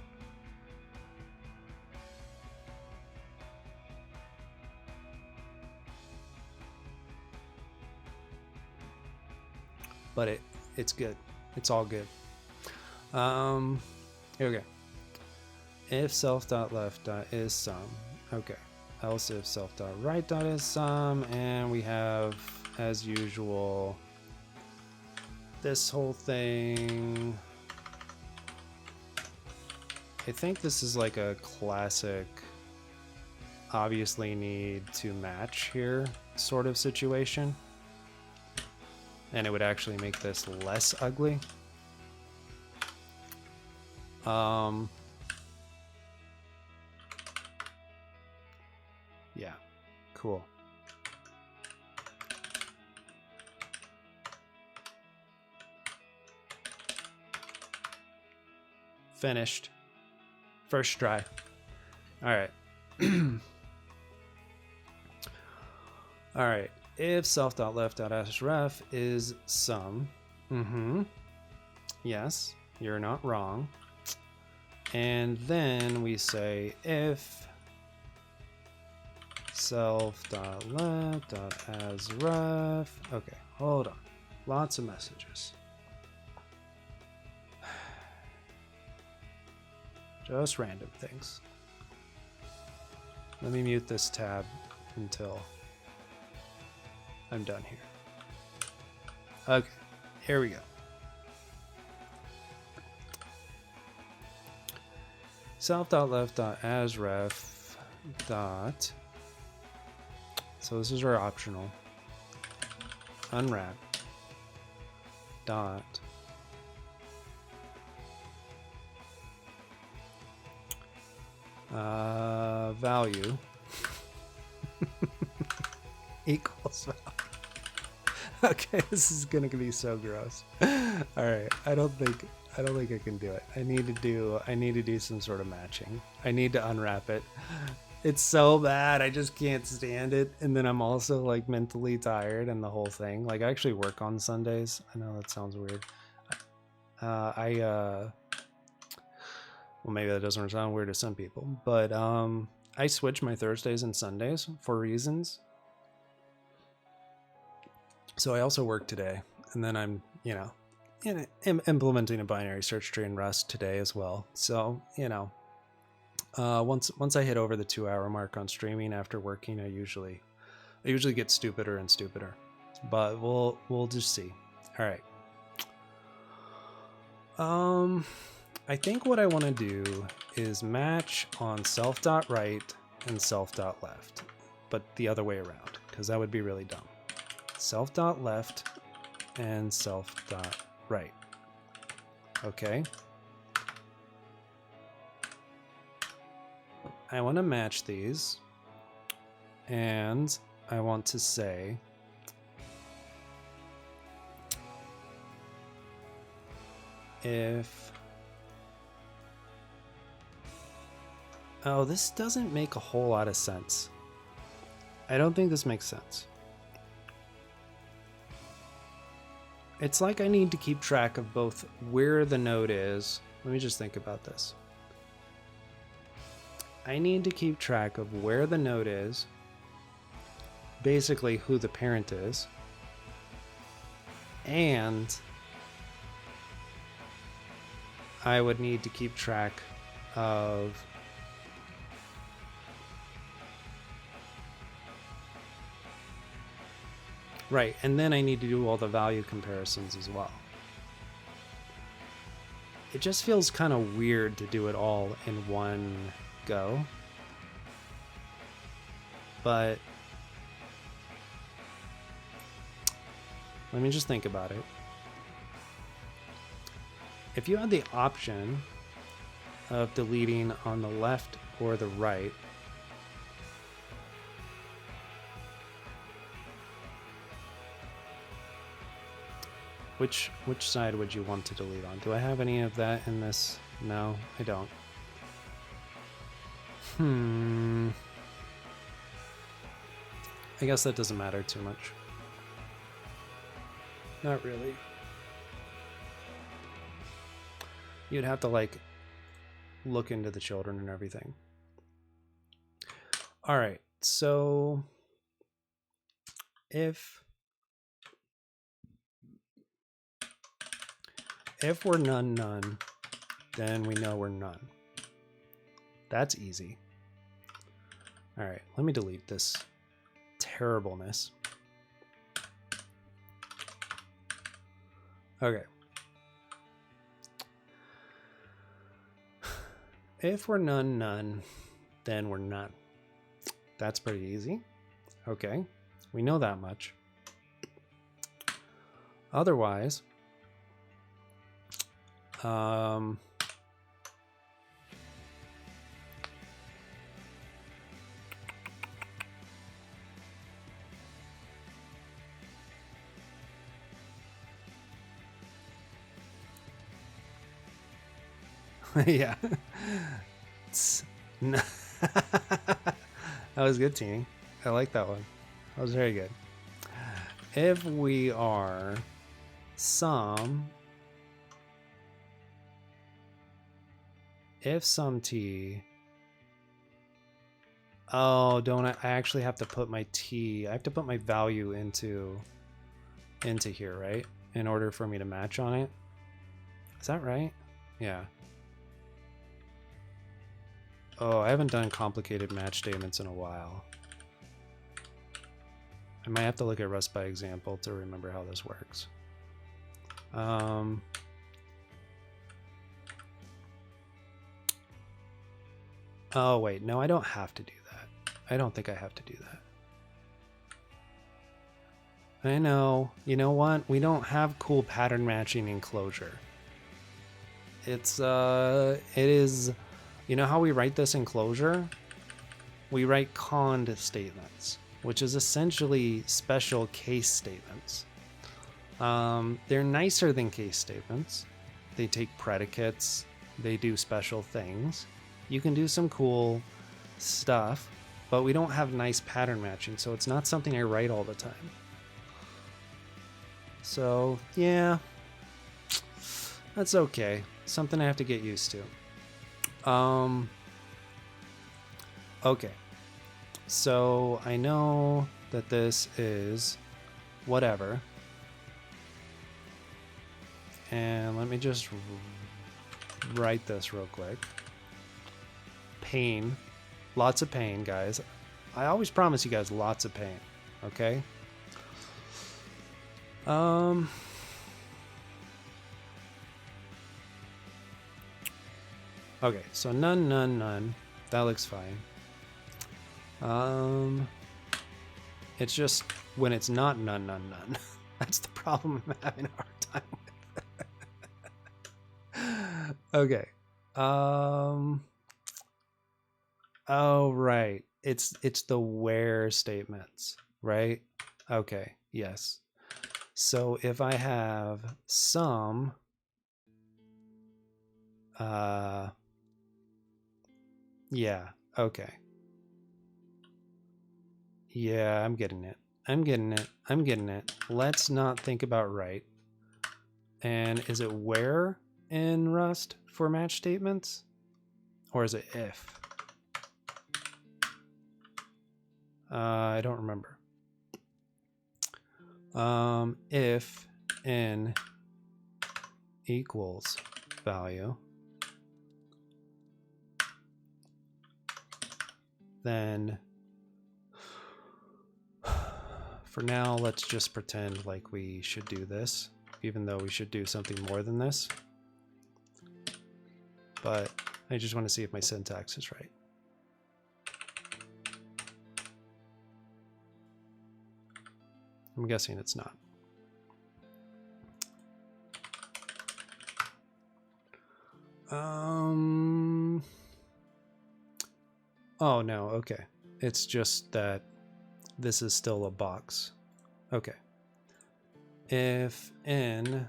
Speaker 1: But it's good. It's all good. Here we go. If self.left.isSum. Okay. Else if self.right.isSum, and we have, as usual, this whole thing. I think this is like a classic obviously need to match here sort of situation. And it would actually make this less ugly. Yeah, cool. Finished. First try. All right. All right. If self.left.asref is sum. Yes, you're not wrong. And then we say if self.left.asref. Okay, hold on. Lots of messages. Just random things. Let me mute this tab until I'm done here. Okay, here we go. Self.left.asref dot. So this is our optional. Unwrap dot. Value equals value. Okay, this is gonna be so gross. All right, I don't think I don't think I can do it. I need to do some sort of matching. I need to unwrap it. It's so bad. I just can't stand it. And then I'm also like mentally tired and the whole thing. Like I actually work on Sundays. I know that sounds weird. Well, maybe that doesn't sound weird to some people, but I switch my Thursdays and Sundays for reasons. So I also work today, and then I'm, implementing a binary search tree in Rust today as well. So, once I hit over the 2-hour mark on streaming after working, I usually get stupider and stupider. But we'll just see. All right. I think what I want to do is match on self.right and self.left, but the other way around, because that would be really dumb. Self.left and self.right. Okay. I want to match these, and I want to say if... Oh, this doesn't make a whole lot of sense. I don't think this makes sense. It's like I need to keep track of both where the node is. Let me just think about this. I need to keep track of where the node is, basically who the parent is, and I would need to keep track of right, and then I need to do all the value comparisons as well. It just feels kind of weird to do it all in one go. But let me just think about it. If you had the option of deleting on the left or the right, which side would you want to delete on? Do I have any of that in this? No, I don't. I guess that doesn't matter too much. Not really. You'd have to like look into the children and everything. All right, so if we're none, then we know we're none. That's easy. All right, let me delete this terribleness. Okay. If we're none, then we're none. That's pretty easy. Okay, we know that much. Otherwise, yeah. That was good, Teeny. I like that one. That was very good. If we are if some t, oh, don't I actually have to put my t, I have to put my value into here, right? In order for me to match on it. Is that right? Yeah. Oh, I haven't done complicated match statements in a while. I might have to look at Rust by example to remember how this works. Oh, wait. No, I don't have to do that. I don't think I have to do that. I know. You know what? We don't have cool pattern matching in Clojure. It is... You know how we write this in Clojure? We write cond statements, which is essentially special case statements. They're nicer than case statements, They take predicates. They do special things. You can do some cool stuff, but we don't have nice pattern matching, so it's not something I write all the time. So, yeah, that's okay. Something I have to get used to. Okay. So, I know that this is whatever. And let me just write this real quick. Pain. Lots of pain, guys. I always promise you guys lots of pain. Okay? Okay, so none. That looks fine. It's just when it's not none. That's the problem I'm having a hard time with. Okay. Oh, right. It's the where statements, right? Okay, yes. So if I have some yeah, okay. Yeah, I'm getting it. Let's not think about right. And is it where in Rust for match statements? Or is it if? I don't remember. If n equals value, then for now, let's just pretend like we should do this, even though we should do something more than this. But I just want to see if my syntax is right. I'm guessing it's not. Oh no, okay. It's just that this is still a box. Okay. If n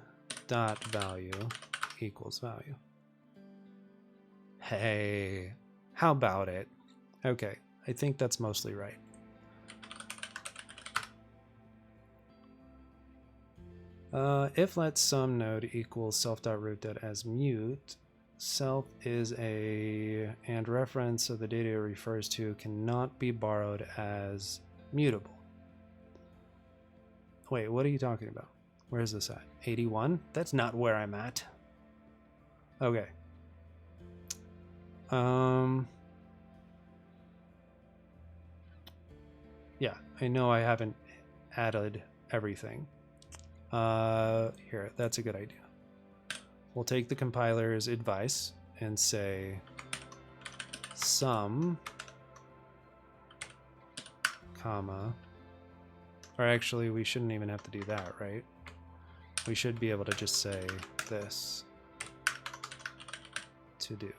Speaker 1: dot value equals value. Hey, how about it? Okay, I think that's mostly right. If let sum node equals self.root as mute, self is a and reference, so the data it refers to cannot be borrowed as mutable. Wait, what are you talking about? Where is this at? 81? That's not where I'm at. Okay. Yeah, I know I haven't added everything. Here, that's a good idea. We'll take the compiler's advice and say sum, comma, or actually we shouldn't even have to do that, right? We should be able to just say this to do.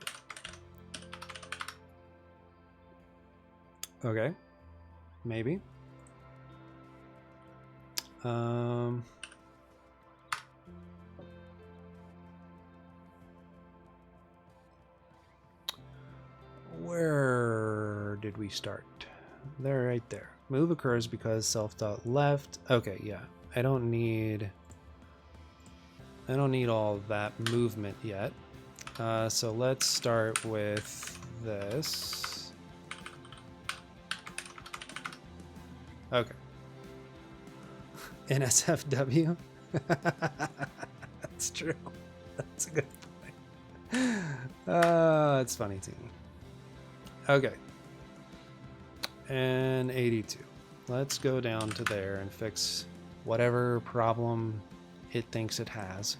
Speaker 1: Okay, maybe. Where did we start? There, right there. Move occurs because self.left. Okay, yeah. I don't need all that movement yet. So let's start with this. Okay. NSFW. That's true. That's a good point. It's funny to me. Okay. And 82. Let's go down to there and fix whatever problem it thinks it has.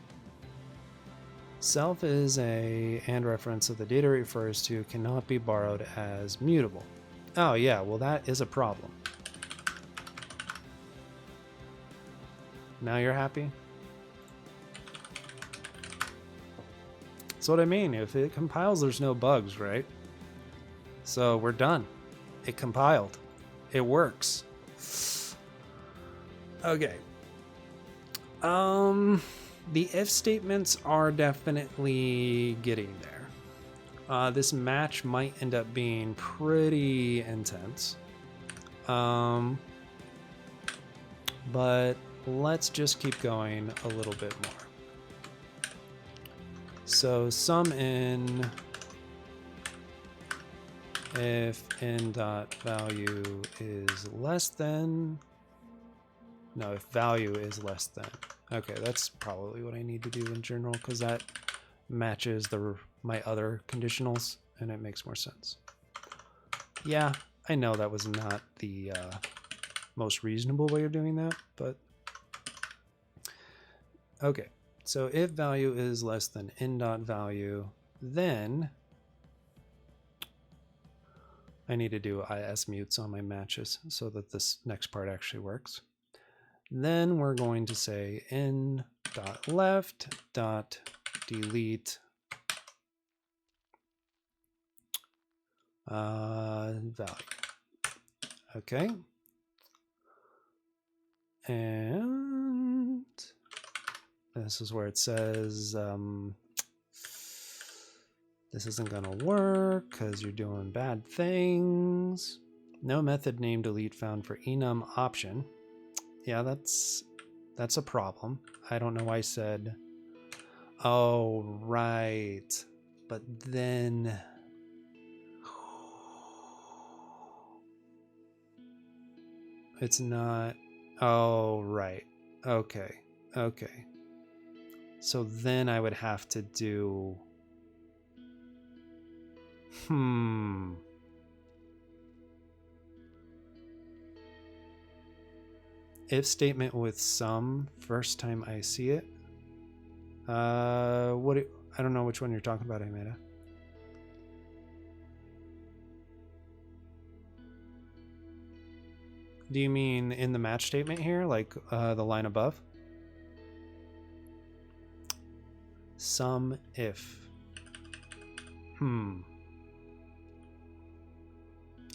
Speaker 1: Self is a and reference that the data refers to cannot be borrowed as mutable. Oh yeah, well that is a problem. Now you're happy? That's what I mean. If it compiles, there's no bugs, right? So we're done. It compiled. It works. Okay. The if statements are definitely getting there. This match might end up being pretty intense. But let's just keep going a little bit more. So sum in if n dot value is less than, no, if value is less than. Okay, that's probably what I need to do in general because that matches my other conditionals and it makes more sense. Yeah, I know that was not the most reasonable way of doing that, but okay. So if value is less than n dot value, then I need to do is mutes on my matches so that this next part actually works. Then we're going to say n dot left dot delete value. Okay. And this is where it says this isn't gonna work because you're doing bad things. No method name delete found for enum option. Yeah, that's a problem. I don't know why I said, oh, right. But then it's not, oh, right. Okay. Okay. So then I would have to do, if statement with sum first time I see it. I don't know which one you're talking about, Amanda. Do you mean in the match statement here, like the line above? Sum if.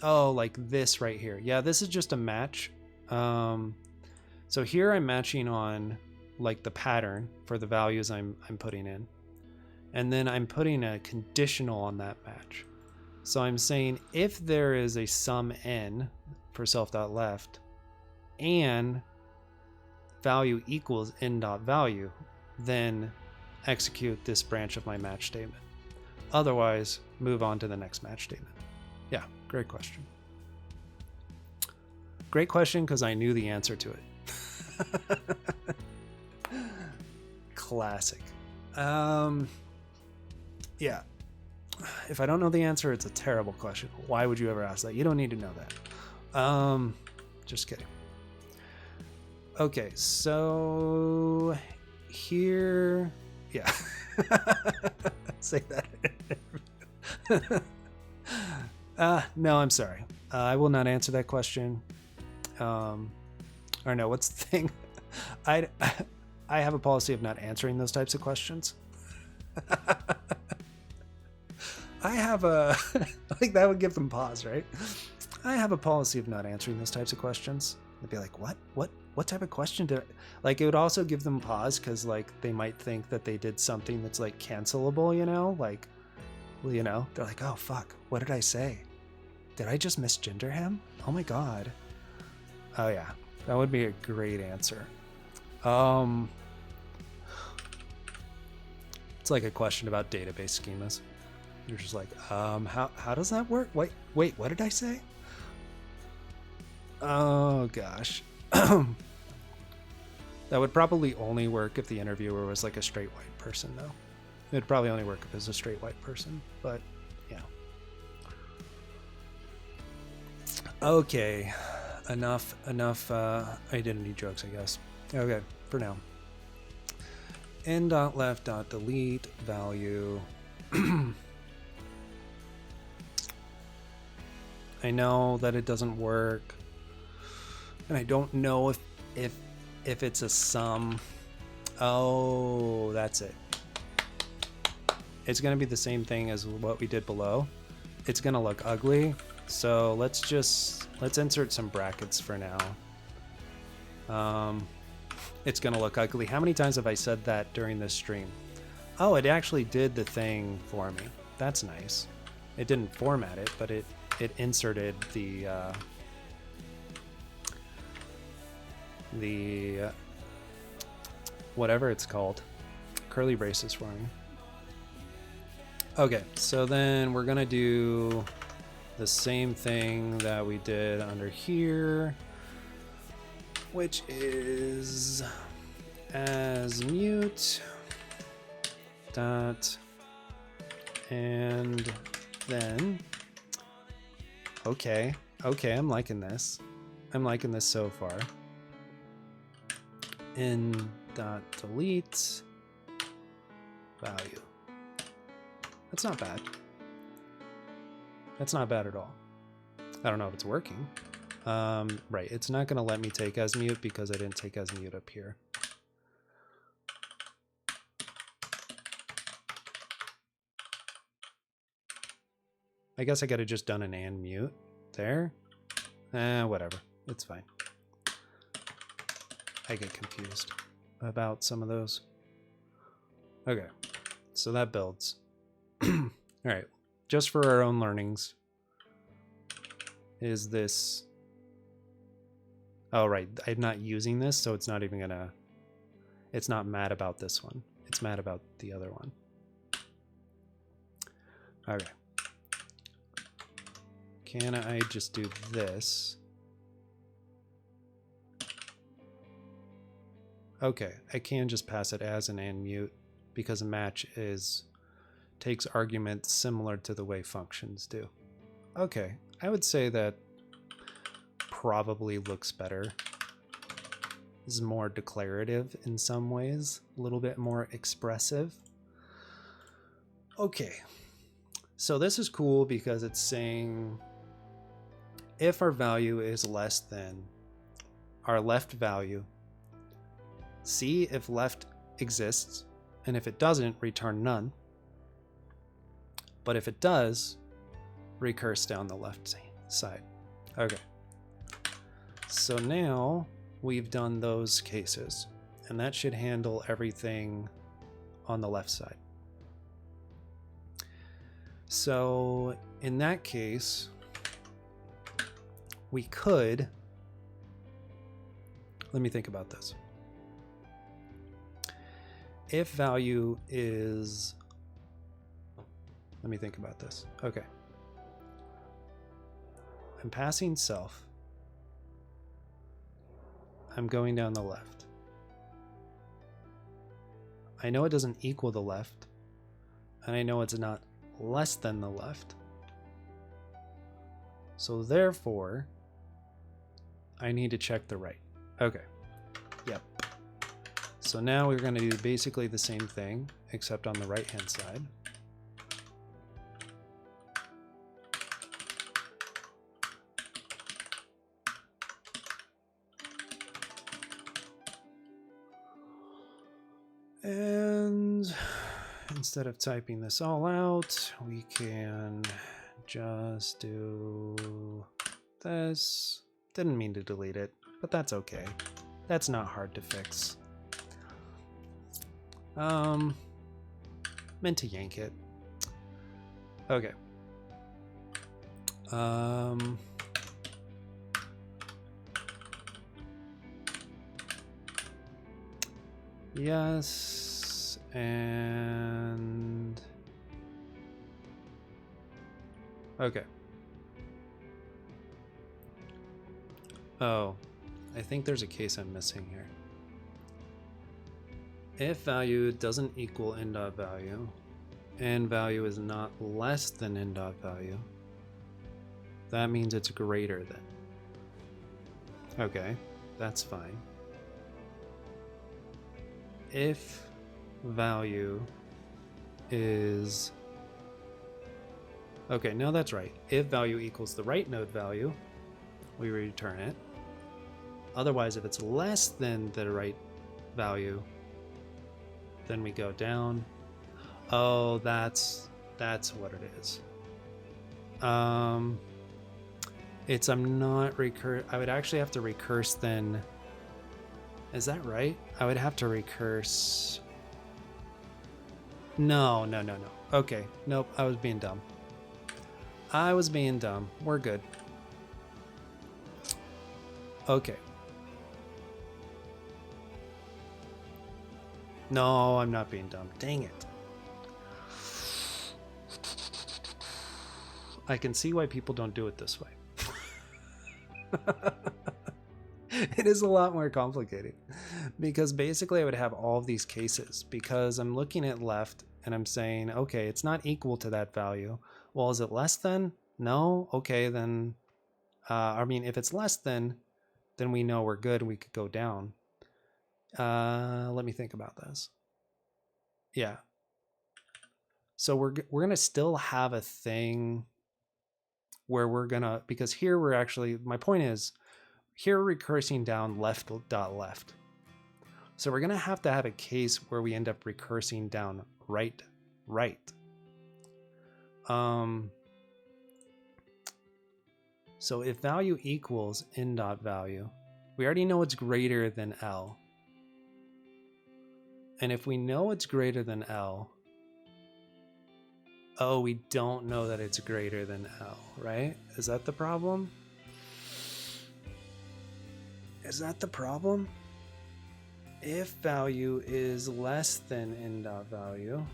Speaker 1: Oh, like this right here. Yeah, this is just a match. So here I'm matching on like the pattern for the values I'm putting in. And then I'm putting a conditional on that match. So I'm saying if there is a sum n for self.left and value equals n.value, then execute this branch of my match statement. Otherwise, move on to the next match statement. Yeah, great question. Great question because I knew the answer to it. Classic. Yeah. If I don't know the answer, it's a terrible question. Why would you ever ask that? You don't need to know that. Just kidding. Okay, so here, yeah. Say that. No, I'm sorry. I will not answer that question. Or no, what's the thing? I have a policy of not answering those types of questions. I have a, like that would give them pause, right? I have a policy of not answering those types of questions. They'd be like, what type of question did I? Like, it would also give them pause because like they might think that they did something that's like cancelable, you know? Like, well, you know, they're like, oh fuck, what did I say? Did I just misgender him? Oh my God. Oh yeah, that would be a great answer. It's like a question about database schemas. You're just like, how does that work? Wait, what did I say? Oh gosh. That would probably only work if the interviewer was like a straight white person though. It'd probably only work if it was a straight white person, but yeah. Okay, enough identity jokes, I guess. Okay, for now. n.left.delete value. I know that it doesn't work, and I don't know if it's a sum. Oh, that's it. It's going to be the same thing as what we did below. It's going to look ugly, so let's insert some brackets for now. it's going to look ugly. How many times have I said that during this stream? Oh, it actually did the thing for me. That's nice. It didn't format it, but it inserted the whatever it's called, curly braces for me. Okay, so then we're gonna do the same thing that we did under here, which is as mute dot, and then okay, I'm liking this. I'm liking this so far. In dot delete value. That's not bad. That's not bad at all. I don't know if it's working. Right, it's not gonna let me take as mute because I didn't take as mute up here. I guess I could have just done an and mute there. Whatever, it's fine. I get confused about some of those. Okay, so that builds. All right, just for our own learnings, is this... Oh, right, I'm not using this, so it's not even gonna... It's not mad about this one. It's mad about the other one. Okay. Can I just do this? Okay, I can just pass it as an and mute because a match takes arguments similar to the way functions do. Okay, I would say that probably looks better. This is more declarative in some ways, a little bit more expressive. Okay, so this is cool because it's saying if our value is less than our left value, see if left exists, and if it doesn't, return none. But if it does, recurse down the left side. Okay. So now we've done those cases, and that should handle everything on the left side. So in that case, we could, let me think about this. If value is, let me think about this. Okay. I'm passing self. I'm going down the left. I know it doesn't equal the left, and I know it's not less than the left. So therefore, I need to check the right. Okay. Yep. So now we're going to do basically the same thing, except on the right-hand side. And instead of typing this all out, we can just do this. Didn't mean to delete it, but that's okay. That's not hard to fix. Meant to yank it. Okay. Yes, and okay. Oh, I think there's a case I'm missing here. If value doesn't equal n.value, and value is not less than n.value, that means it's greater than. Okay, that's fine. If value is, okay, no, that's right. If value equals the right node value, we return it. Otherwise, if it's less than the right value, then we go down. Oh, that's what it is. It's I would actually have to recurse then Is that right? I would have to recurse. No. Okay, nope, I was being dumb. We're good. Okay. No, I'm not being dumb. Dang it. I can see why people don't do it this way. It is a lot more complicated because basically I would have all of these cases because I'm looking at left and I'm saying, okay, it's not equal to that value. Well, is it less than? No. Okay, then, I mean, if it's less than, then we know we're good and we could go down. Let me think about this. Yeah. So we're going to still have a thing where we're going to, because here we're actually, my point is, here we're recursing down left dot left. So we're going to have a case where we end up recursing down right. So if value equals n dot value, we already know it's greater than L. And if we know it's greater than L, oh, we don't know that it's greater than L, right? Is that the problem? Is that the problem? If value is less than n dot value.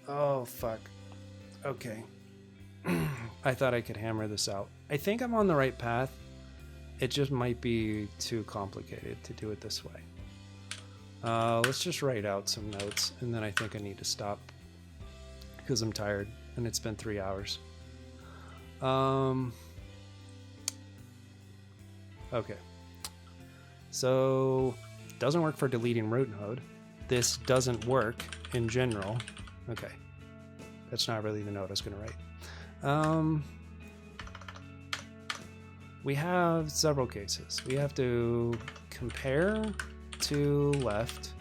Speaker 1: Oh, fuck. Okay. I thought I could hammer this out. I think I'm on the right path. It just might be too complicated to do it this way. Let's just write out some notes, and then I think I need to stop because I'm tired, and it's been 3 hours. Okay. So, doesn't work for deleting root node. This doesn't work in general. Okay. That's not really the note I was going to write. We have several cases. We have to compare to left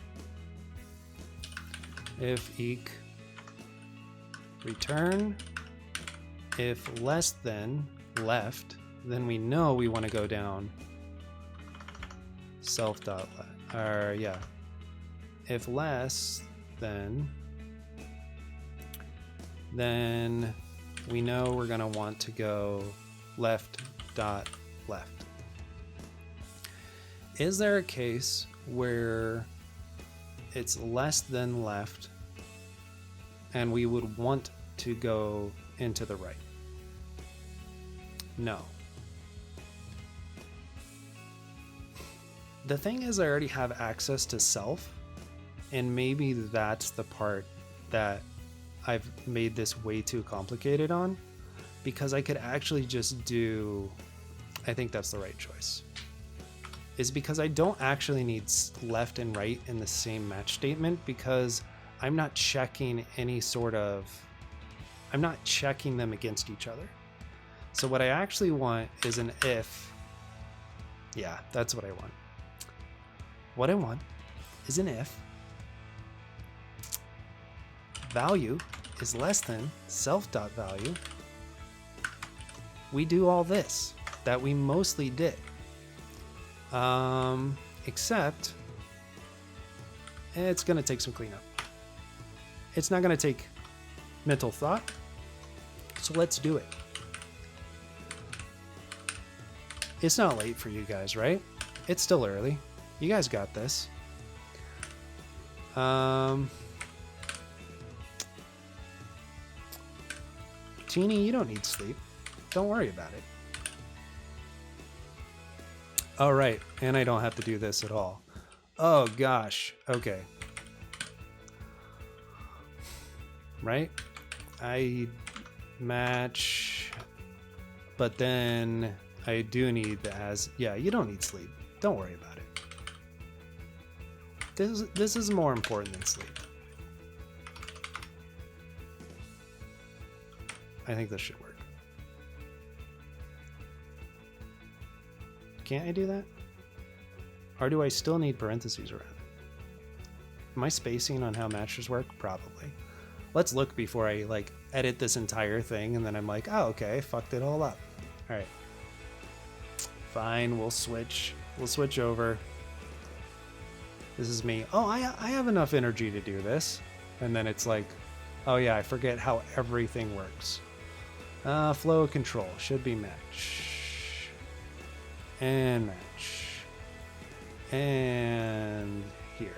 Speaker 1: if eq return if less than left, then we know we want to go down self dot left, or yeah, if less then we know we're going to want to go left dot left. Is there a case where it's less than left and we would want to go into the right? No. The thing is, I already have access to self, and maybe that's the part that I've made this way too complicated on, because I could actually just do, I think that's the right choice, is because I don't actually need left and right in the same match statement, because I'm not checking any sort of, I'm not checking them against each other. So what I actually want is an if. Yeah, that's what I want. What I want is an if value is less than self.value. We do all this that we mostly did. Except it's going to take some cleanup. It's not going to take mental thought. So let's do it. It's not late for you guys, right? It's still early. You guys got this. Teeny, you don't need sleep. Don't worry about it. All right, and I don't have to do this at all. Oh gosh, okay. Right? I match, but then I do need the as. Yeah, you don't need sleep. Don't worry about it. This is more important than sleep. I think this should work. Can't I do that? Or do I still need parentheses around it? Am I spacing on how matches work? Probably. Let's look before I like edit this entire thing and then I'm like, oh, okay, I fucked it all up. All right. Fine, we'll switch over. This is me. Oh, I have enough energy to do this. And then it's like, oh yeah, I forget how everything works. Flow control should be match. And match. And here.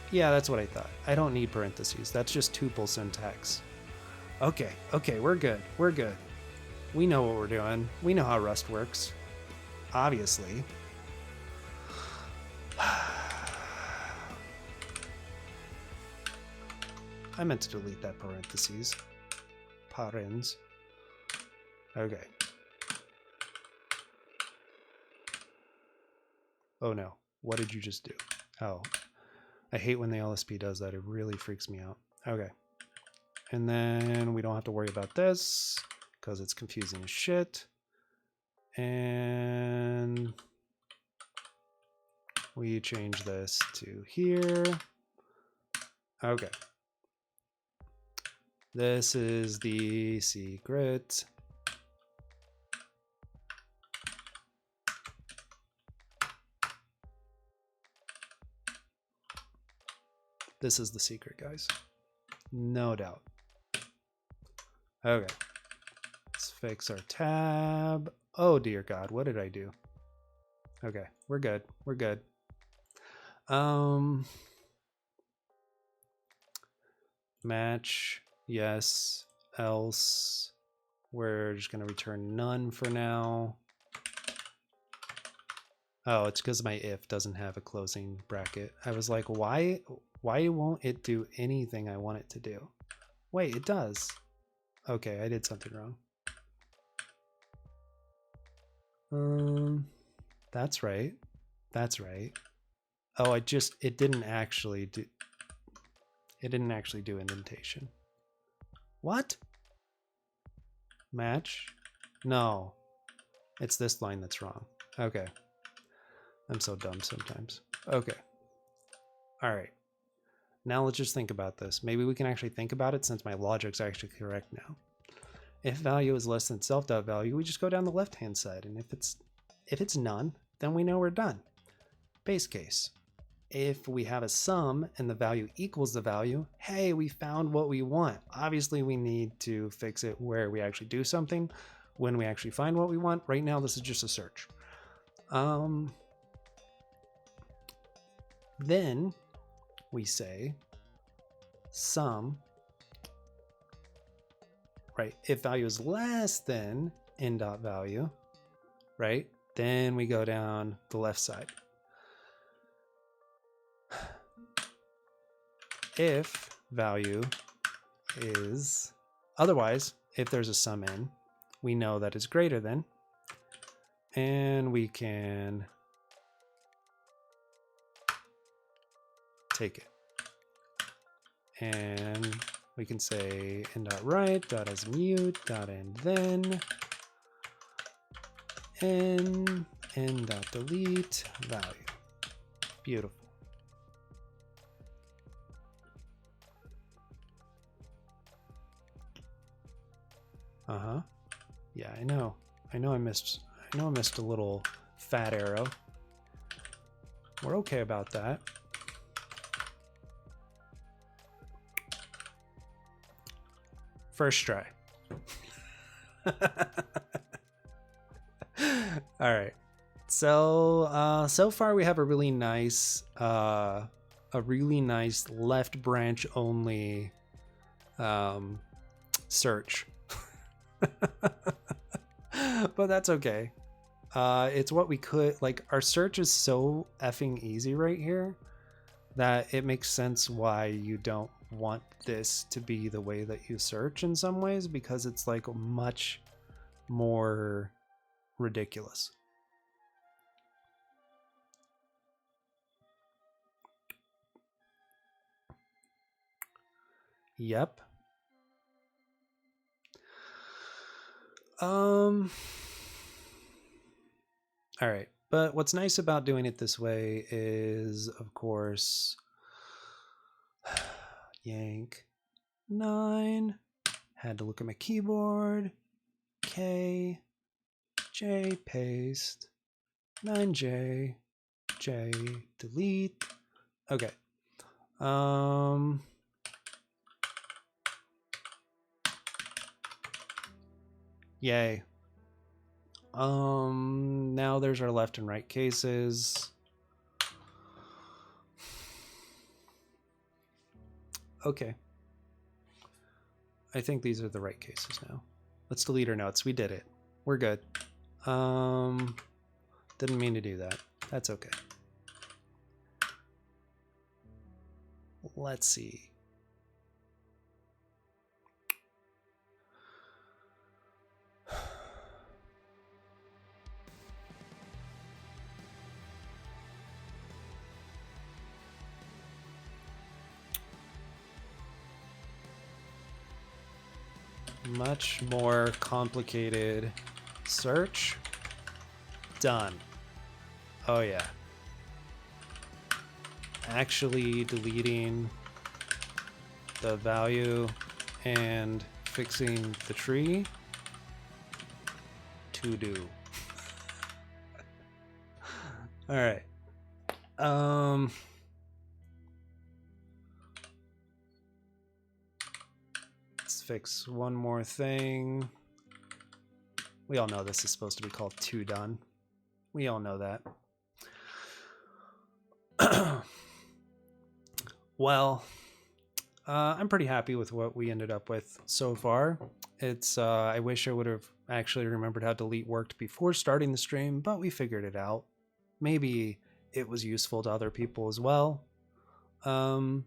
Speaker 1: Yeah, that's what I thought. I don't need parentheses. That's just tuple syntax. Okay, we're good. We're good. We know what we're doing. We know how Rust works. Obviously. I meant to delete that parentheses. Parens. Okay. Oh no. What did you just do? Oh. I hate when the LSP does that. It really freaks me out. Okay. And then we don't have to worry about this because it's confusing as shit. And we change this to here. Okay. This is the secret. This is the secret, guys. No doubt. Okay. Let's fix our tab. Oh dear God, what did I do? Okay, we're good. We're good. Match. Yes. Else. We're just going to return none for now. Oh, it's because my if doesn't have a closing bracket. I was like, why won't it do anything I want it to do? Wait, it does. Okay, I did something wrong. That's right. That's right. Oh, it didn't actually do indentation. What? Match? No. It's this line that's wrong. Okay. I'm so dumb sometimes. Okay. All right. Now let's just think about this. Maybe we can actually think about it since my logic's actually correct now. If value is less than self.value, we just go down the left-hand side. And if it's none, then we know we're done. Base case. If we have a sum and the value equals the value, hey, we found what we want. Obviously, we need to fix it where we actually do something when we actually find what we want. Right now, this is just a search. Then we say sum, right? If value is less than n.value, right? Then we go down the left side. If value is, otherwise, if there's a sum in, we know that it's greater than, and we can take it. And we can say n.write, dot as mute, dot end then, n.delete value. Beautiful. Uh-huh. Yeah, I know. I know I missed a little fat arrow. We're okay about that. First try. All right. So so far we have a really nice left branch only search. But that's okay. It's what we could, like, our search is so effing easy right here that it makes sense why you don't want this to be the way that you search in some ways, because it's like much more ridiculous. Yep. All right. But what's nice about doing it this way is, of course, yank 9. Had to look at my keyboard. K, J, paste, 9J, J, delete. Okay. Yay. Now there's our left and right cases. Okay. I think these are the right cases now. Let's delete our notes. We did it. We're good. Didn't mean to do that. That's okay. Let's see. Much more complicated search. Done. Oh yeah. Actually deleting the value and fixing the tree. To do. All right. Let's fix one more thing. We all know this is supposed to be called TODONE. We all know that. Well, I'm pretty happy with what we ended up with so far. It's I wish I would have actually remembered how delete worked before starting the stream, but we figured it out. Maybe it was useful to other people as well. Tomorrow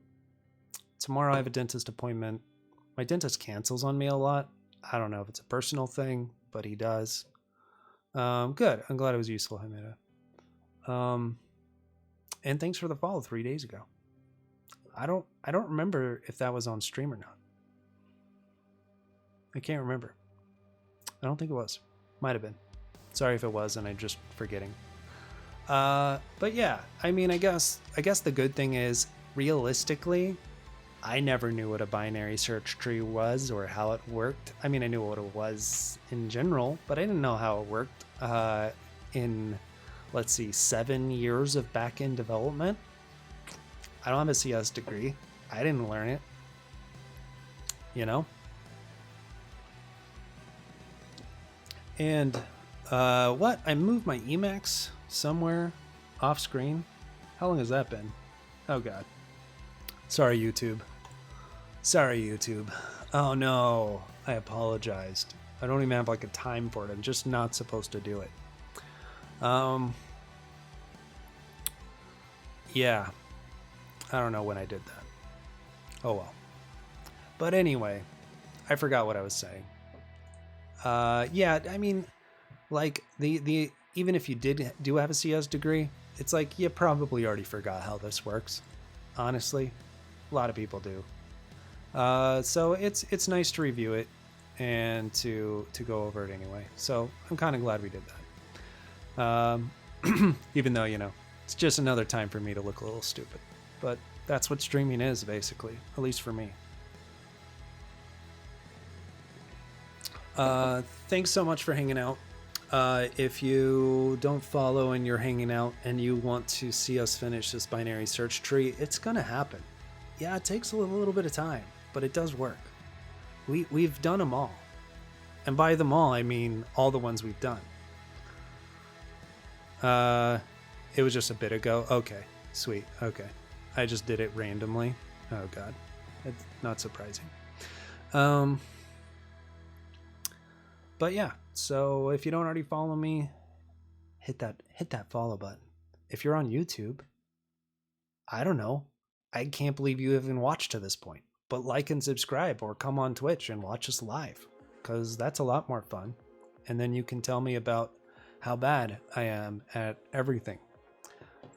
Speaker 1: I have a dentist appointment. My dentist cancels on me a lot. I don't know if it's a personal thing, but he does. Good. I'm glad it was useful, Hamida. And thanks for the follow 3 days ago. I don't remember if that was on stream or not. I can't remember. I don't think it was. Might have been. Sorry if it was and I'm just forgetting. But yeah, I mean, I guess the good thing is, realistically, I never knew what a binary search tree was or how it worked. I mean, I knew what it was in general, but I didn't know how it worked in, let's see, 7 years of back-end development. I don't have a CS degree. I didn't learn it. You know? And what? I moved my Emacs somewhere off screen. How long has that been? Oh god. Sorry, YouTube. Sorry, YouTube. Oh no. I apologized. I don't even have like a time for it. I'm just not supposed to do it. Yeah. I don't know when I did that. Oh well. But anyway, I forgot what I was saying. Yeah, I mean, like the even if you do have a CS degree, it's like you probably already forgot how this works. Honestly, a lot of people do. So it's nice to review it and to go over it anyway. So I'm kind of glad we did that. Even though, you know, it's just another time for me to look a little stupid. But that's what streaming is, basically, at least for me. Thanks so much for hanging out. If you don't follow and you're hanging out and you want to see us finish this binary search tree, it's gonna happen. Yeah, it takes a little bit of time, but it does work. We've done them all. And by them all, I mean all the ones we've done. It was just a bit ago. Okay, sweet. Okay. I just did it randomly. Oh god. It's not surprising. But yeah, so if you don't already follow me, hit that follow button. If you're on YouTube, I don't know. I can't believe you even watched to this point. But like and subscribe or come on Twitch and watch us live, because that's a lot more fun. And then you can tell me about how bad I am at everything.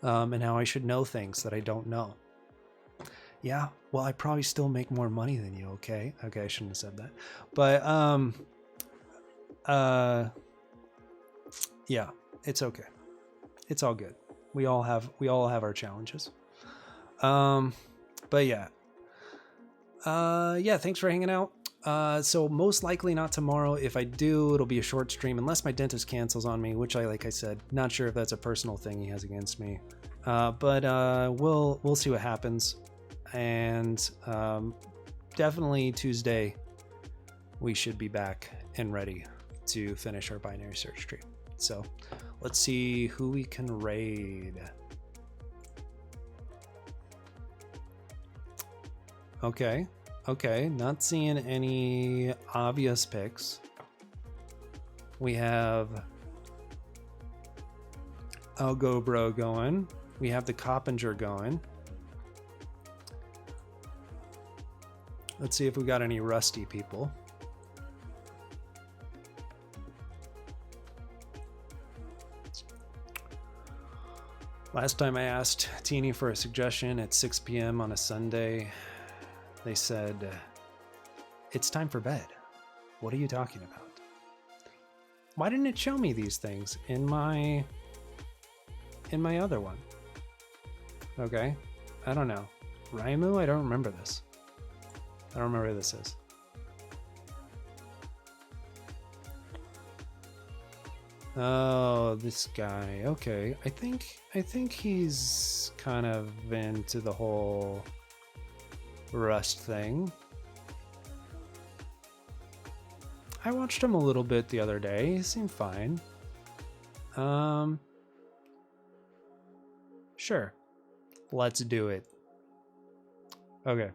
Speaker 1: And how I should know things that I don't know. Yeah, well, I probably still make more money than you, okay? Okay, I shouldn't have said that. But, yeah, it's okay. It's all good. We all have our challenges. But yeah. Yeah, thanks for hanging out. So most likely not tomorrow. If I do, it'll be a short stream unless my dentist cancels on me, which like I said, not sure if that's a personal thing he has against me. But we'll see what happens. And definitely Tuesday, we should be back and ready to finish our binary search tree. So let's see who we can raid. Okay. Okay, not seeing any obvious picks. We have Algo Bro going. We have the Coppinger going. Let's see if we got any rusty people. Last time I asked Teeny for a suggestion at 6 p.m. on a Sunday, they said, "It's time for bed. What are you talking about?" Why didn't it show me these things in my other one? Okay, I don't know. Raimu? I don't remember this. I don't remember who this is. Oh, this guy. Okay, I think he's kind of into the whole Rust thing. I watched him a little bit the other day. He seemed fine. Sure. Let's do it. Okay.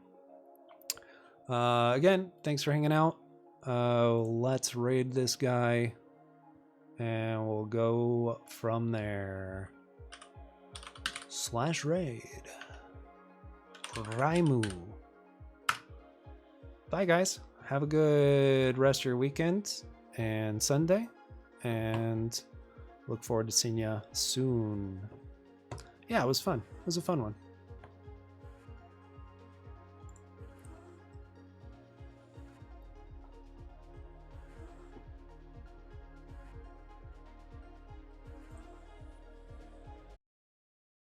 Speaker 1: Again, thanks for hanging out. Let's raid this guy. And we'll go from there. /raid. Raimu. Bye, guys. Have a good rest of your weekend and Sunday. And look forward to seeing you soon. Yeah, it was fun. It was a fun one.